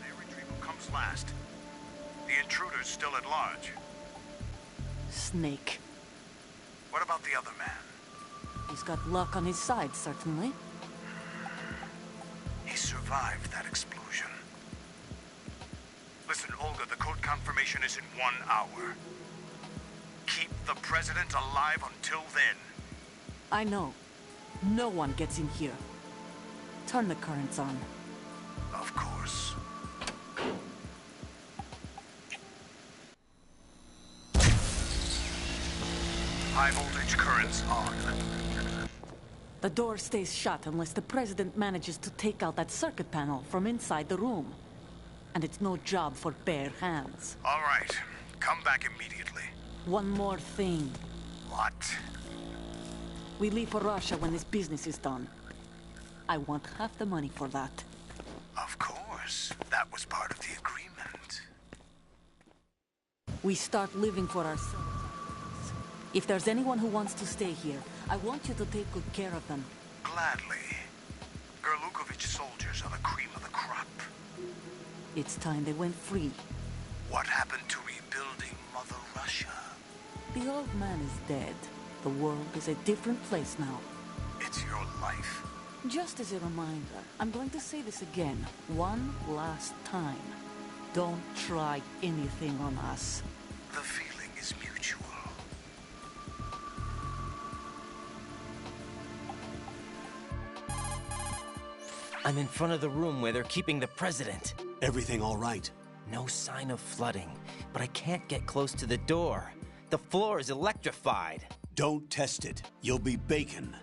Their retrieval comes last. The intruder's still at large. Snake. What about the other man? He's got luck on his side, certainly. He survived that explosion. Listen, Olga, the code confirmation is in 1 hour. Keep the President alive until then. I know. No one gets in here. Turn the currents on. Of course. High voltage currents on. The door stays shut unless the President manages to take out that circuit panel from inside the room. And it's no job for bare hands. All right. Come back immediately. One more thing. What? We leave for Russia when this business is done. I want half the money for that. Of course. That was part of the agreement. We start living for ourselves. If there's anyone who wants to stay here, I want you to take good care of them. Gladly. Gerlukovich soldiers are the cream of the crop. It's time they went free. What happened to rebuilding Mother Russia? The old man is dead. The world is a different place now. It's your life. Just as a reminder, I'm going to say this again, one last time. Don't try anything on us. The feeling is mutual. I'm in front of the room where they're keeping the President. Everything all right? No sign of flooding, but I can't get close to the door. The floor is electrified. Don't test it. You'll be bacon.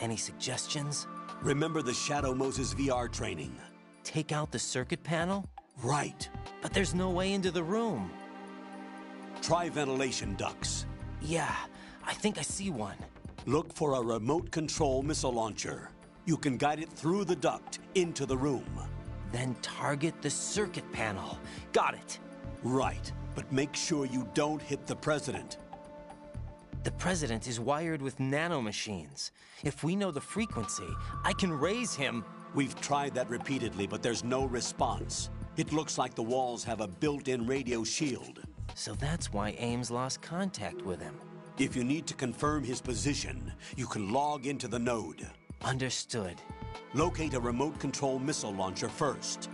Any suggestions? Remember the Shadow Moses VR training. Take out the circuit panel? Right. But there's no way into the room. Try ventilation ducts. Yeah, I think I see one. Look for a remote control missile launcher. You can guide it through the duct into the room. Then target the circuit panel. Got it. Right, but make sure you don't hit the President. The President is wired with nanomachines. If we know the frequency, I can raise him. We've tried that repeatedly, but there's no response. It looks like the walls have a built-in radio shield. So that's why Ames lost contact with him. If you need to confirm his position, you can log into the node. Understood. Locate a remote control missile launcher first.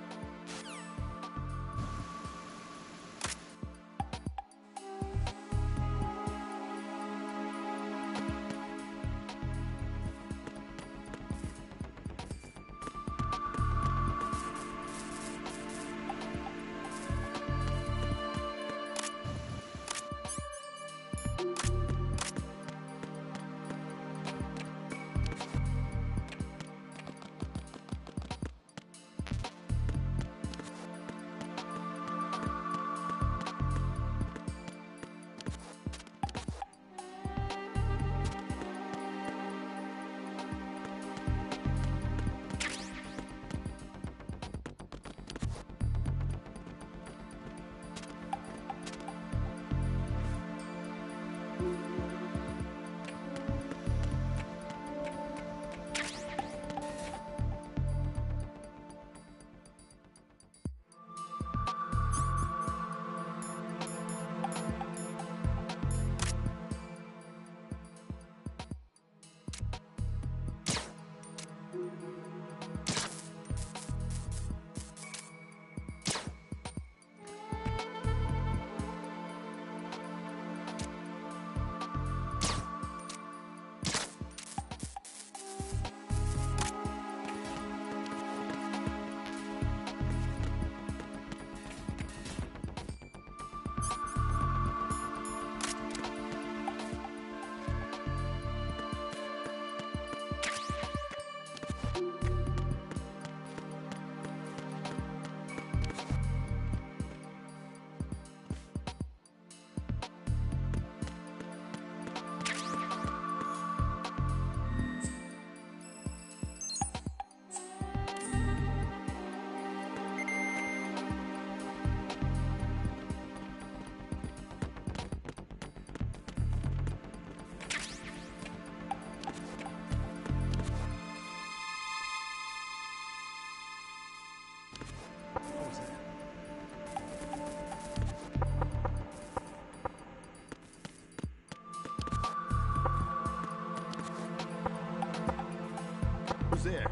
Who's there?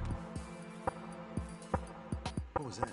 What was that?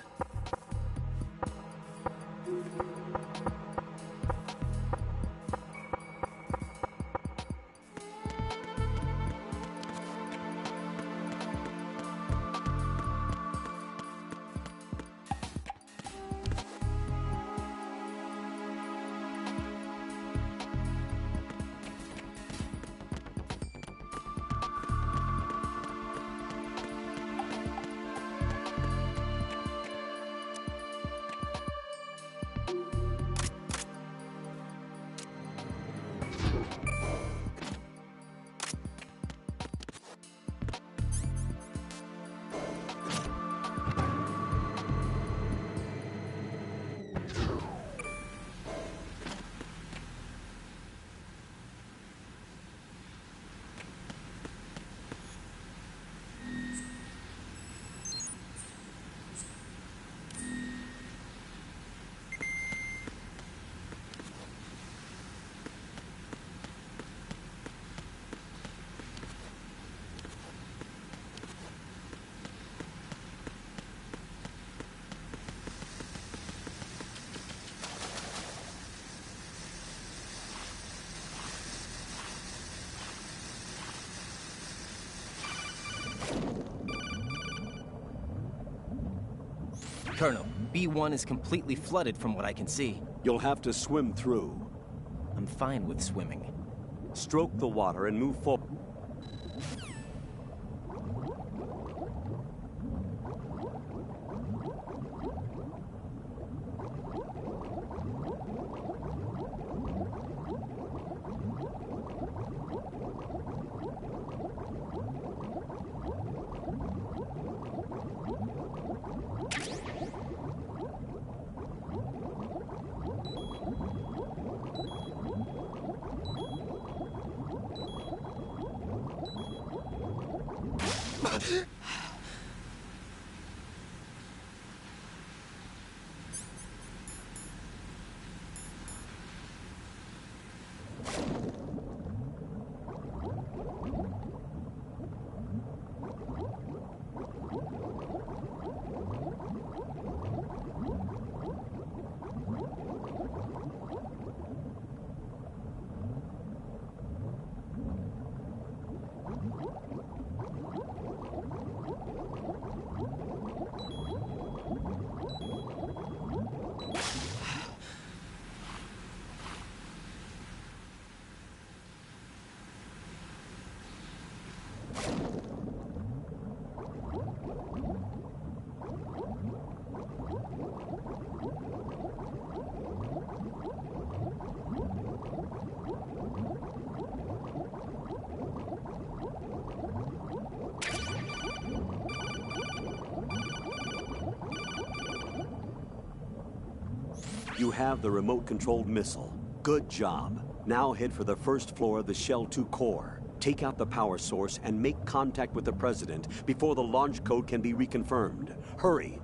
Colonel, B1 is completely flooded from what I can see. You'll have to swim through. I'm fine with swimming. Stroke the water and move forward. You have the remote-controlled missile. Good job. Now head for the first floor of the Shell 2 core. Take out the power source and make contact with the President before the launch code can be reconfirmed. Hurry.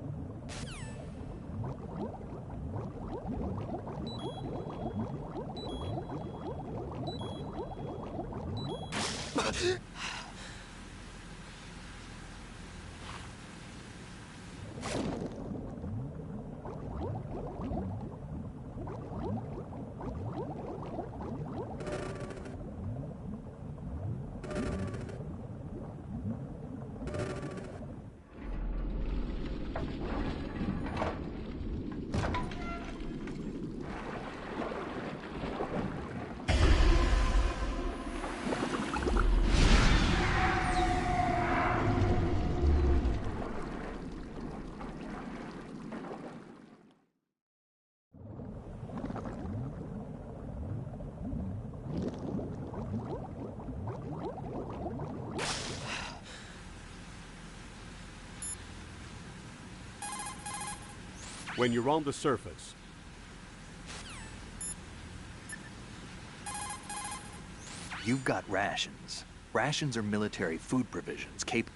When you're on the surface, you've got rations. Rations are military food provisions capable.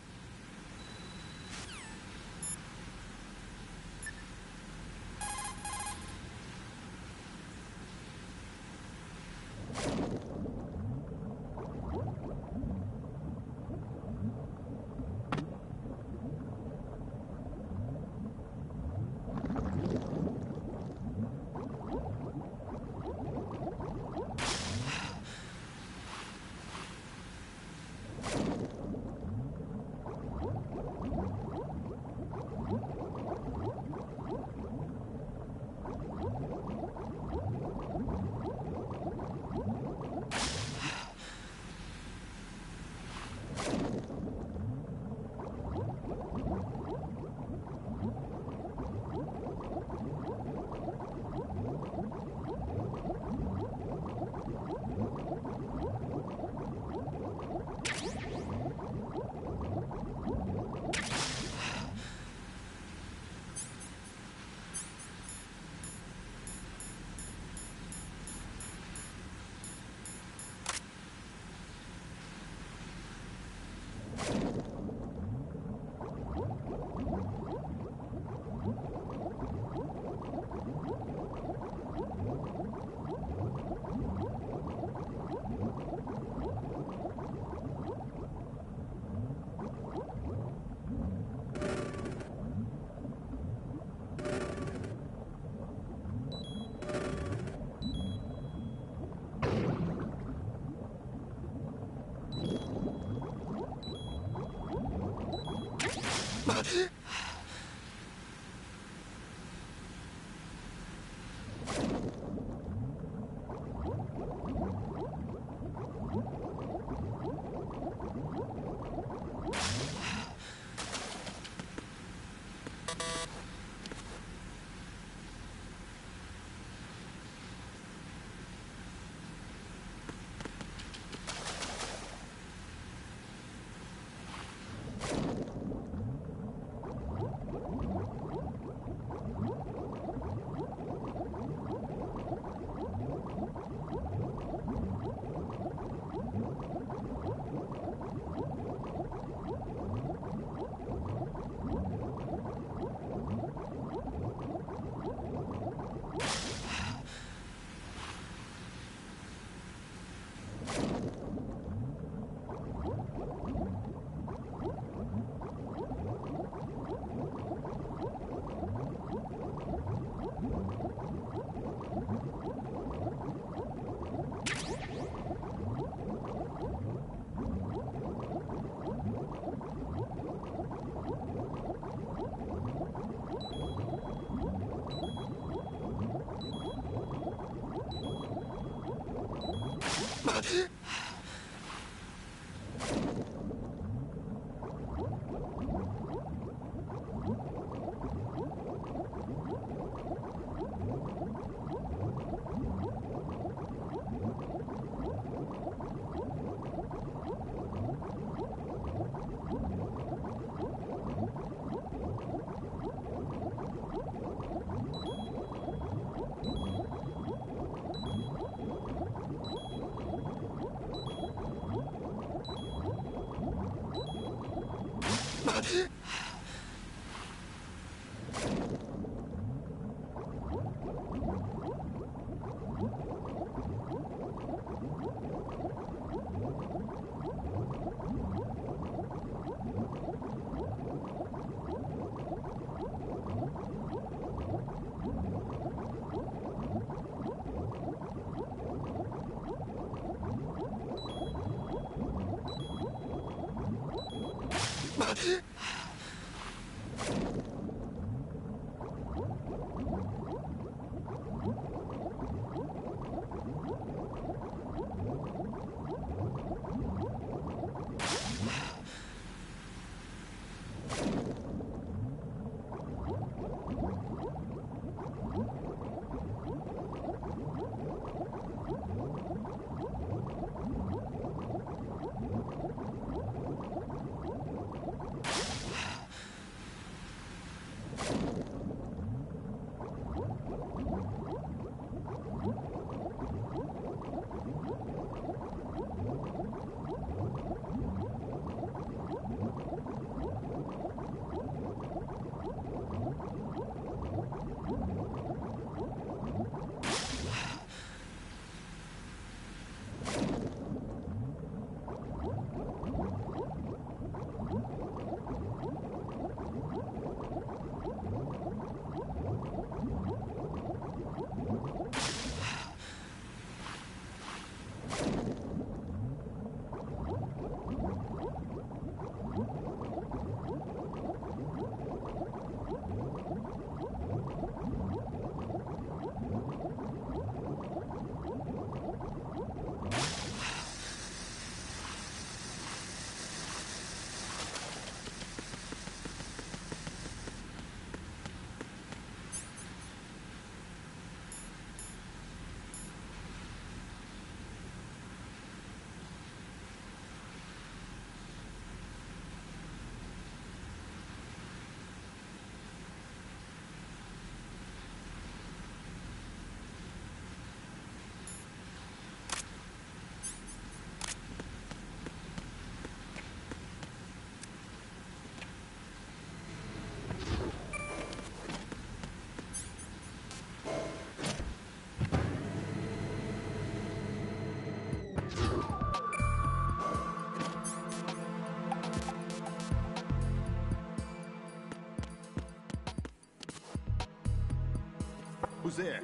Who's there?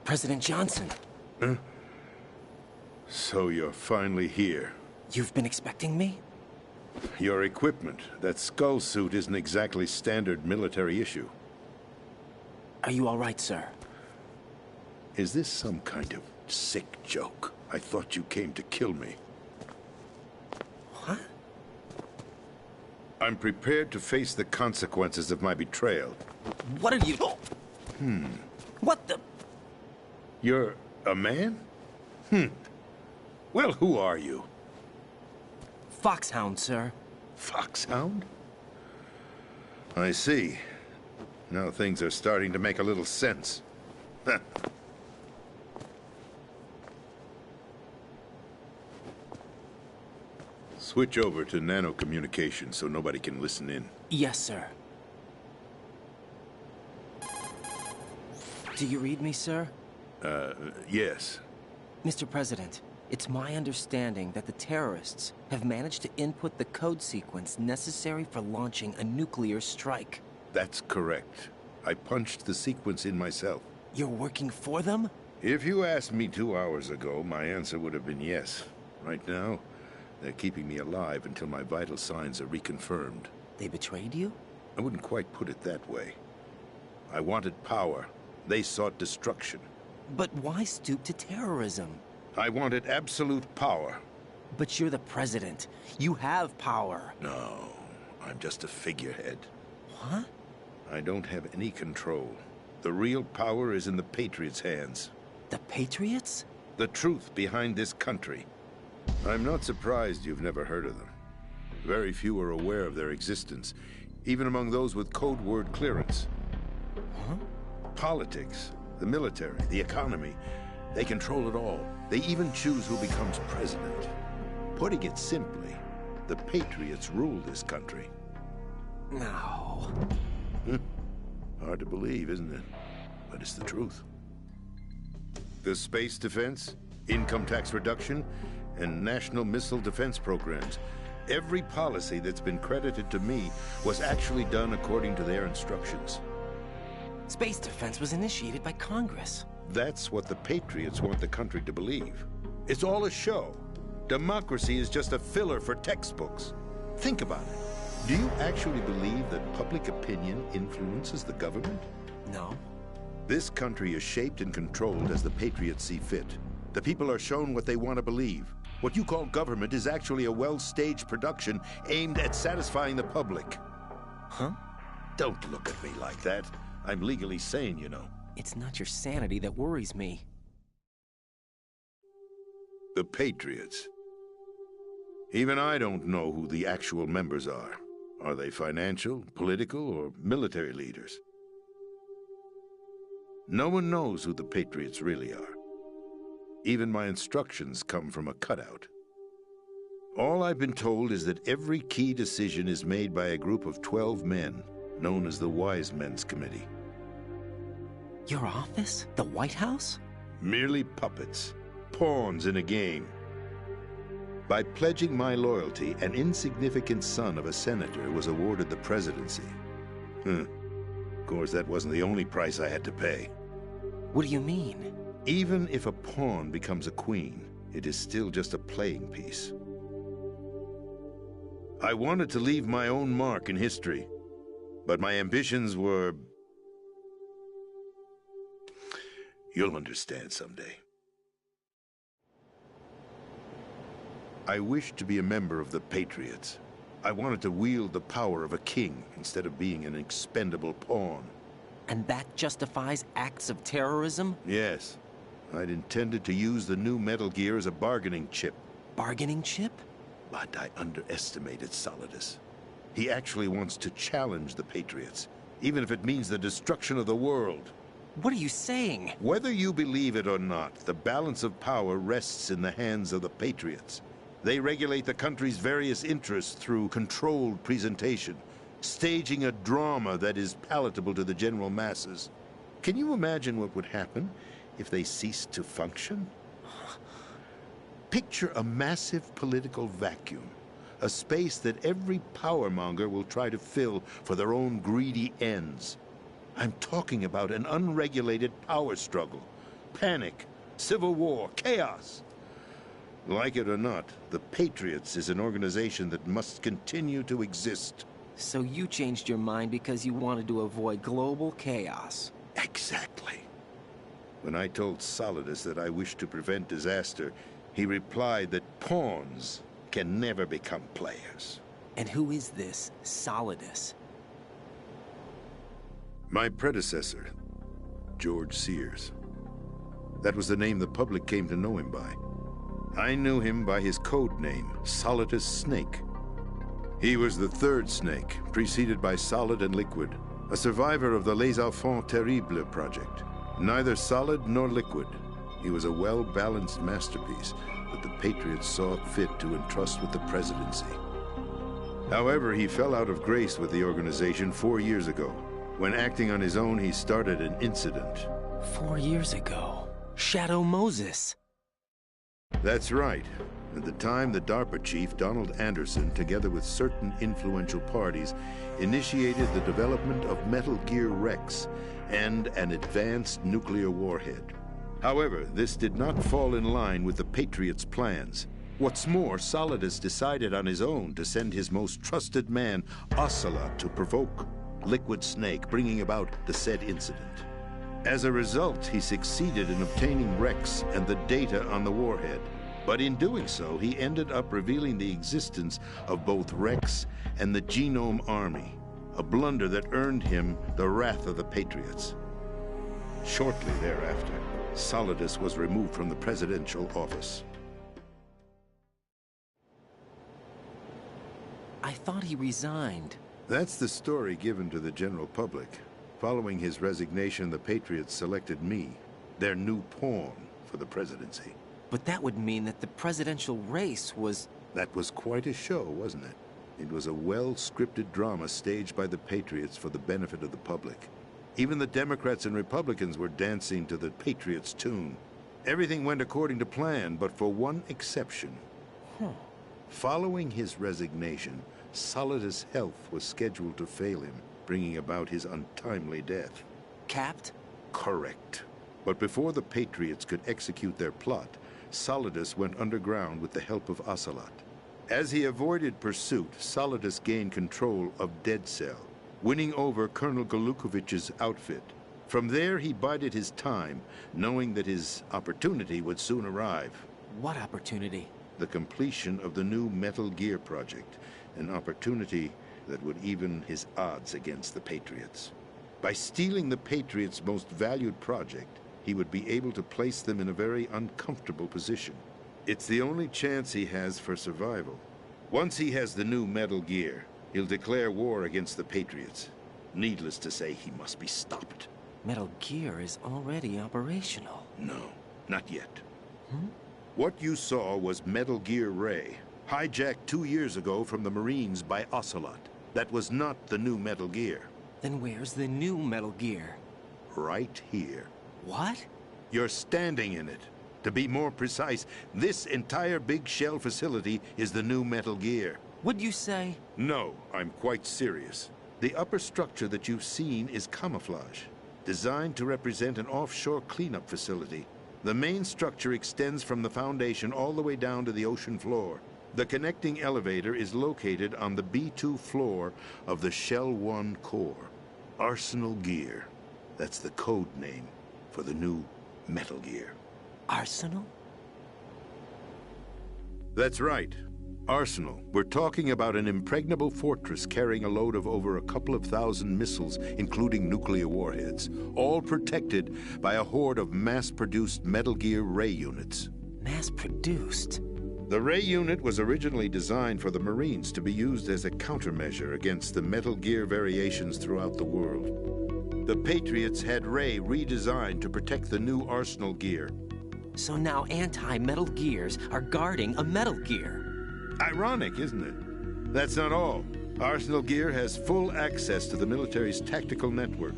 President Johnson. Huh? So you're finally here. You've been expecting me? Your equipment, that skull suit, isn't exactly standard military issue. Are you all right, sir? Is this some kind of sick joke? I thought you came to kill me. What? I'm prepared to face the consequences of my betrayal. What are you... What the... You're a man? Well, who are you? Foxhound, sir. Foxhound? I see. Now things are starting to make a little sense. Switch over to nano-communication so nobody can listen in. Yes, sir. Do you read me, sir? Yes. Mr. President, it's my understanding that the terrorists have managed to input the code sequence necessary for launching a nuclear strike. That's correct. I punched the sequence in myself. You're working for them? If you asked me 2 hours ago, my answer would have been yes. Right now, they're keeping me alive until my vital signs are reconfirmed. They betrayed you? I wouldn't quite put it that way. I wanted power. They sought destruction. But why stoop to terrorism? I wanted absolute power. But you're the president. You have power. No, I'm just a figurehead. What? I don't have any control. The real power is in the Patriots' hands. The Patriots? The truth behind this country. I'm not surprised you've never heard of them. Very few are aware of their existence, even among those with code word clearance. Huh? Politics, the military, the economy, they control it all. They even choose who becomes president. Putting it simply, the Patriots rule this country. No. Hard to believe, isn't it? But it's the truth. The space defense, income tax reduction, and national missile defense programs. Every policy that's been credited to me was actually done according to their instructions. Space defense was initiated by Congress. That's what the Patriots want the country to believe. It's all a show. Democracy is just a filler for textbooks. Think about it. Do you actually believe that public opinion influences the government? No. This country is shaped and controlled as the Patriots see fit. The people are shown what they want to believe. What you call government is actually a well-staged production aimed at satisfying the public. Huh? Don't look at me like that. I'm legally sane, you know. It's not your sanity that worries me. The Patriots. Even I don't know who the actual members are. Are they financial, political, or military leaders? No one knows who the Patriots really are. Even my instructions come from a cutout. All I've been told is that every key decision is made by a group of 12 men, known as the Wise Men's Committee. Your office? The White House? Merely puppets, pawns in a game. By pledging my loyalty, an insignificant son of a senator was awarded the presidency. Of course, that wasn't the only price I had to pay. What do you mean? Even if a pawn becomes a queen, it is still just a playing piece. I wanted to leave my own mark in history, but my ambitions were... You'll understand someday. I wished to be a member of the Patriots. I wanted to wield the power of a king instead of being an expendable pawn. And that justifies acts of terrorism? Yes. I'd intended to use the new Metal Gear as a bargaining chip. Bargaining chip? But I underestimated Solidus. He actually wants to challenge the Patriots, even if it means the destruction of the world. What are you saying? Whether you believe it or not, the balance of power rests in the hands of the Patriots. They regulate the country's various interests through controlled presentation, staging a drama that is palatable to the general masses. Can you imagine what would happen if they ceased to function? Picture a massive political vacuum, a space that every powermonger will try to fill for their own greedy ends. I'm talking about an unregulated power struggle, panic, civil war, chaos. Like it or not, the Patriots is an organization that must continue to exist. So you changed your mind because you wanted to avoid global chaos. Exactly. When I told Solidus that I wished to prevent disaster, he replied that pawns can never become players. And who is this Solidus? My predecessor, George Sears. That was the name the public came to know him by. I knew him by his code name, Solidus Snake. He was the third Snake, preceded by Solid and Liquid, a survivor of the Les Enfants Terribles project. Neither solid nor liquid, he was a well-balanced masterpiece that the Patriots saw fit to entrust with the presidency. However, he fell out of grace with the organization 4 years ago. When acting on his own, he started an incident. 4 years ago? Shadow Moses. That's right. At the time, the DARPA chief, Donald Anderson, together with certain influential parties, initiated the development of Metal Gear Rex and an advanced nuclear warhead. However, this did not fall in line with the Patriots' plans. What's more, Solidus decided on his own to send his most trusted man, Ocelot, to provoke Liquid Snake, bringing about the said incident. As a result, he succeeded in obtaining Rex and the data on the warhead. But in doing so, he ended up revealing the existence of both Rex and the Genome Army, a blunder that earned him the wrath of the Patriots. Shortly thereafter, Solidus was removed from the presidential office. I thought he resigned. That's the story given to the general public. Following his resignation, the Patriots selected me, their new pawn, for the presidency. But that would mean that the presidential race was... That was quite a show, wasn't it? It was a well-scripted drama staged by the Patriots for the benefit of the public. Even the Democrats and Republicans were dancing to the Patriots' tune. Everything went according to plan, but for one exception. Following his resignation, Solidus' health was scheduled to fail him, bringing about his untimely death. Capped? Correct. But before the Patriots could execute their plot, Solidus went underground with the help of Ocelot. As he avoided pursuit, Solidus gained control of Dead Cell, winning over Colonel Golukovich's outfit. From there, he bided his time, knowing that his opportunity would soon arrive. What opportunity? The completion of the new Metal Gear project, an opportunity that would even his odds against the Patriots. By stealing the Patriots' most valued project, he would be able to place them in a very uncomfortable position. It's the only chance he has for survival. Once he has the new Metal Gear, he'll declare war against the Patriots. Needless to say, he must be stopped. Metal Gear is already operational. No, not yet. What you saw was Metal Gear Ray, hijacked 2 years ago from the Marines by Ocelot. That was not the new Metal Gear. Then where's the new Metal Gear? Right here. What? You're standing in it. To be more precise, this entire big shell facility is the new Metal Gear. What'd you say? No, I'm quite serious. The upper structure that you've seen is camouflage, designed to represent an offshore cleanup facility. The main structure extends from the foundation all the way down to the ocean floor. The connecting elevator is located on the B2 floor of the Shell 1 core. Arsenal Gear. That's the code name for the new Metal Gear. Arsenal? That's right. Arsenal. We're talking about an impregnable fortress carrying a load of over a couple of thousand missiles, including nuclear warheads, all protected by a horde of mass-produced Metal Gear Ray units. Mass-produced? The Ray unit was originally designed for the Marines to be used as a countermeasure against the Metal Gear variations throughout the world. The Patriots had Ray redesigned to protect the new Arsenal Gear. So now anti-Metal Gears are guarding a Metal Gear. Ironic, isn't it? That's not all. Arsenal Gear has full access to the military's tactical network,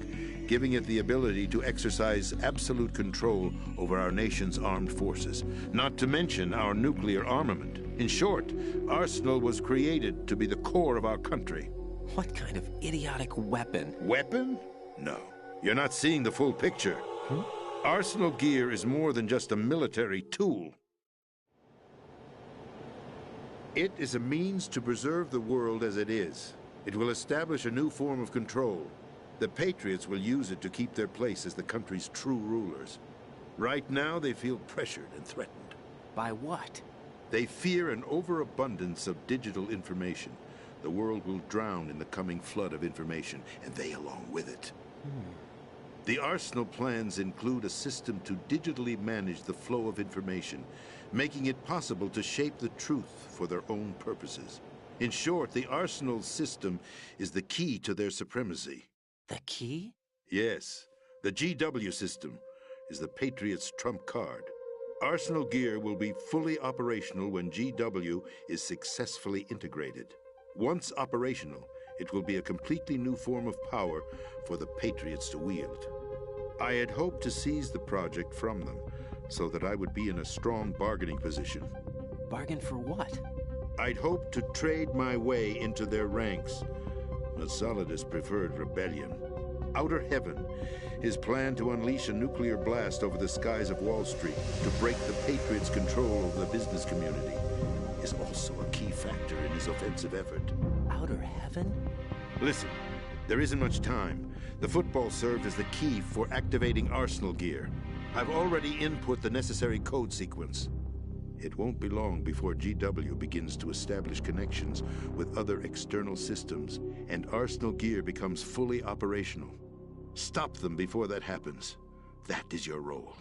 giving it the ability to exercise absolute control over our nation's armed forces, not to mention our nuclear armament. In short, Arsenal was created to be the core of our country. What kind of idiotic weapon? Weapon? No. You're not seeing the full picture. Huh? Arsenal Gear is more than just a military tool. It is a means to preserve the world as it is. It will establish a new form of control. The Patriots will use it to keep their place as the country's true rulers. Right now, they feel pressured and threatened. By what? They fear an overabundance of digital information. The world will drown in the coming flood of information, and they along with it. The Arsenal plans include a system to digitally manage the flow of information, making it possible to shape the truth for their own purposes. In short, the Arsenal system is the key to their supremacy. The key? Yes. The GW system is the Patriots' trump card. Arsenal Gear will be fully operational when GW is successfully integrated. Once operational, it will be a completely new form of power for the Patriots to wield. I had hoped to seize the project from them, so that I would be in a strong bargaining position. Bargain for what? I'd hoped to trade my way into their ranks, but Solidus preferred rebellion. Outer Heaven, his plan to unleash a nuclear blast over the skies of Wall Street to break the Patriots' control over the business community, is also a key factor in his offensive effort. Outer Heaven? Listen, there isn't much time. The football served as the key for activating Arsenal Gear. I've already input the necessary code sequence. It won't be long before GW begins to establish connections with other external systems, and Arsenal Gear becomes fully operational. Stop them before that happens. That is your role.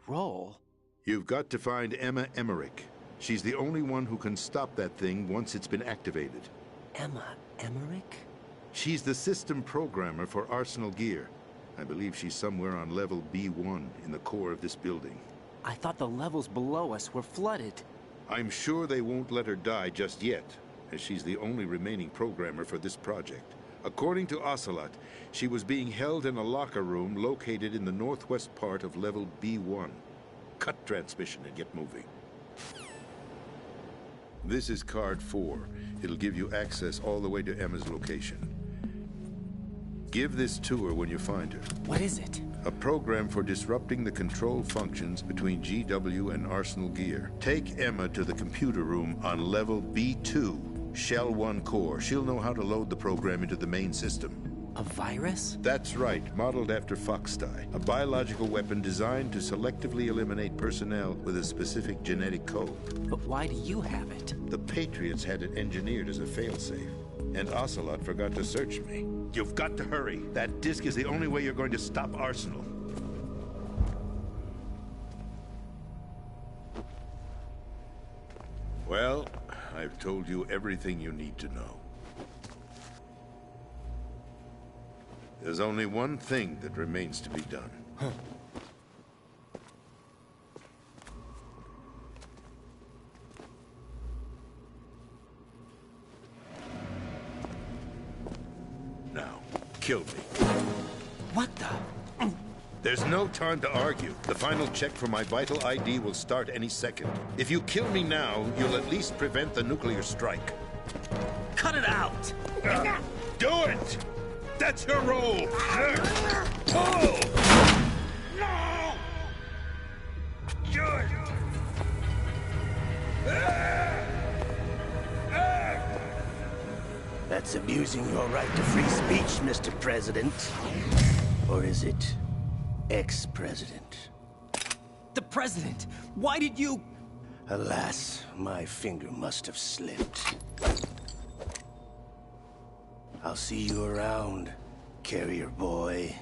Role? You've got to find Emma Emmerich. She's the only one who can stop that thing once it's been activated. Emma Emmerich? She's the system programmer for Arsenal Gear. I believe she's somewhere on level B1 in the core of this building. I thought the levels below us were flooded. I'm sure they won't let her die just yet, as she's the only remaining programmer for this project. According to Ocelot, she was being held in a locker room located in the northwest part of level B1. Cut transmission and get moving. This is card 4. It'll give you access all the way to Emma's location. Give this to her when you find her. What is it? A program for disrupting the control functions between GW and Arsenal Gear. Take Emma to the computer room on level B2, Shell 1 core. She'll know how to load the program into the main system. A virus? That's right, modeled after Foxdie, a biological weapon designed to selectively eliminate personnel with a specific genetic code. But why do you have it? The Patriots had it engineered as a failsafe, and Ocelot forgot to search me. You've got to hurry. That disk is the only way you're going to stop Arsenal. Well, I've told you everything you need to know. There's only one thing that remains to be done. Huh. Now, kill me. What the? There's no time to argue. The final check for my vital ID will start any second. If you kill me now, you'll at least prevent the nuclear strike. Cut it out! Do it! That's your role! Oh! No! It's abusing your right to free speech, Mr. President. Or is it ex-president? The president! Why did you... Alas, my finger must have slipped. I'll see you around, carrier boy.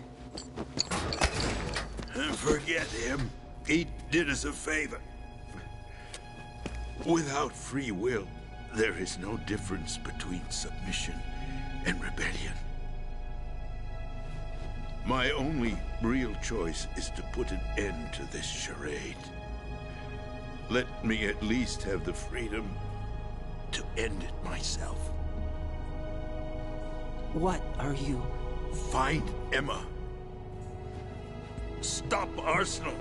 Forget him. He did us a favor. Without free will, there is no difference between submission and rebellion. My only real choice is to put an end to this charade. Let me at least have the freedom to end it myself. What are you... Find Emma. Stop Arsenal.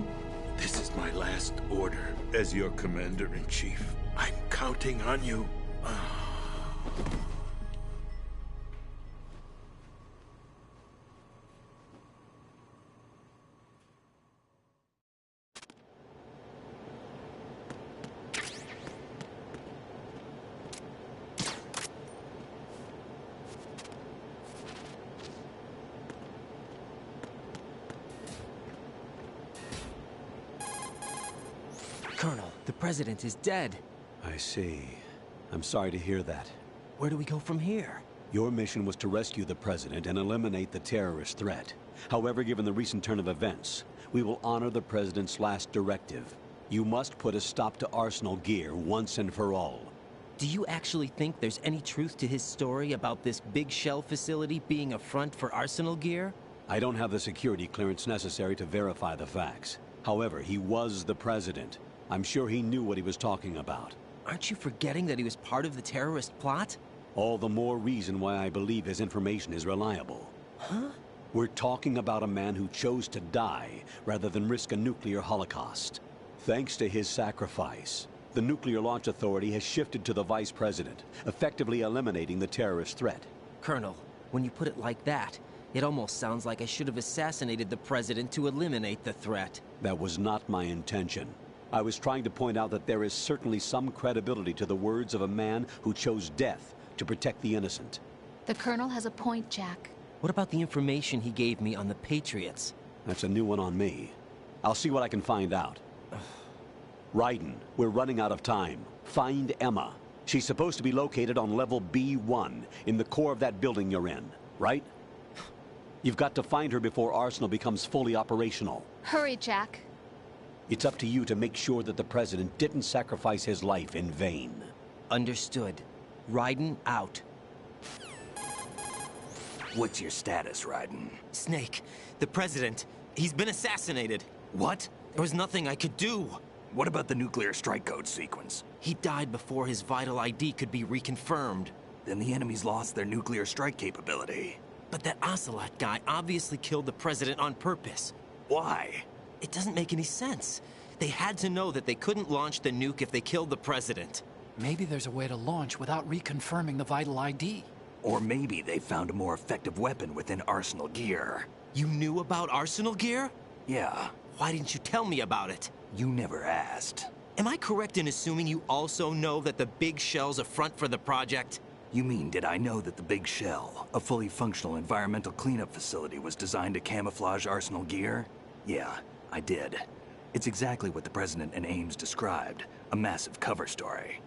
This is my last order as your commander-in-chief. I'm counting on you. Colonel, the president is dead. I see. I'm sorry to hear that. Where do we go from here? Your mission was to rescue the president and eliminate the terrorist threat. However, given the recent turn of events, we will honor the president's last directive. You must put a stop to Arsenal Gear once and for all. Do you actually think there's any truth to his story about this big shell facility being a front for Arsenal Gear? I don't have the security clearance necessary to verify the facts. However, he was the president. I'm sure he knew what he was talking about. Aren't you forgetting that he was part of the terrorist plot? All the more reason why I believe his information is reliable. Huh? We're talking about a man who chose to die rather than risk a nuclear holocaust. Thanks to his sacrifice, the Nuclear Launch Authority has shifted to the vice president, effectively eliminating the terrorist threat. Colonel, when you put it like that, it almost sounds like I should have assassinated the president to eliminate the threat. That was not my intention. I was trying to point out that there is certainly some credibility to the words of a man who chose death to protect the innocent. The Colonel has a point, Jack. What about the information he gave me on the Patriots? That's a new one on me. I'll see what I can find out. Raiden, we're running out of time. Find Emma. She's supposed to be located on level B1, in the core of that building you're in, right? You've got to find her before Arsenal becomes fully operational. Hurry, Jack. It's up to you to make sure that the president didn't sacrifice his life in vain. Understood. Raiden out. What's your status, Raiden? Snake, the president, he's been assassinated. What? There was nothing I could do. What about the nuclear strike code sequence? He died before his vital ID could be reconfirmed. Then the enemy's lost their nuclear strike capability. But that Ocelot guy obviously killed the president on purpose. Why? It doesn't make any sense. They had to know that they couldn't launch the nuke if they killed the president. Maybe there's a way to launch without reconfirming the vital ID. Or maybe they found a more effective weapon within Arsenal Gear. You knew about Arsenal Gear? Yeah. Why didn't you tell me about it? You never asked. Am I correct in assuming you also know that the Big Shell's a front for the project? You mean, did I know that the Big Shell, a fully functional environmental cleanup facility, was designed to camouflage Arsenal Gear? Yeah, I did. It's exactly what the President and Ames described, a massive cover story.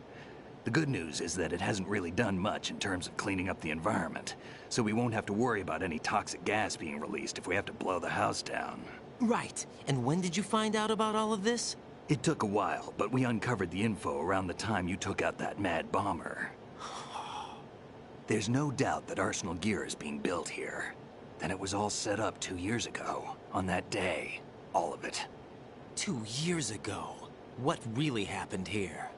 The good news is that it hasn't really done much in terms of cleaning up the environment, so we won't have to worry about any toxic gas being released if we have to blow the house down. Right. And when did you find out about all of this? It took a while, but we uncovered the info around the time you took out that mad bomber. There's no doubt that Arsenal Gear is being built here. Then it was all set up 2 years ago, on that day. All of it. 2 years ago? What really happened here?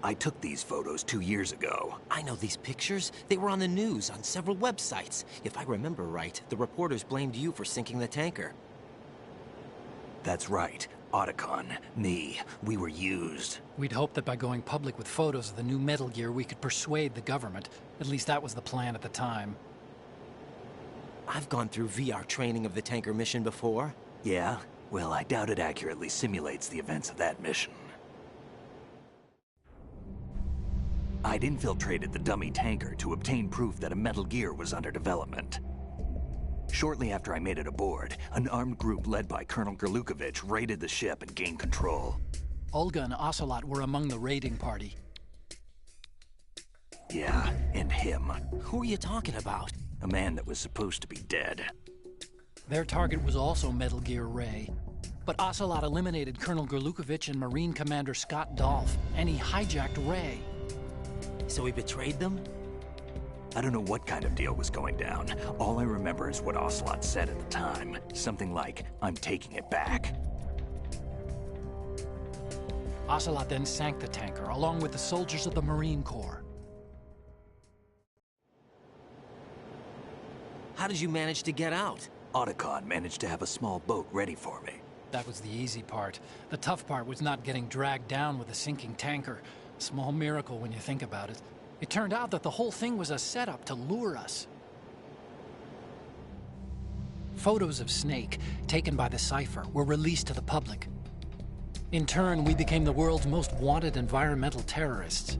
I took these photos 2 years ago. I know these pictures. They were on the news, on several websites. If I remember right, the reporters blamed you for sinking the tanker. That's right. Otacon, me, we were used. We'd hoped that by going public with photos of the new Metal Gear, we could persuade the government. At least that was the plan at the time. I've gone through VR training of the tanker mission before. Yeah? Well, I doubt it accurately simulates the events of that mission. I'd infiltrated the dummy tanker to obtain proof that a Metal Gear was under development. Shortly after I made it aboard, an armed group led by Colonel Gerlukovich raided the ship and gained control. Olga and Ocelot were among the raiding party. Yeah, and him. Who are you talking about? A man that was supposed to be dead. Their target was also Metal Gear Ray. But Ocelot eliminated Colonel Gerlukovich and Marine Commander Scott Dolph, and he hijacked Ray. So he betrayed them? I don't know what kind of deal was going down. All I remember is what Ocelot said at the time. Something like, "I'm taking it back." Ocelot then sank the tanker, along with the soldiers of the Marine Corps. How did you manage to get out? Otacon managed to have a small boat ready for me. That was the easy part. The tough part was not getting dragged down with a sinking tanker. Small miracle when you think about it. It turned out that the whole thing was a setup to lure us. Photos of Snake, taken by the Cypher, were released to the public. In turn, we became the world's most wanted environmental terrorists.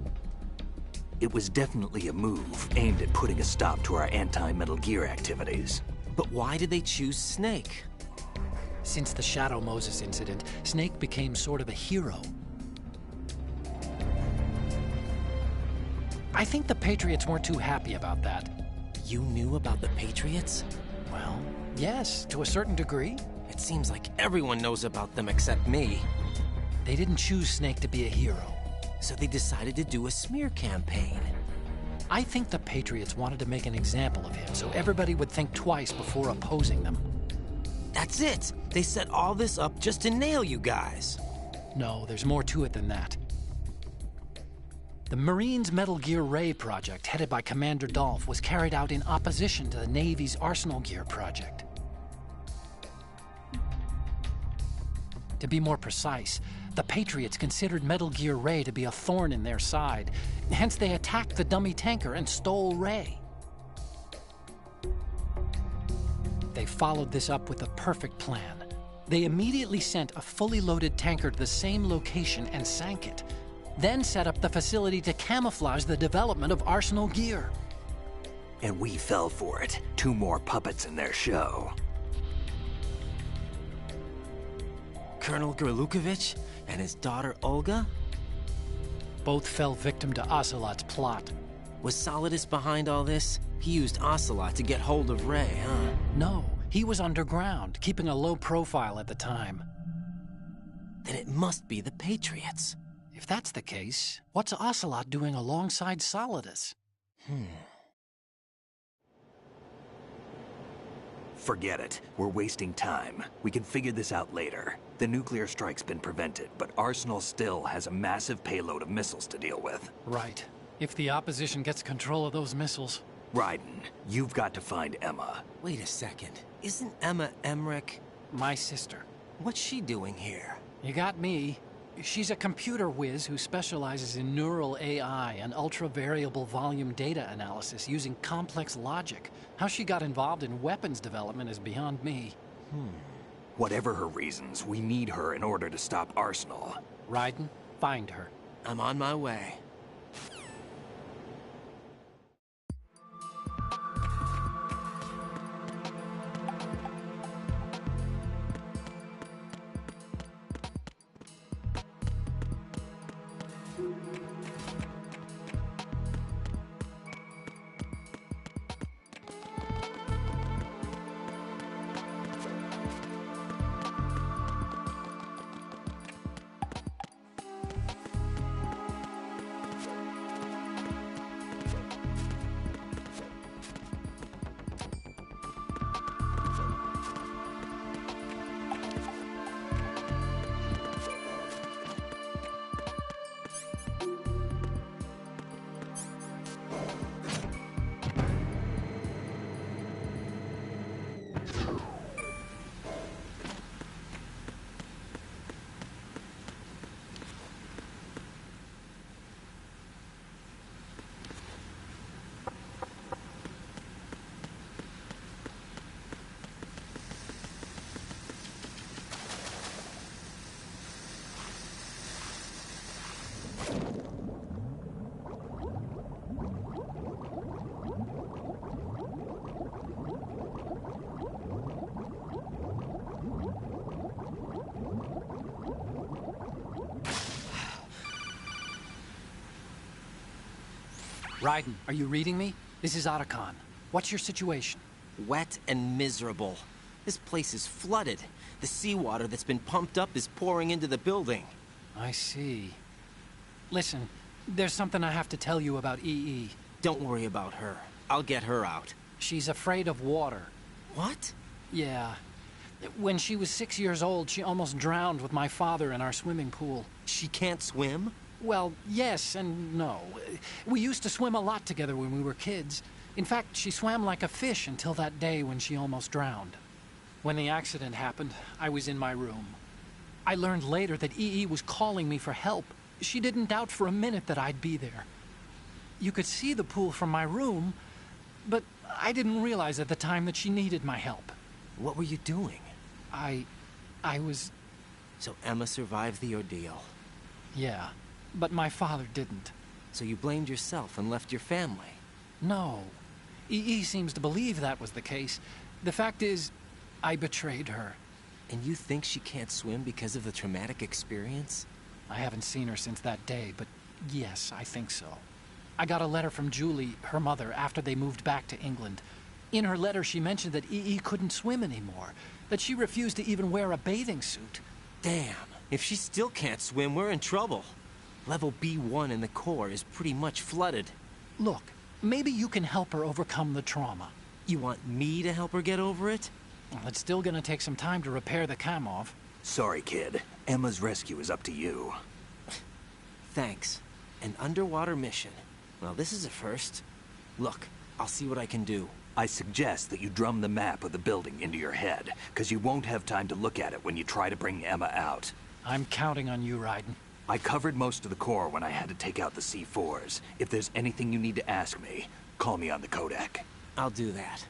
It was definitely a move aimed at putting a stop to our anti-Metal Gear activities. But why did they choose Snake? Since the Shadow Moses incident, Snake became sort of a hero. I think the Patriots weren't too happy about that. You knew about the Patriots? Well, yes, to a certain degree. It seems like everyone knows about them except me. They didn't choose Snake to be a hero. So they decided to do a smear campaign. I think the Patriots wanted to make an example of him so everybody would think twice before opposing them. That's it! They set all this up just to nail you guys. No, there's more to it than that. The Marines' Metal Gear Ray project, headed by Commander Dolph, was carried out in opposition to the Navy's Arsenal Gear project. To be more precise, the Patriots considered Metal Gear Ray to be a thorn in their side. Hence, they attacked the dummy tanker and stole Ray. They followed this up with a perfect plan. They immediately sent a fully loaded tanker to the same location and sank it. Then set up the facility to camouflage the development of Arsenal Gear. And we fell for it. 2 more puppets in their show. Colonel Gerlukovich and his daughter Olga? Both fell victim to Ocelot's plot. Was Solidus behind all this? He used Ocelot to get hold of Ray, huh? No, he was underground, keeping a low profile at the time. Then it must be the Patriots. If that's the case, what's Ocelot doing alongside Solidus? Forget it. We're wasting time. We can figure this out later. The nuclear strike's been prevented, but Arsenal still has a massive payload of missiles to deal with. Right. If the opposition gets control of those missiles... Raiden, you've got to find Emma. Wait a second. Isn't Emma Emmerich... my sister? What's she doing here? You got me. She's a computer whiz who specializes in neural AI and ultra-variable volume data analysis using complex logic. How she got involved in weapons development is beyond me. Whatever her reasons, we need her in order to stop Arsenal. Raiden, find her. I'm on my way. Raiden, are you reading me? This is Otacon. What's your situation? Wet and miserable. This place is flooded. The seawater that's been pumped up is pouring into the building. I see. Listen, there's something I have to tell you about EE. Don't worry about her. I'll get her out. She's afraid of water. What? Yeah. When she was 6 years old, she almost drowned with my father in our swimming pool. She can't swim? Well, yes and no. We used to swim a lot together when we were kids. In fact, she swam like a fish until that day when she almost drowned. When the accident happened, I was in my room. I learned later that EE was calling me for help. She didn't doubt for a minute that I'd be there. You could see the pool from my room, but I didn't realize at the time that she needed my help. What were you doing? I was... So Emma survived the ordeal? Yeah, but my father didn't. So you blamed yourself and left your family? No. EE seems to believe that was the case. The fact is, I betrayed her. And you think she can't swim because of the traumatic experience? I haven't seen her since that day, but yes, I think so. I got a letter from Julie, her mother, after they moved back to England. In her letter, she mentioned that EE couldn't swim anymore, that she refused to even wear a bathing suit. Damn, if she still can't swim, we're in trouble. Level B1 in the core is pretty much flooded. Look, maybe you can help her overcome the trauma. You want me to help her get over it? Well, it's still gonna take some time to repair the Kamov. Sorry, kid. Emma's rescue is up to you. Thanks. An underwater mission. Well, this is a first. Look, I'll see what I can do. I suggest that you drum the map of the building into your head, because you won't have time to look at it when you try to bring Emma out. I'm counting on you, Raiden. I covered most of the core when I had to take out the C4s. If there's anything you need to ask me, call me on the codec. I'll do that.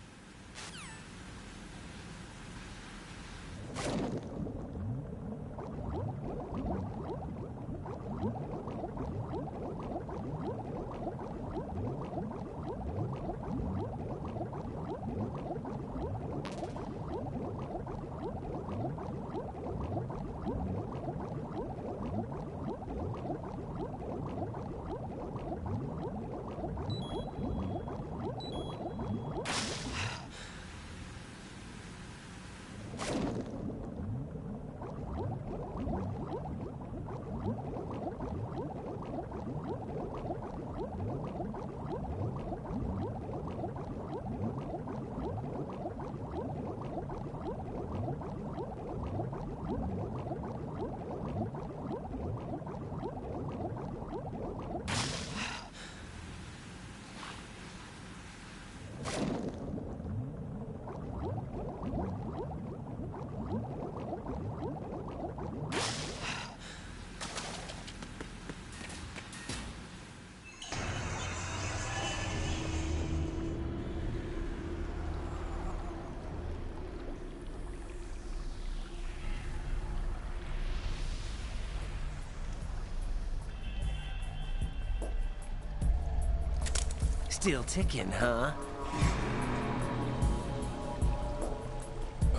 Still ticking, huh?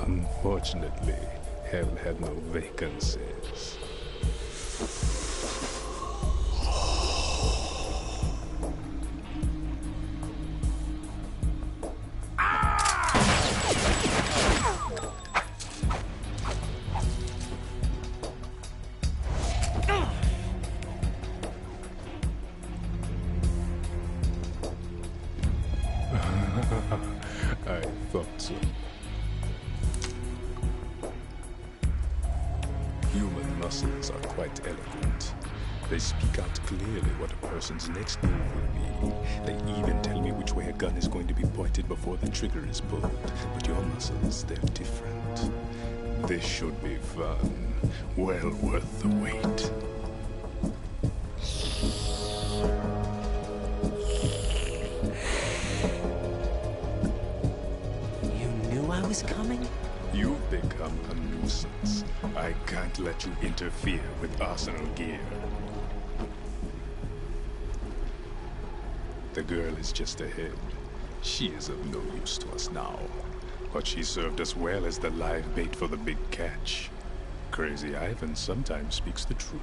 Unfortunately, hell had no vacancies. I thought so. Human muscles are quite eloquent. They speak out clearly what a person's next move will be. They even tell me which way a gun is going to be pointed before the trigger is pulled. But your muscles, they're different. This should be fun. Well worth the wait. Coming? You've become a nuisance. I can't let you interfere with arsenal gear. The girl is just ahead. She is of no use to us now. But she served us well as the live bait for the big catch. Crazy Ivan sometimes speaks the truth.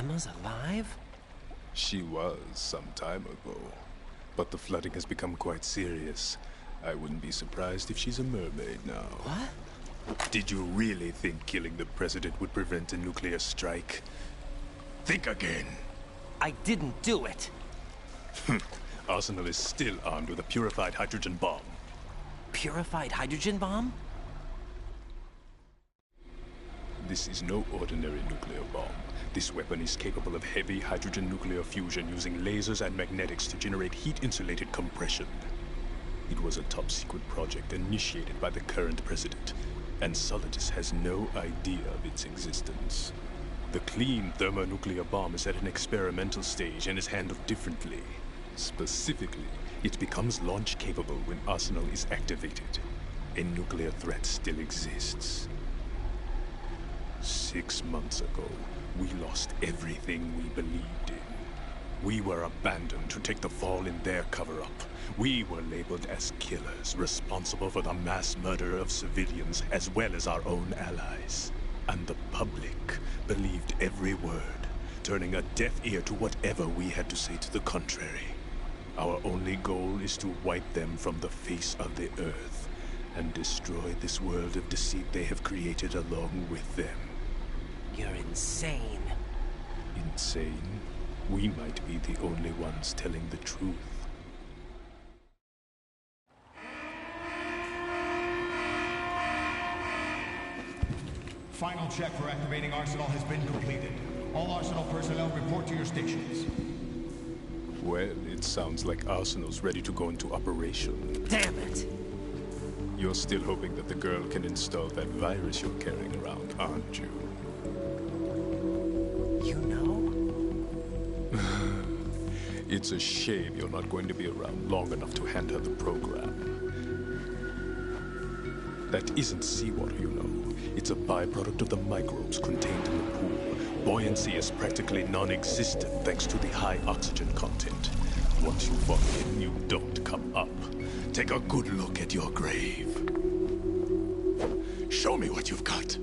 Emma's alive? She was some time ago. But the flooding has become quite serious. I wouldn't be surprised if she's a mermaid now. What? Did you really think killing the president would prevent a nuclear strike? Think again. I didn't do it. Arsenal is still armed with a purified hydrogen bomb. Purified hydrogen bomb? This is no ordinary nuclear bomb. This weapon is capable of heavy hydrogen nuclear fusion using lasers and magnetics to generate heat-insulated compression. It was a top-secret project initiated by the current president, and Solidus has no idea of its existence. The clean thermonuclear bomb is at an experimental stage and is handled differently. Specifically, it becomes launch-capable when Arsenal is activated. A nuclear threat still exists. 6 months ago, we lost everything we believed in. We were abandoned to take the fall in their cover-up. We were labeled as killers, responsible for the mass murder of civilians as well as our own allies. And the public believed every word, turning a deaf ear to whatever we had to say to the contrary. Our only goal is to wipe them from the face of the earth and destroy this world of deceit they have created along with them. You're insane. Insane? We might be the only ones telling the truth. Final check for activating Arsenal has been completed. All Arsenal personnel report to your stations. Well, it sounds like Arsenal's ready to go into operation. Damn it! You're still hoping that the girl can install that virus you're carrying around, aren't you? You know? It's a shame you're not going to be around long enough to hand her the program. That isn't seawater, you know. It's a byproduct of the microbes contained in the pool. Buoyancy is practically non-existent thanks to the high oxygen content. Once you fall in, you don't come up. Take a good look at your grave. Show me what you've got.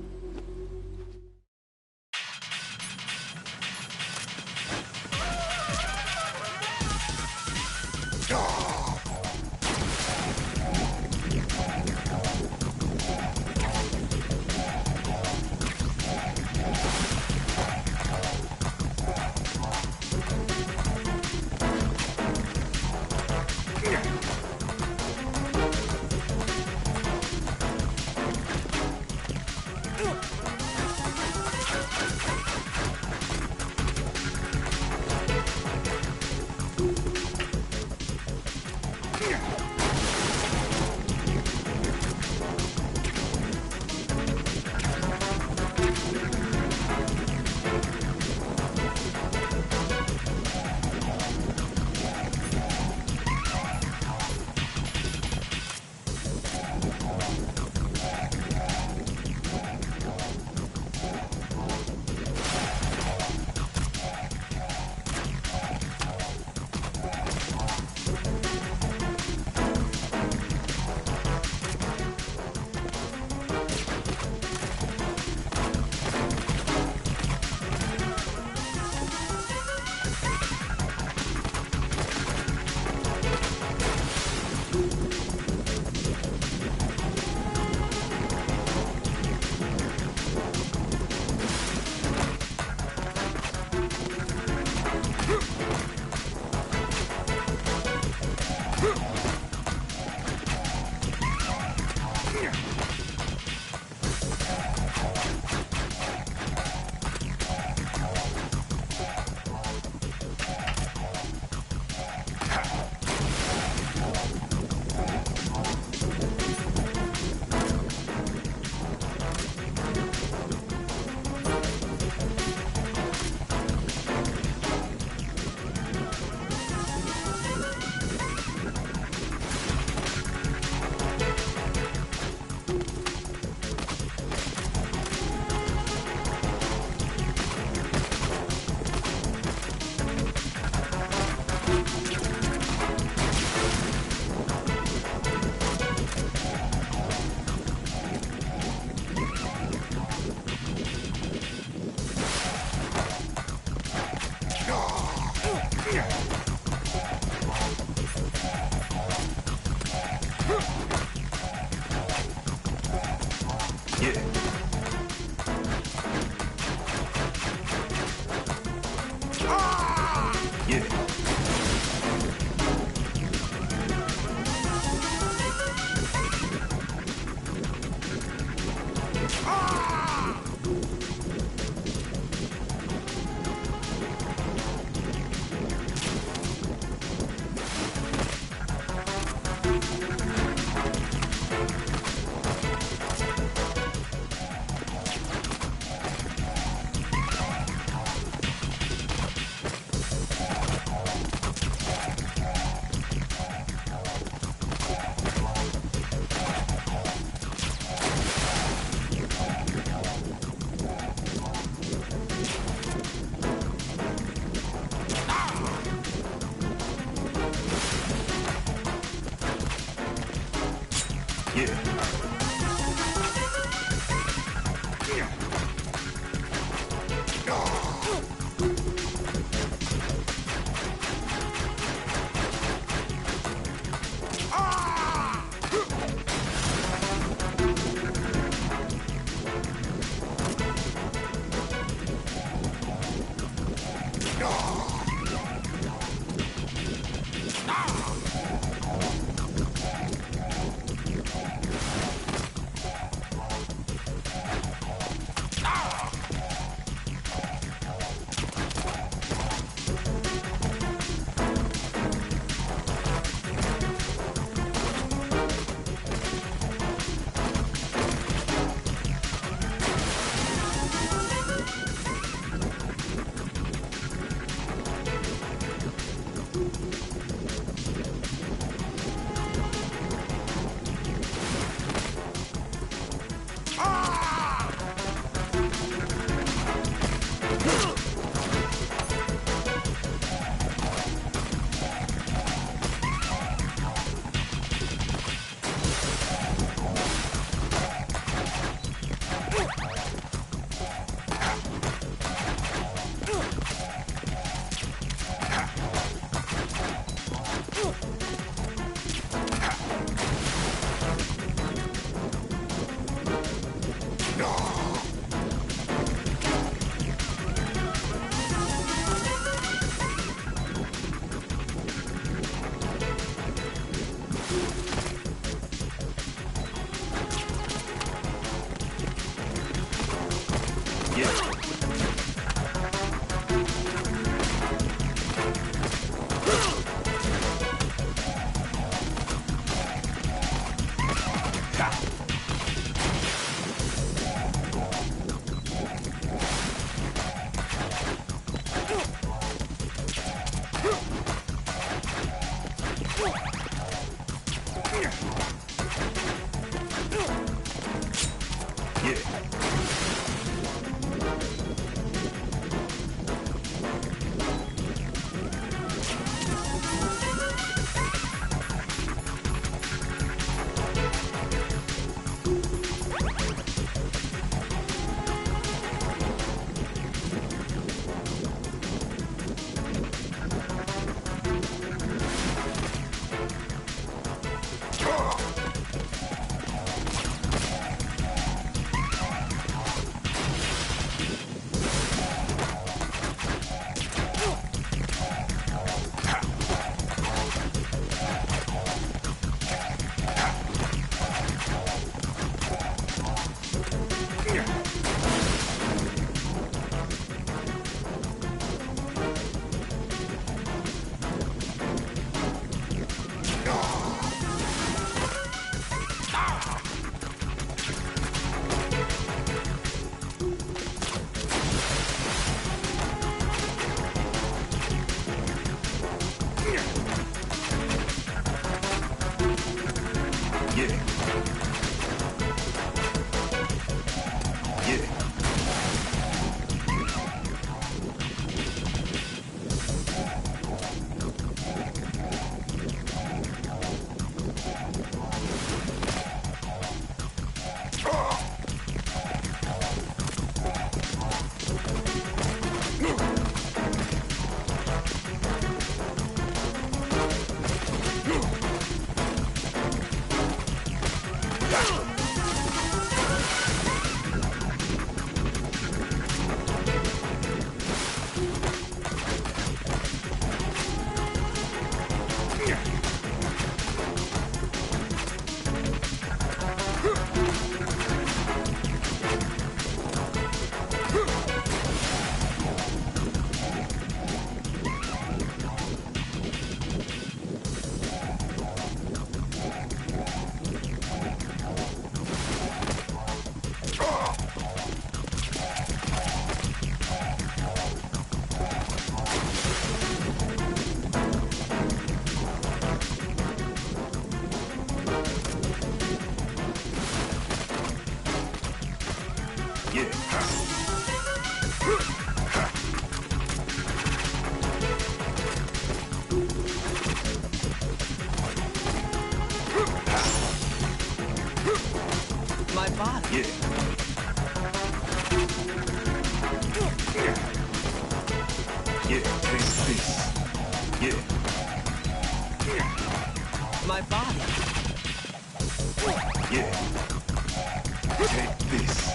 body. Yeah. Yeah, take this. Yeah. My body. Yeah. Take this.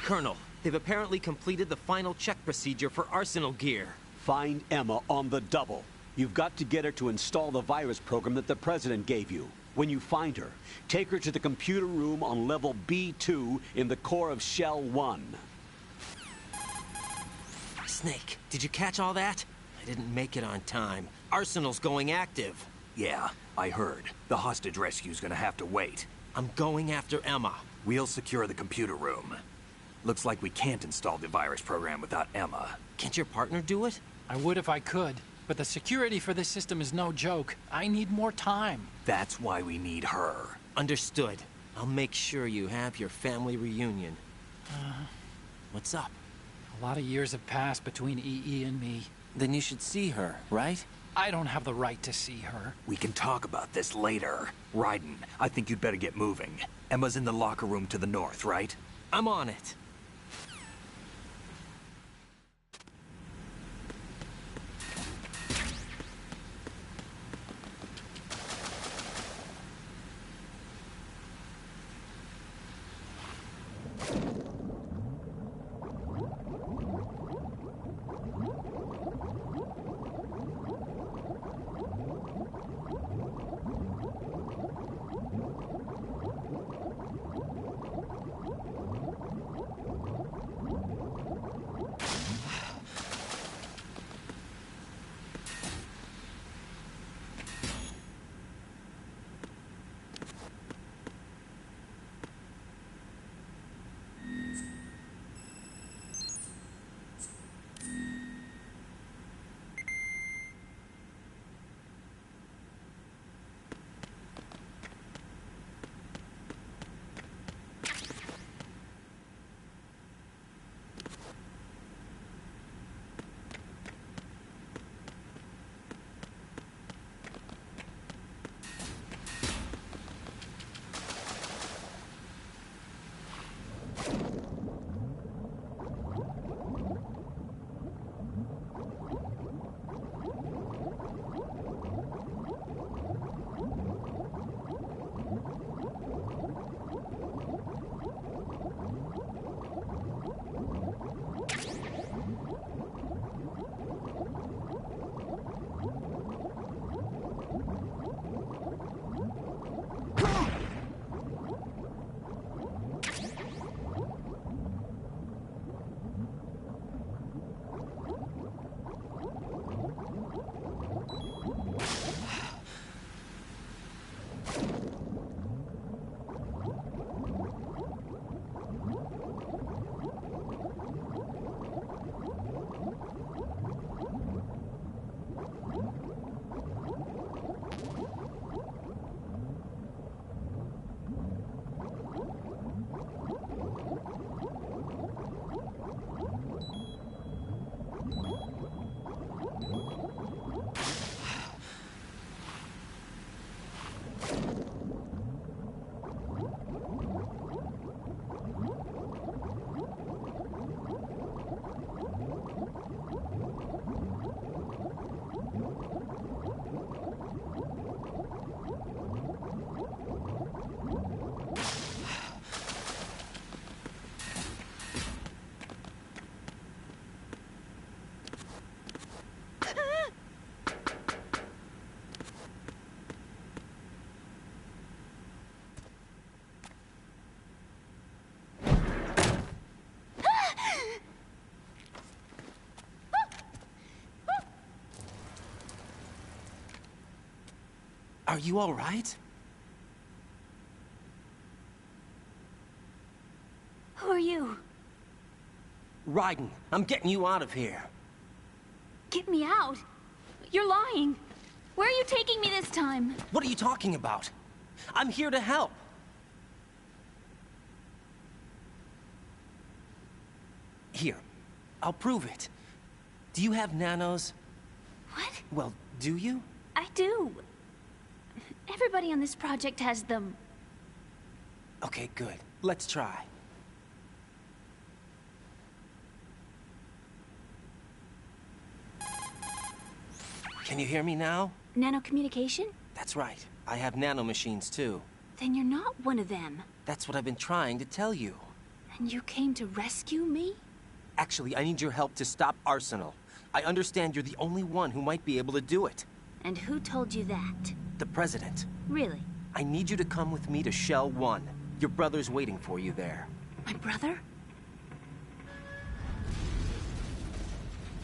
Colonel, they've apparently completed the final check procedure for arsenal gear. Find Emma on the double. You've got to get her to install the virus program that the President gave you. When you find her, take her to the computer room on level B2 in the core of Shell 1. Snake, did you catch all that? I didn't make it on time. Arsenal's going active. Yeah, I heard. The hostage rescue's gonna have to wait. I'm going after Emma. We'll secure the computer room. Looks like we can't install the virus program without Emma. Can't your partner do it? I would if I could, but the security for this system is no joke. I need more time. That's why we need her. Understood. I'll make sure you have your family reunion. What's up? A lot of years have passed between EE and me. Then you should see her, right? I don't have the right to see her. We can talk about this later. Raiden, I think you'd better get moving. Emma's in the locker room to the north, right? I'm on it. Are you all right? Who are you? Raiden, I'm getting you out of here. Get me out. You're lying. Where are you taking me this time? What are you talking about? I'm here to help. Here, I'll prove it. Do you have nanos? What? Well, do you? I do. Everybody on this project has them. Okay, good. Let's try. Can you hear me now? Nanocommunication? That's right. I have nanomachines too. Then you're not one of them. That's what I've been trying to tell you. And you came to rescue me? Actually, I need your help to stop Arsenal. I understand you're the only one who might be able to do it. And who told you that? The President. Really? I need you to come with me to Shell 1. Your brother's waiting for you there. My brother?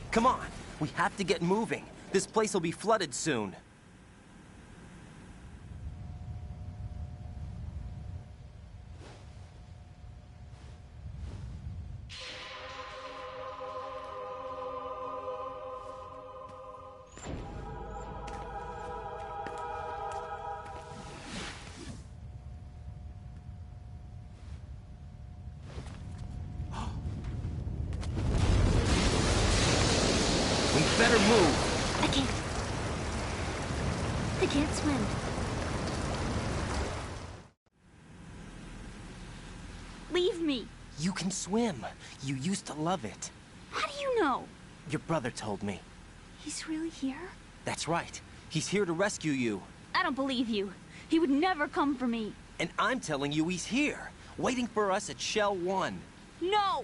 Come on! We have to get moving. This place will be flooded soon. We better move. I can't swim. Leave me. You can swim. You used to love it. How do you know? Your brother told me. He's really here? That's right. He's here to rescue you. I don't believe you. He would never come for me. And I'm telling you he's here, waiting for us at Shell 1. No!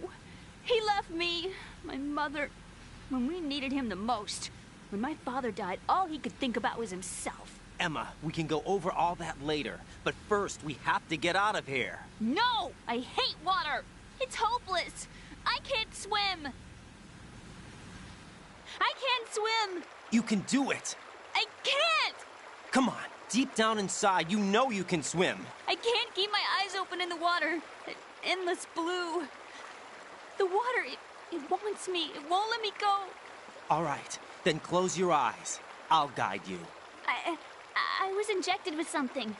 He left me, my mother, when we needed him the most. When my father died, all he could think about was himself. Emma, we can go over all that later. But first, we have to get out of here. No! I hate water! It's hopeless! I can't swim! I can't swim! You can do it! I can't! Come on, deep down inside, you know you can swim. I can't keep my eyes open in the water. That endless blue. The water, it wants me. It won't let me go. All right, then close your eyes. I'll guide you. I was injected with something.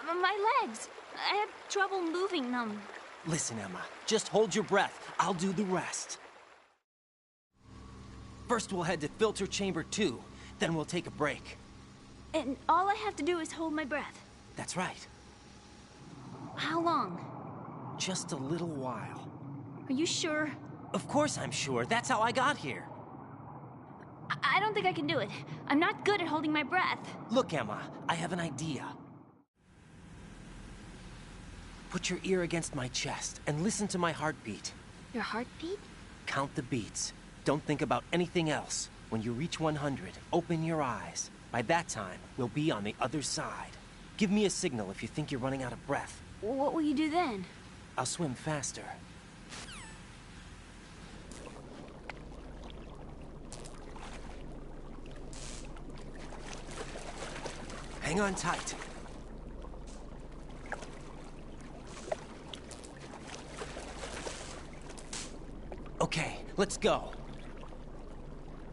My legs. I have trouble moving them. Listen, Emma, just hold your breath. I'll do the rest. First, we'll head to filter chamber 2. Then we'll take a break. And all I have to do is hold my breath. That's right. How long? Just a little while. Are you sure? Of course I'm sure. That's how I got here. I don't think I can do it. I'm not good at holding my breath. Look, Emma, I have an idea. Put your ear against my chest and listen to my heartbeat. Your heartbeat? Count the beats. Don't think about anything else. When you reach 100, open your eyes. By that time, we'll be on the other side. Give me a signal if you think you're running out of breath. What will you do then? I'll swim faster. Hang on tight. Okay, let's go.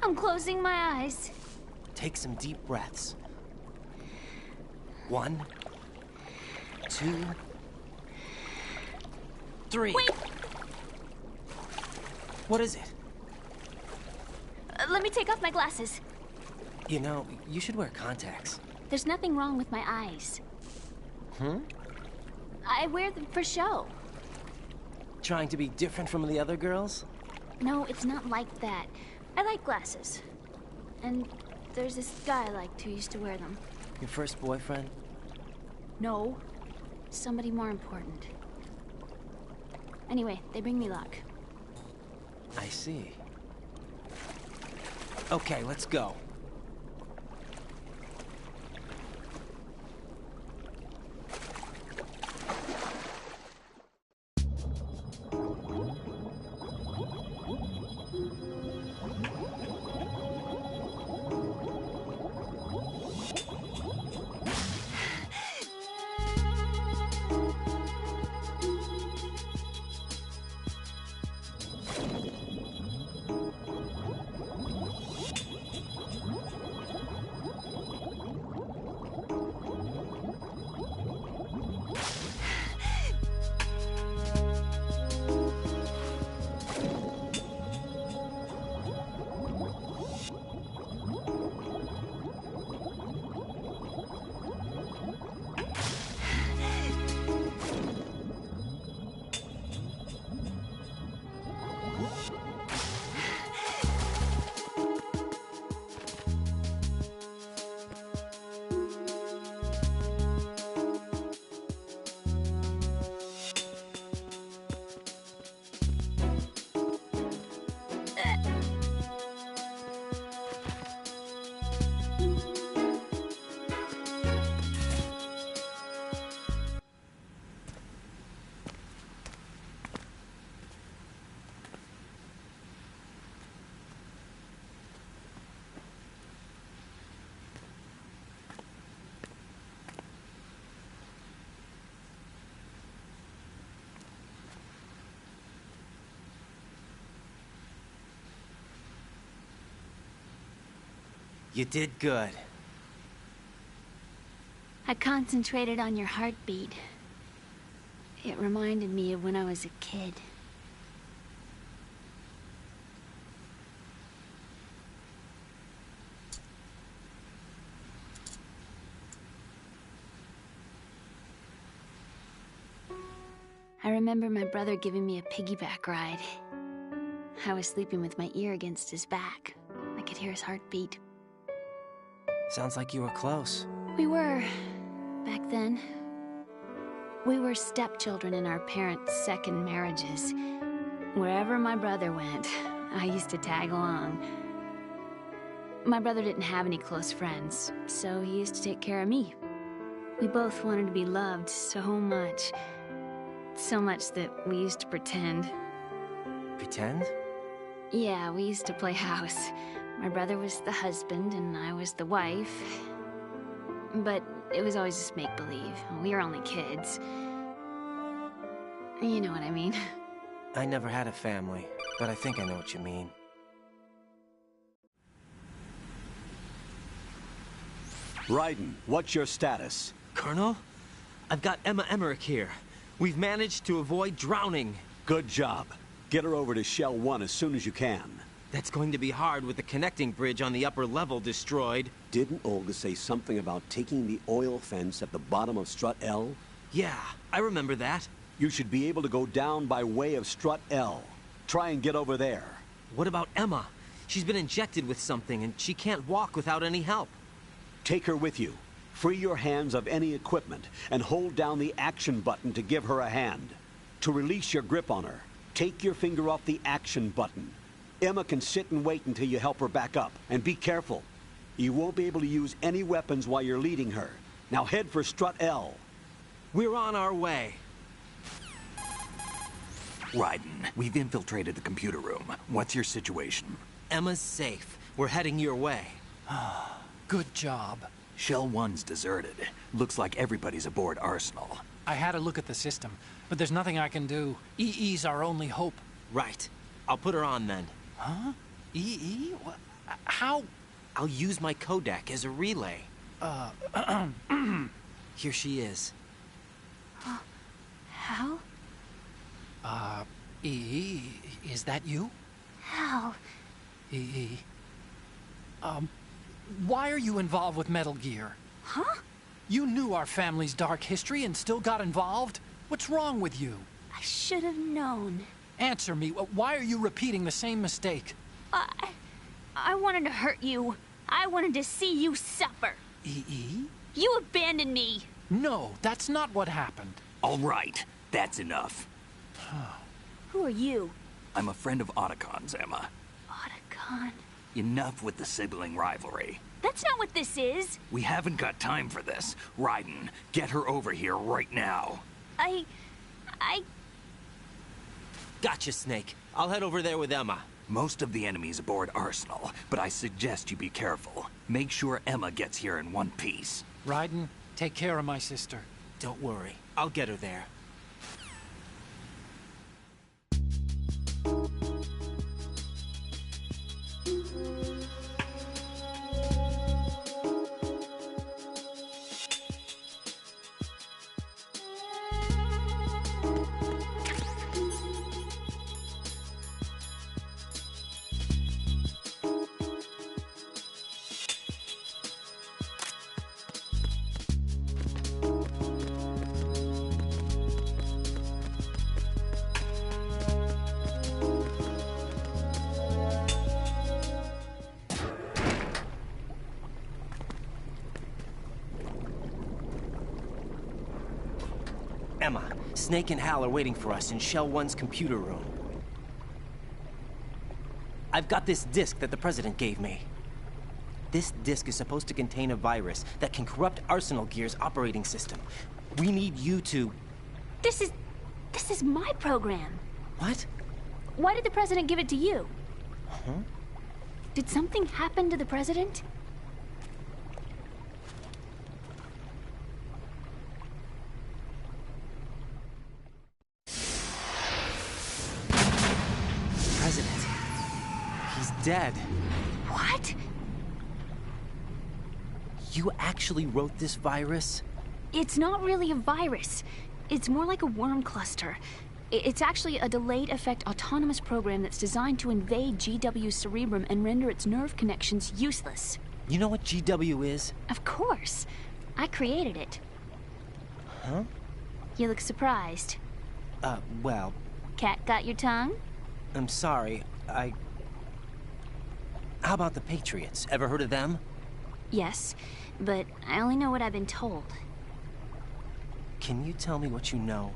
I'm closing my eyes. Take some deep breaths. 1, 2, 3. Wait! What is it? Let me take off my glasses. You know, you should wear contacts. There's nothing wrong with my eyes. Hmm? I wear them for show. Trying to be different from the other girls? No, it's not like that. I like glasses. And there's this guy I liked who used to wear them. Your first boyfriend? No. Somebody more important. Anyway, they bring me luck. I see. Okay, let's go. You did good. I concentrated on your heartbeat. It reminded me of when I was a kid. I remember my brother giving me a piggyback ride. I was sleeping with my ear against his back. I could hear his heartbeat. Sounds like you were close. We were, back then. We were stepchildren in our parents' second marriages. Wherever my brother went, I used to tag along. My brother didn't have any close friends, so he used to take care of me. We both wanted to be loved so much. So much that we used to pretend. Pretend? Yeah, we used to play house. My brother was the husband and I was the wife. But it was always just make-believe. We were only kids. You know what I mean. I never had a family, but I think I know what you mean. Raiden, what's your status? Colonel? I've got Emma Emmerich here. We've managed to avoid drowning. Good job. Get her over to Shell 1 as soon as you can. That's going to be hard with the connecting bridge on the upper level destroyed. Didn't Olga say something about taking the oil fence at the bottom of Strut L? Yeah, I remember that. You should be able to go down by way of Strut L. Try and get over there. What about Emma? She's been injected with something and she can't walk without any help. Take her with you. Free your hands of any equipment and hold down the action button to give her a hand. To release your grip on her, take your finger off the action button. Emma can sit and wait until you help her back up. And be careful. You won't be able to use any weapons while you're leading her. Now head for Strut L. We're on our way. Raiden, we've infiltrated the computer room. What's your situation? Emma's safe. We're heading your way. Good job. Shell 1's deserted. Looks like everybody's aboard Arsenal. I had a look at the system, but there's nothing I can do. EE's our only hope. Right. I'll put her on then. Huh? EE? What? How? I'll use my Kodak as a relay. Here she is. How? EE, is that you? How? EE. Why are you involved with Metal Gear? Huh? You knew our family's dark history and still got involved? What's wrong with you? I should have known. Answer me. Why are you repeating the same mistake? I wanted to hurt you. I wanted to see you suffer. EE? You abandoned me. No, that's not what happened. All right, that's enough. Who are you? I'm a friend of Otacon's, Emma. Otacon? Enough with the sibling rivalry. That's not what this is. We haven't got time for this. Raiden, get her over here right now. I... Gotcha, Snake. I'll head over there with Emma. Most of the enemy's aboard Arsenal, but I suggest you be careful. Make sure Emma gets here in one piece. Raiden, take care of my sister. Don't worry. I'll get her there. Emma, Snake and Hal are waiting for us in Shell 1's computer room. I've got this disk that the President gave me. This disk is supposed to contain a virus that can corrupt Arsenal Gear's operating system. We need you to... This is my program. What? Why did the President give it to you? Huh? Did something happen to the President? President. He's dead. What? You actually wrote this virus? It's not really a virus. It's more like a worm cluster. It's actually a delayed effect autonomous program that's designed to invade GW's cerebrum and render its nerve connections useless. You know what GW is? Of course. I created it. Huh? You look surprised. Well... Cat got your tongue? I'm sorry, How about the Patriots? Ever heard of them? Yes, but I only know what I've been told. Can you tell me what you know?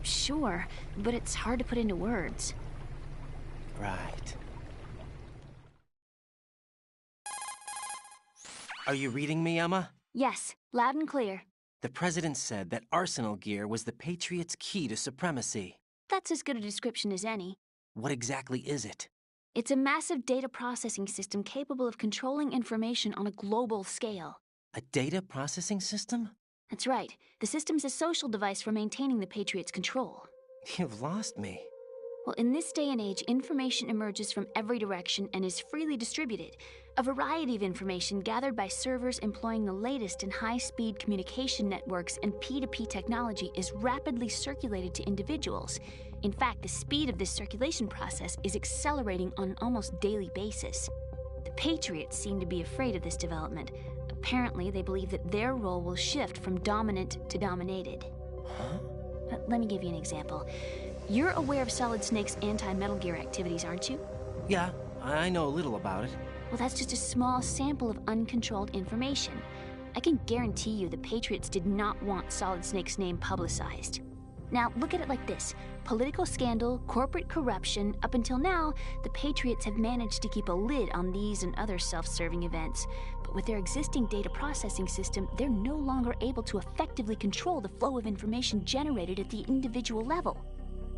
Sure, but it's hard to put into words. Right. Are you reading me, Emma? Yes, loud and clear. The President said that Arsenal Gear was the Patriots' key to supremacy. That's as good a description as any. What exactly is it? It's a massive data processing system capable of controlling information on a global scale. A data processing system? That's right. The system's a social device for maintaining the Patriots' control. You've lost me. Well, in this day and age, information emerges from every direction and is freely distributed. A variety of information gathered by servers employing the latest in high-speed communication networks and P2P technology is rapidly circulated to individuals. In fact, the speed of this circulation process is accelerating on an almost daily basis. The Patriots seem to be afraid of this development. Apparently, they believe that their role will shift from dominant to dominated. Huh? Let me give you an example. You're aware of Solid Snake's anti-Metal Gear activities, aren't you? Yeah, I know a little about it. Well, that's just a small sample of uncontrolled information. I can guarantee you the Patriots did not want Solid Snake's name publicized. Now, look at it like this. Political scandal, corporate corruption, up until now, the Patriots have managed to keep a lid on these and other self-serving events. But with their existing data processing system, they're no longer able to effectively control the flow of information generated at the individual level.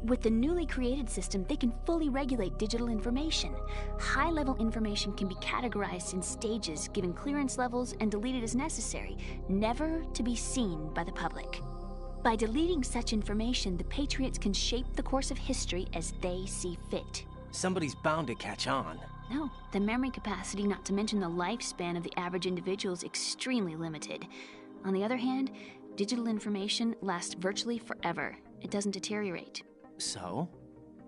With the newly created system, they can fully regulate digital information. High-level information can be categorized in stages, given clearance levels, and deleted as necessary, never to be seen by the public. By deleting such information, the Patriots can shape the course of history as they see fit. Somebody's bound to catch on. No, the memory capacity, not to mention the lifespan of the average individual, is extremely limited. On the other hand, digital information lasts virtually forever. It doesn't deteriorate. So?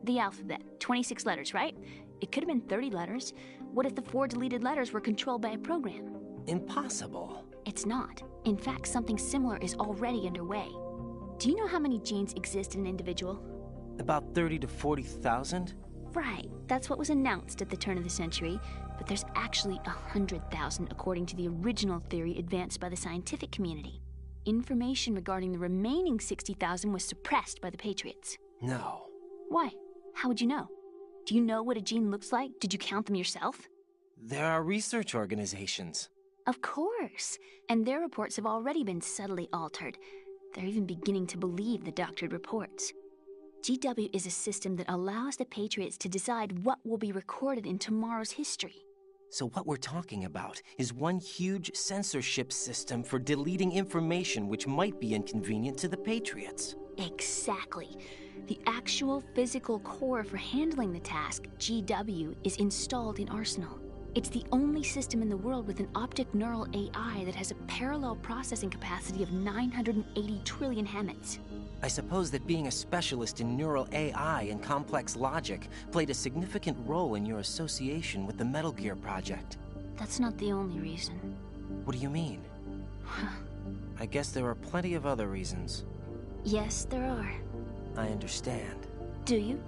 The alphabet, 26 letters, right? It could have been 30 letters. What if the 4 deleted letters were controlled by a program? Impossible. It's not. In fact, something similar is already underway. Do you know how many genes exist in an individual? About 30 to 40,000? Right, that's what was announced at the turn of the century, but there's actually 100,000 according to the original theory advanced by the scientific community. Information regarding the remaining 60,000 was suppressed by the Patriots. No. Why? How would you know? Do you know what a gene looks like? Did you count them yourself? There are research organizations. Of course, and their reports have already been subtly altered. They're even beginning to believe the doctored reports. GW is a system that allows the Patriots to decide what will be recorded in tomorrow's history. So what we're talking about is one huge censorship system for deleting information which might be inconvenient to the Patriots. Exactly. The actual physical core for handling the task, GW, is installed in Arsenal. It's the only system in the world with an optic neural AI that has a parallel processing capacity of 980 trillion Hammets. I suppose that being a specialist in neural AI and complex logic played a significant role in your association with the Metal Gear project. That's not the only reason. What do you mean? I guess there are plenty of other reasons. Yes, there are. I understand. Do you?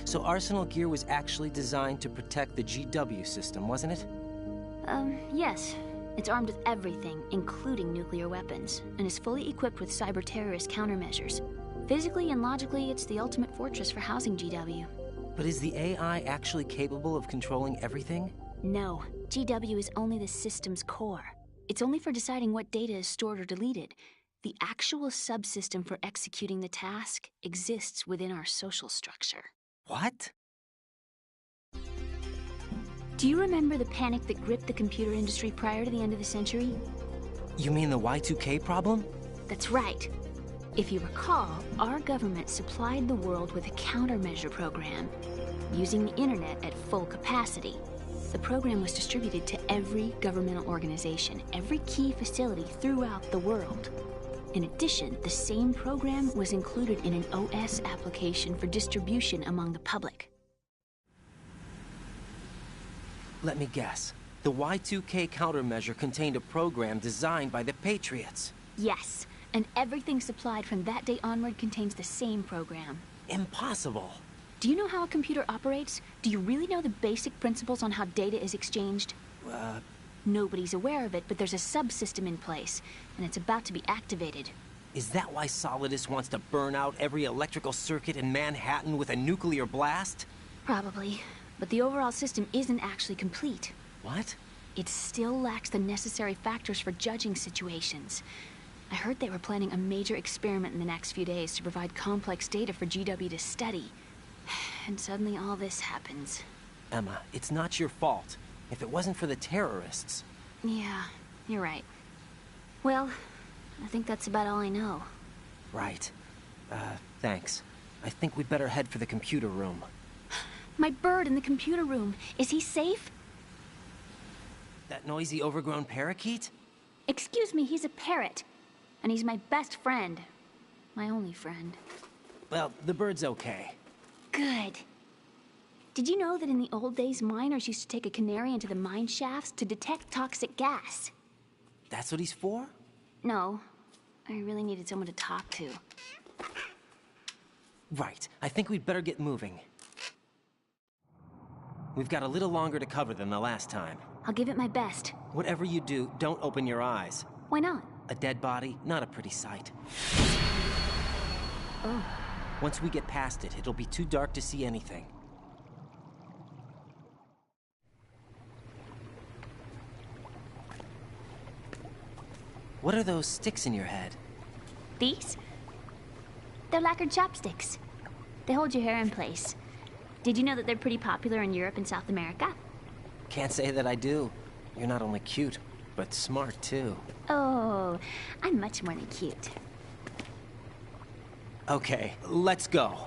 So Arsenal Gear was actually designed to protect the GW system, wasn't it? Yes. It's armed with everything, including nuclear weapons, and is fully equipped with cyber-terrorist countermeasures. Physically and logically, it's the ultimate fortress for housing GW. But is the AI actually capable of controlling everything? No, GW is only the system's core. It's only for deciding what data is stored or deleted. The actual subsystem for executing the task exists within our social structure. What? Do you remember the panic that gripped the computer industry prior to the end of the century? You mean the Y2K problem? That's right. If you recall, our government supplied the world with a countermeasure program, using the internet at full capacity. The program was distributed to every governmental organization, every key facility throughout the world. In addition, the same program was included in an OS application for distribution among the public. Let me guess. The Y2K countermeasure contained a program designed by the Patriots. Yes, and everything supplied from that day onward contains the same program. Impossible. Do you know how a computer operates? Do you really know the basic principles on how data is exchanged? Nobody's aware of it, but there's a subsystem in place, and it's about to be activated. Is that why Solidus wants to burn out every electrical circuit in Manhattan with a nuclear blast? Probably, but the overall system isn't actually complete. What? It still lacks the necessary factors for judging situations. I heard they were planning a major experiment in the next few days to provide complex data for GW to study. And suddenly all this happens. Emma, it's not your fault. If it wasn't for the terrorists... Yeah, you're right. Well, I think that's about all I know. Right. Thanks. I think we'd better head for the computer room. My bird in the computer room. Is he safe? That noisy, overgrown parakeet? Excuse me, he's a parrot. And he's my best friend. My only friend. Well, the bird's okay. Good. Did you know that in the old days, miners used to take a canary into the mine shafts to detect toxic gas? That's what he's for? No. I really needed someone to talk to. Right. I think we'd better get moving. We've got a little longer to cover than the last time. I'll give it my best. Whatever you do, don't open your eyes. Why not? A dead body, not a pretty sight. Oh. Once we get past it, it'll be too dark to see anything. What are those sticks in your head? These? They're lacquered chopsticks. They hold your hair in place. Did you know that they're pretty popular in Europe and South America? Can't say that I do. You're not only cute, but smart too. Oh, I'm much more than cute. Okay, let's go.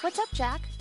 What's up, Jack?